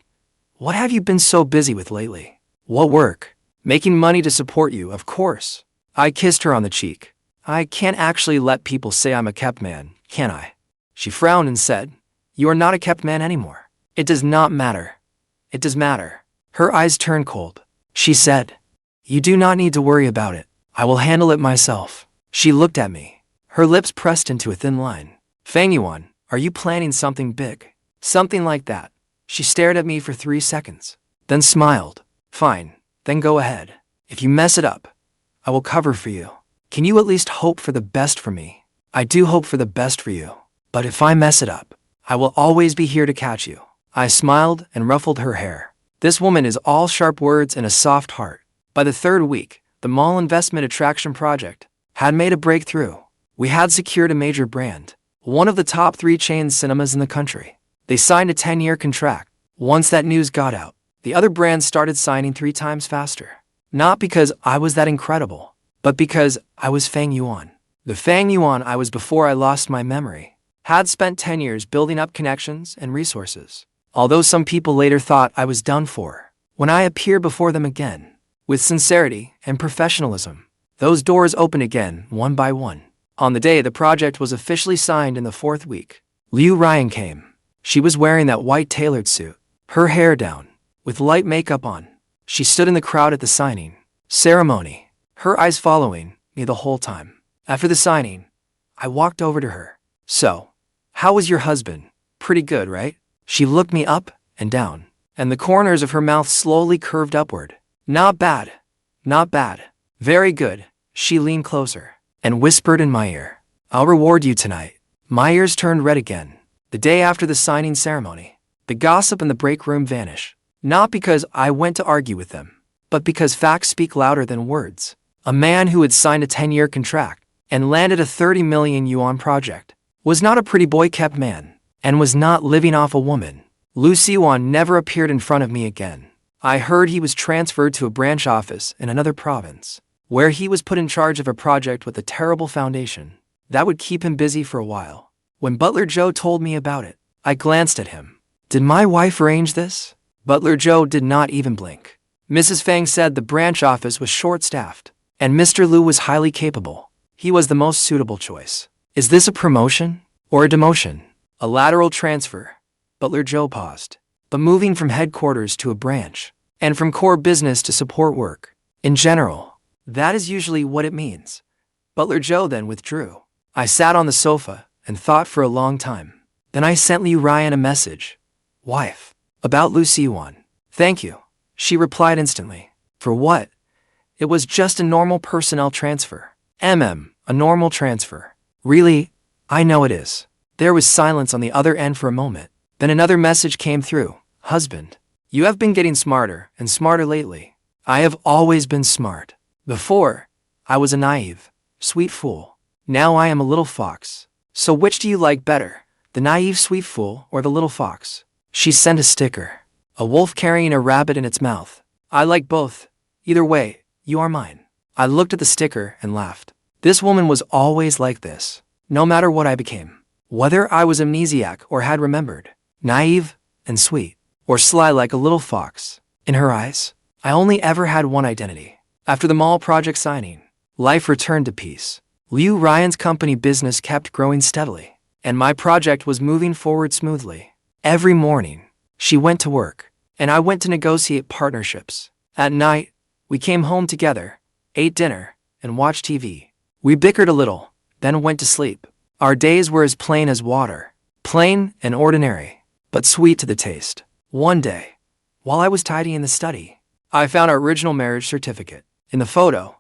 what have you been so busy with lately?" "What work? Making money to support you, of course." I kissed her on the cheek. "I can't actually let people say I'm a kept man, can I?" She frowned and said, "You are not a kept man anymore." "It does not matter." "It does matter." Her eyes turned cold. She said, "You do not need to worry about it. I will handle it myself." She looked at me. Her lips pressed into a thin line. "Fang Yuan, are you planning something big?" "Something like that." She stared at me for 3 seconds, then smiled. "Fine, then go ahead. If you mess it up, I will cover for you. Can you at least hope for the best for me?" "I do hope for the best for you. But if I mess it up, I will always be here to catch you." I smiled and ruffled her hair. This woman is all sharp words and a soft heart. By the 3rd week, the mall investment attraction project had made a breakthrough. We had secured a major brand, one of the top 3 chain cinemas in the country. They signed a 10-year contract. Once that news got out, the other brands started signing 3 times faster. Not because I was that incredible, but because I was Fang Yuan. The Fang Yuan I was before I lost my memory. Had spent 10 years building up connections and resources. Although some people later thought I was done for, when I appeared before them again, with sincerity and professionalism, those doors opened again, one by one. On the day the project was officially signed in the 4th week, Liu Ryan came. She was wearing that white tailored suit, her hair down, with light makeup on. She stood in the crowd at the signing ceremony, her eyes following me the whole time. After the signing, I walked over to her. "So, how was your husband? Pretty good, right?" She looked me up and down, and the corners of her mouth slowly curved upward. "Not bad. Not bad. Very good." She leaned closer and whispered in my ear, "I'll reward you tonight." My ears turned red again. The day after the signing ceremony, the gossip in the break room vanished. Not because I went to argue with them, but because facts speak louder than words. A man who had signed a 10-year contract and landed a 30 million yuan project was not a pretty boy kept man, and was not living off a woman. Liu Siyuan never appeared in front of me again. I heard he was transferred to a branch office in another province, where he was put in charge of a project with a terrible foundation that would keep him busy for a while. When Butler Zhou told me about it, I glanced at him. "Did my wife arrange this?" Butler Zhou did not even blink. Mrs. Fang said the branch office was short-staffed, and Mr. Liu was highly capable. He was the most suitable choice. "Is this a promotion or a demotion?" "A lateral transfer." Butler Zhou paused. "But moving from headquarters to a branch, and from core business to support work, in general, that is usually what it means." Butler Zhou then withdrew. I sat on the sofa and thought for a long time. Then I sent Liu Ryan a message. "Wife, about Liu Siyuan." "Thank you," she replied instantly. "For what?" "It was just a normal personnel transfer." A normal transfer. "Really? I know it is." There was silence on the other end for a moment. Then another message came through. "Husband, You have been getting smarter and smarter lately. I have always been smart. Before, I was a naive, sweet fool. Now I am a little fox. So which do you like better, the naive sweet fool or the little fox? She sent a sticker. A wolf carrying a rabbit in its mouth. I like both. Either way, you are mine. I looked at the sticker and laughed. This woman was always like this. No matter what I became. Whether I was amnesiac or had remembered. Naive and sweet. Or sly like a little fox. In her eyes, I only ever had one identity. After the mall project signing, life returned to peace. Liu Ryan's company business kept growing steadily. And my project was moving forward smoothly. Every morning, she went to work. And I went to negotiate partnerships. At night, we came home together, ate dinner, and watched TV. We bickered a little, then went to sleep. Our days were as plain as water. Plain and ordinary, but sweet to the taste. One day, while I was tidying the study, I found our original marriage certificate. In the photo,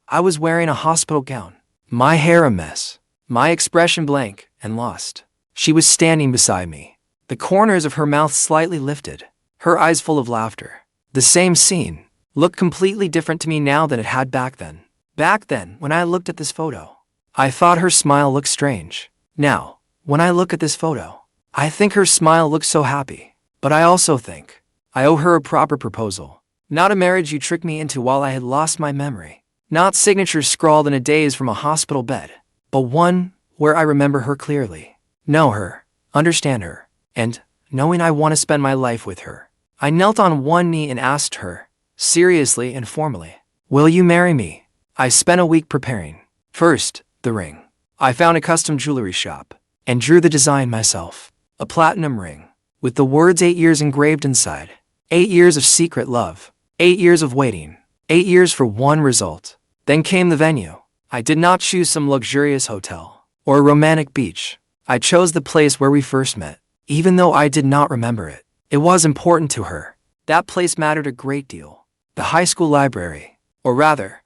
I was wearing a hospital gown. My hair a mess. My expression blank and lost. She was standing beside me. The corners of her mouth slightly lifted. Her eyes full of laughter. The same scene looked completely different to me now than it had back then. Back then, when I looked at this photo, I thought her smile looked strange. Now, when I look at this photo, I think her smile looks so happy. But I also think I owe her a proper proposal. Not a marriage you tricked me into while I had lost my memory. Not signatures scrawled in a daze from a hospital bed. But one where I remember her clearly. Know her, understand her, and, knowing I want to spend my life with her, I knelt on one knee and asked her, seriously and formally, will you marry me? I spent a week preparing. First, the ring. I found a custom jewelry shop and drew the design myself. A platinum ring with the words 8 years engraved inside. 8 years of secret love. 8 years of waiting. 8 years for one result. Then came the venue. I did not choose some luxurious hotel or a romantic beach. I chose the place where we first met, even though I did not remember it. It was important to her. That place mattered a great deal. The high school library, or rather,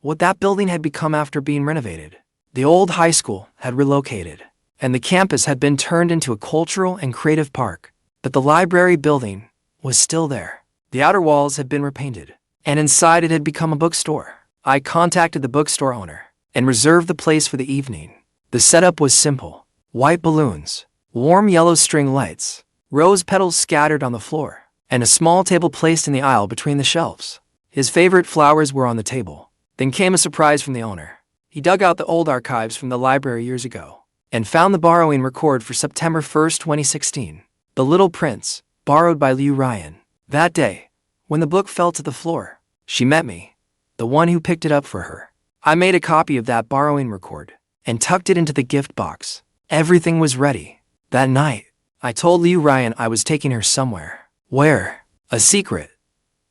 what that building had become after being renovated. The old high school had relocated, and the campus had been turned into a cultural and creative park. But the library building was still there. The outer walls had been repainted, and inside it had become a bookstore. I contacted the bookstore owner and reserved the place for the evening. The setup was simple. White balloons, warm yellow string lights, rose petals scattered on the floor, and a small table placed in the aisle between the shelves. His favorite flowers were on the table. Then came a surprise from the owner. He dug out the old archives from the library years ago and found the borrowing record for September 1st, 2016. The Little Prince, borrowed by Liu Ryan. That day, when the book fell to the floor, she met me, the one who picked it up for her. I made a copy of that borrowing record and tucked it into the gift box. Everything was ready. That night, I told Liu Ryan I was taking her somewhere. Where? A secret.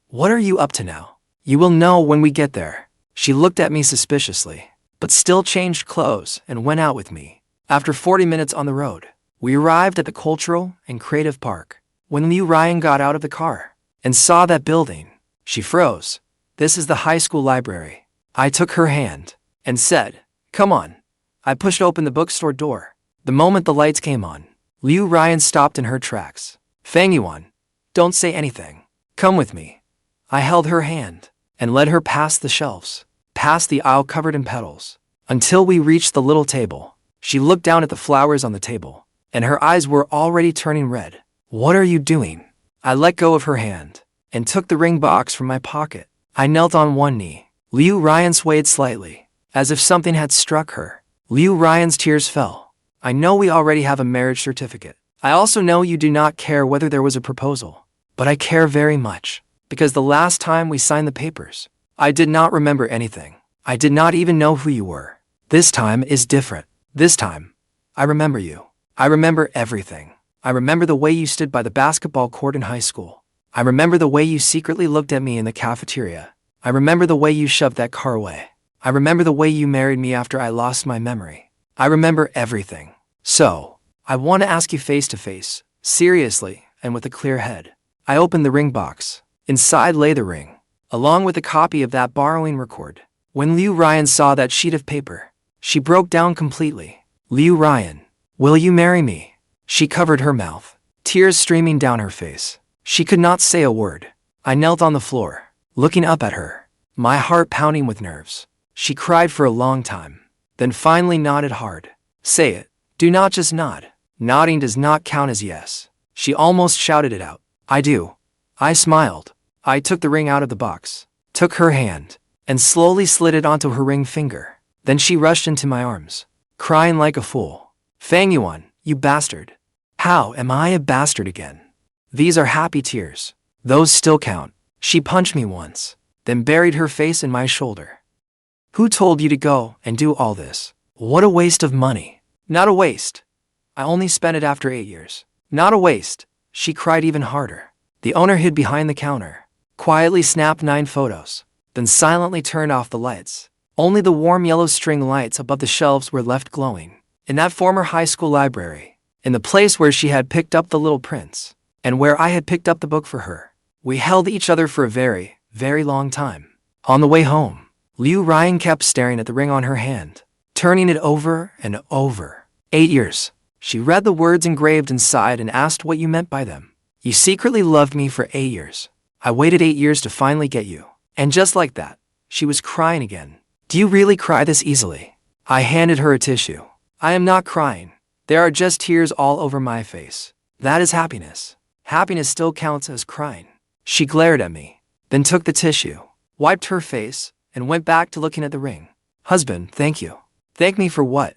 What are you up to now? You will know when we get there. She looked at me suspiciously, but still changed clothes and went out with me. After 40 minutes on the road, we arrived at the Cultural and Creative Park. When Liu Ryan got out of the car and saw that building, she froze. This is the high school library. I took her hand and said, come on. I pushed open the bookstore door. The moment the lights came on, Liu Ryan stopped in her tracks. Fang Yuan, don't say anything. Come with me. I held her hand and led her past the shelves, past the aisle covered in petals, until we reached the little table. She looked down at the flowers on the table, and her eyes were already turning red. What are you doing? I let go of her hand and took the ring box from my pocket. I knelt on one knee. Liu Ryan swayed slightly, as if something had struck her. Liu Ryan's tears fell. I know we already have a marriage certificate. I also know you do not care whether there was a proposal. But I care very much, because the last time we signed the papers, I did not remember anything. I did not even know who you were. This time is different. This time, I remember you. I remember everything. I remember the way you stood by the basketball court in high school. I remember the way you secretly looked at me in the cafeteria. I remember the way you shoved that car away. I remember the way you married me after I lost my memory. I remember everything. So, I want to ask you face to face, seriously, and with a clear head. I opened the ring box. Inside lay the ring, along with a copy of that borrowing record. When Liu Ryan saw that sheet of paper, she broke down completely. Liu Ryan, will you marry me? She covered her mouth, tears streaming down her face. She could not say a word. I knelt on the floor, looking up at her, my heart pounding with nerves. She cried for a long time, then finally nodded hard. Say it. Do not just nod. Nodding does not count as yes. She almost shouted it out. I do. I smiled. I took the ring out of the box, took her hand, and slowly slid it onto her ring finger. Then she rushed into my arms, crying like a fool. Fang Yuan, you bastard. How am I a bastard again? These are happy tears. Those still count. She punched me once, then buried her face in my shoulder. Who told you to go and do all this? What a waste of money. Not a waste. I only spent it after 8 years. Not a waste. She cried even harder. The owner hid behind the counter, quietly snapped 9 photos, then silently turned off the lights. Only the warm yellow string lights above the shelves were left glowing. In that former high school library, in the place where she had picked up The Little Prince, and where I had picked up the book for her, we held each other for a very, very long time. On the way home, Ruyan kept staring at the ring on her hand, turning it over and over. 8 years. She read the words engraved inside and asked what you meant by them. You secretly loved me for 8 years. I waited 8 years to finally get you. And just like that, she was crying again. Do you really cry this easily? I handed her a tissue. I am not crying. There are just tears all over my face. That is happiness. Happiness still counts as crying. She glared at me, then took the tissue, wiped her face, and went back to looking at the ring. Husband, thank you. Thank me for what?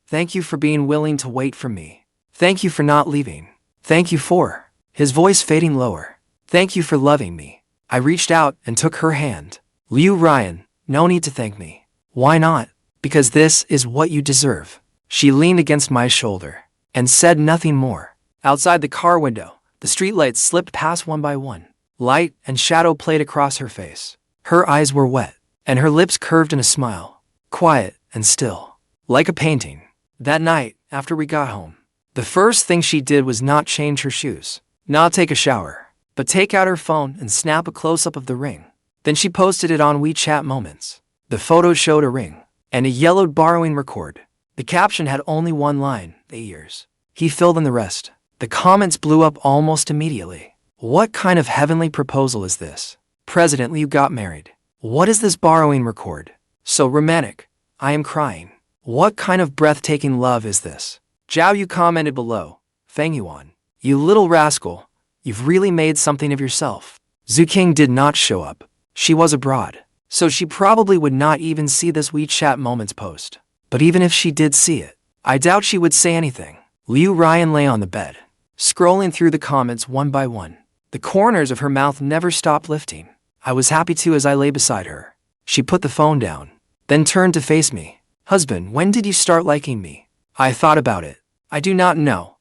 Thank you for being willing to wait for me. Thank you for not leaving. Thank you for, his voice fading lower. Thank you for loving me. I reached out and took her hand. Ruyan, no need to thank me. Why not? Because this is what you deserve. She leaned against my shoulder and said nothing more. Outside the car window, the streetlights slipped past one by one. Light and shadow played across her face. Her eyes were wet, and her lips curved in a smile, quiet and still, like a painting. That night, after we got home, the first thing she did was not change her shoes, not take a shower, but take out her phone and snap a close-up of the ring. Then she posted it on WeChat Moments. The photo showed a ring and a yellowed borrowing record. The caption had only one line, 8 years. He filled in the rest. The comments blew up almost immediately. What kind of heavenly proposal is this? President Liu got married. What is this borrowing record? So romantic. I am crying. What kind of breathtaking love is this? Zhou Yu commented below. Fang Yuan, you little rascal. You've really made something of yourself. Qing did not show up. She was abroad, so she probably would not even see this WeChat Moments post. But even if she did see it, I doubt she would say anything. Ruyan lay on the bed, scrolling through the comments one by one. The corners of her mouth never stopped lifting. I was happy too as I lay beside her. She put the phone down, then turned to face me. Husband, when did you start liking me? I thought about it. I do not know.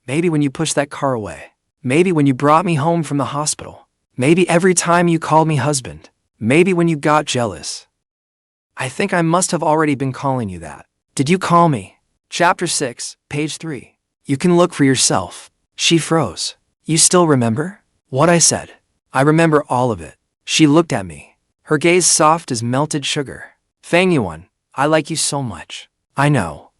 Maybe when you pushed that car away. Maybe when you brought me home from the hospital. Maybe every time you called me husband. Maybe when you got jealous. I think I must have already been calling you that. Did you call me? Chapter 6, page 3. You can look for yourself. She froze. You still remember? What I said. I remember all of it. She looked at me, her gaze soft as melted sugar. Fang Yuan, I like you so much. I know.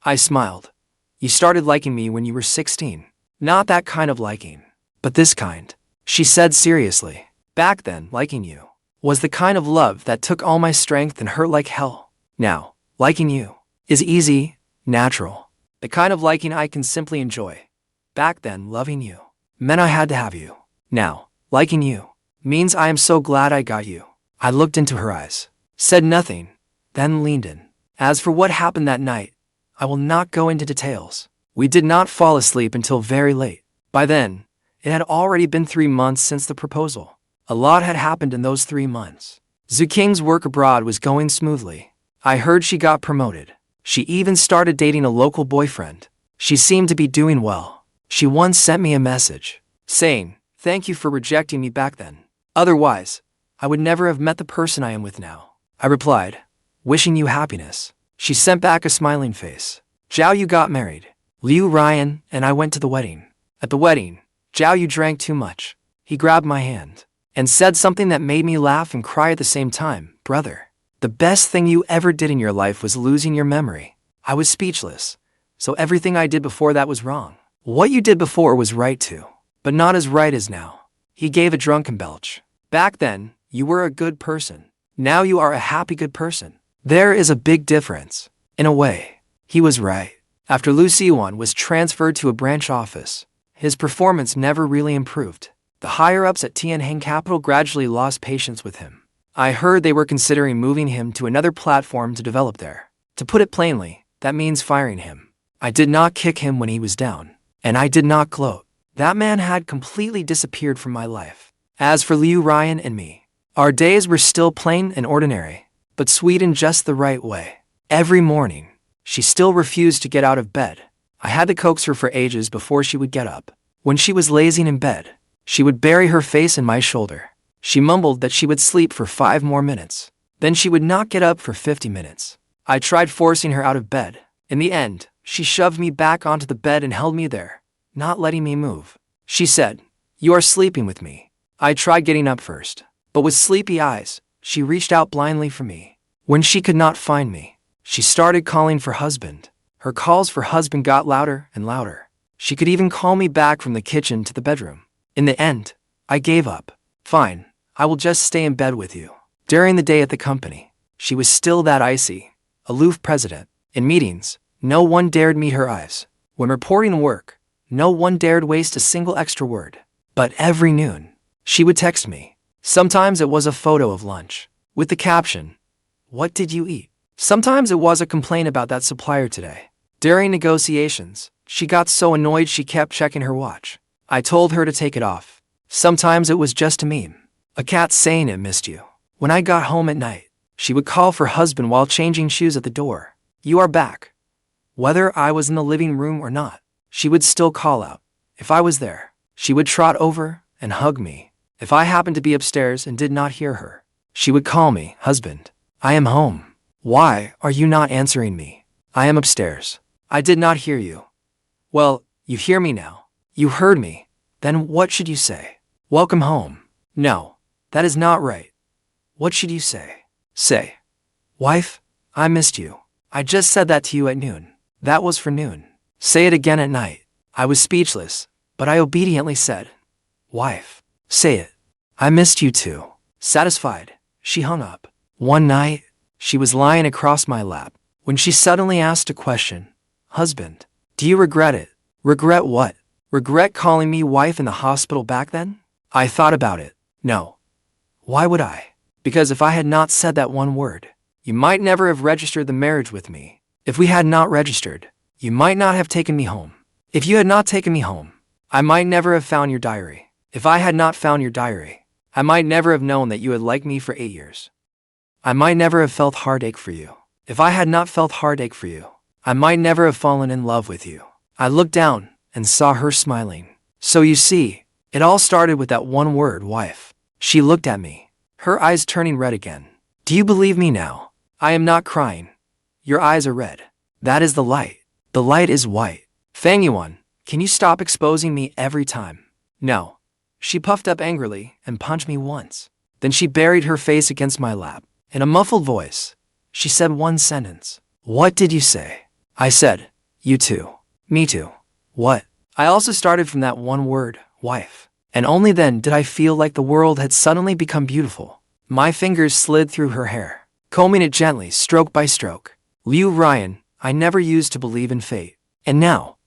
I smiled. You started liking me when you were 16. Not that kind of liking, but this kind. She said seriously. Back then, liking you was the kind of love that took all my strength and hurt like hell. Now, liking you is easy, natural. The kind of liking I can simply enjoy. Back then, loving you meant I had to have you. Now, liking you means I am so glad I got you. I looked into her eyes, said nothing, then leaned in. As for what happened that night, I will not go into details. We did not fall asleep until very late. By then, it had already been 3 months since the proposal. A lot had happened in those 3 months. Qing's work abroad was going smoothly. I heard she got promoted. She even started dating a local boyfriend. She seemed to be doing well. She once sent me a message, saying, "Thank you for rejecting me back then. Otherwise, I would never have met the person I am with now." I replied, "Wishing you happiness." She sent back a smiling face. Zhou Yu got married. Ruyan and I went to the wedding. At the wedding, Zhou Yu drank too much. He grabbed my hand and said something that made me laugh and cry at the same time. Brother, the best thing you ever did in your life was losing your memory. I was speechless. So everything I did before that was wrong. What you did before was right too, but not as right as now. He gave a drunken belch. Back then, you were a good person. Now you are a happy good person. There is a big difference. In a way, he was right. After Siyuan was transferred to a branch office, his performance never really improved. The higher-ups at Tianheng Capital gradually lost patience with him. I heard they were considering moving him to another platform to develop there. To put it plainly, that means firing him. I did not kick him when he was down, and I did not gloat. That man had completely disappeared from my life. As for Ruyan and me, our days were still plain and ordinary, but sweet in just the right way. Every morning, she still refused to get out of bed. I had to coax her for ages before she would get up. When she was lazing in bed, she would bury her face in my shoulder. She mumbled that she would sleep for 5 more minutes. Then she would not get up for 50 minutes. I tried forcing her out of bed. In the end, she shoved me back onto the bed and held me there, not letting me move. She said, "You are sleeping with me." I tried getting up first, but with sleepy eyes, she reached out blindly for me. When she could not find me, she started calling for husband. Her calls for husband got louder and louder. She could even call me back from the kitchen to the bedroom. In the end, I gave up. Fine, I will just stay in bed with you. During the day at the company, she was still that icy, aloof president. In meetings, no one dared meet her eyes. When reporting work, no one dared waste a single extra word. But every noon, she would text me. Sometimes it was a photo of lunch, with the caption, "What did you eat?" Sometimes it was a complaint about that supplier today. During negotiations, she got so annoyed she kept checking her watch. I told her to take it off. Sometimes it was just a meme. A cat saying it missed you. When I got home at night, she would call for husband while changing shoes at the door. "You are back." Whether I was in the living room or not, she would still call out. If I was there, she would trot over and hug me. If I happened to be upstairs and did not hear her, she would call me, "Husband, I am home. Why are you not answering me? I am upstairs. I did not hear you." Well, you hear me now. You heard me. Then what should you say? "Welcome home." No, that is not right. What should you say? Say, "Wife, I missed you. I just said that to you at noon." That was for noon. Say it again at night. I was speechless, but I obediently said, "Wife, say it. I missed you too." Satisfied, she hung up. One night, she was lying across my lap when she suddenly asked a question. "Husband, do you regret it?" Regret what? Regret calling me wife in the hospital back then? I thought about it. No. Why would I? Because if I had not said that one word, you might never have registered the marriage with me. If we had not registered, you might not have taken me home. If you had not taken me home, I might never have found your diary. If I had not found your diary, I might never have known that you had liked me for 8 years. I might never have felt heartache for you. If I had not felt heartache for you, I might never have fallen in love with you. I looked down and saw her smiling. So you see, it all started with that one word, wife. She looked at me, her eyes turning red again. Do you believe me now? I am not crying. Your eyes are red. That is the light. The light is white. Fang Yuan, can you stop exposing me every time? No. She puffed up angrily and punched me once. Then she buried her face against my lap. In a muffled voice, she said one sentence. "What did you say?" I said, "You too." Me too. What? I also started from that one word, wife. And only then did I feel like the world had suddenly become beautiful. My fingers slid through her hair, combing it gently, stroke by stroke. Ruyan, I never used to believe in fate. And now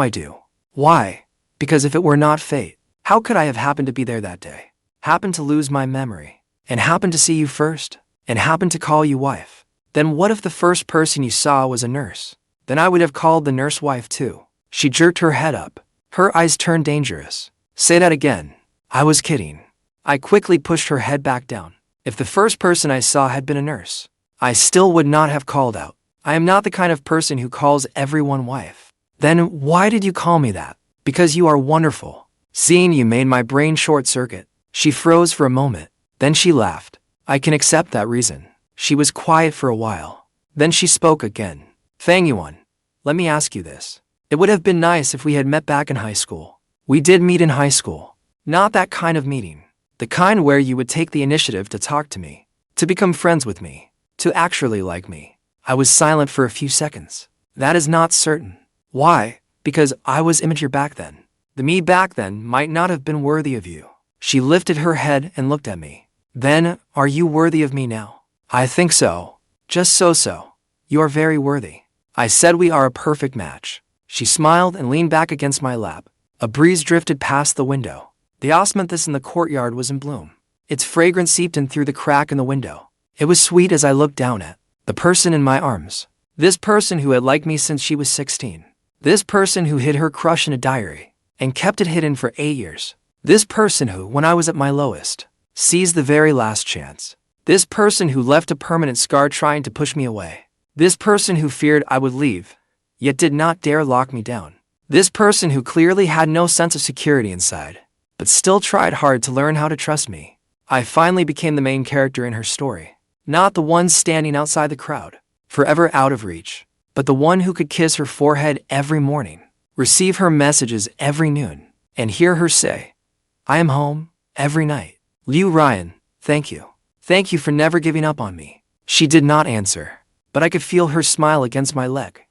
I do. Why? Because if it were not fate, how could I have happened to be there that day? Happened to lose my memory? And happened to see you first? And happened to call you wife? Then what if the first person you saw was a nurse? Then I would have called the nurse wife too. She jerked her head up. Her eyes turned dangerous. Say that again. I was kidding. I quickly pushed her head back down. If the first person I saw had been a nurse, I still would not have called out. I am not the kind of person who calls everyone wife. Then why did you call me that? Because you are wonderful. Seeing you made my brain short circuit. She froze for a moment. Then she laughed. I can accept that reason. She was quiet for a while. Then she spoke again. Fang Yuan, let me ask you this. It would have been nice if we had met back in high school. We did meet in high school. Not that kind of meeting. The kind where you would take the initiative to talk to me, to become friends with me, to actually like me. I was silent for a few seconds. That is not certain. Why? Because I was immature back then. The me back then might not have been worthy of you. She lifted her head and looked at me. Then, are you worthy of me now? I think so. Just so. You are very worthy. I said we are a perfect match. She smiled and leaned back against my lap. A breeze drifted past the window. The osmanthus in the courtyard was in bloom. Its fragrance seeped in through the crack in the window. It was sweet as I looked down at the person in my arms. This person who had liked me since she was 16. This person who hid her crush in a diary and kept it hidden for 8 years. This person who, when I was at my lowest, seized the very last chance. This person who left a permanent scar trying to push me away. This person who feared I would leave, yet did not dare lock me down. This person who clearly had no sense of security inside, but still tried hard to learn how to trust me. I finally became the main character in her story. Not the one standing outside the crowd, forever out of reach, but the one who could kiss her forehead every morning, receive her messages every noon, and hear her say, "I am home," every night. Ruyan, thank you. Thank you for never giving up on me. She did not answer, but I could feel her smile against my leg.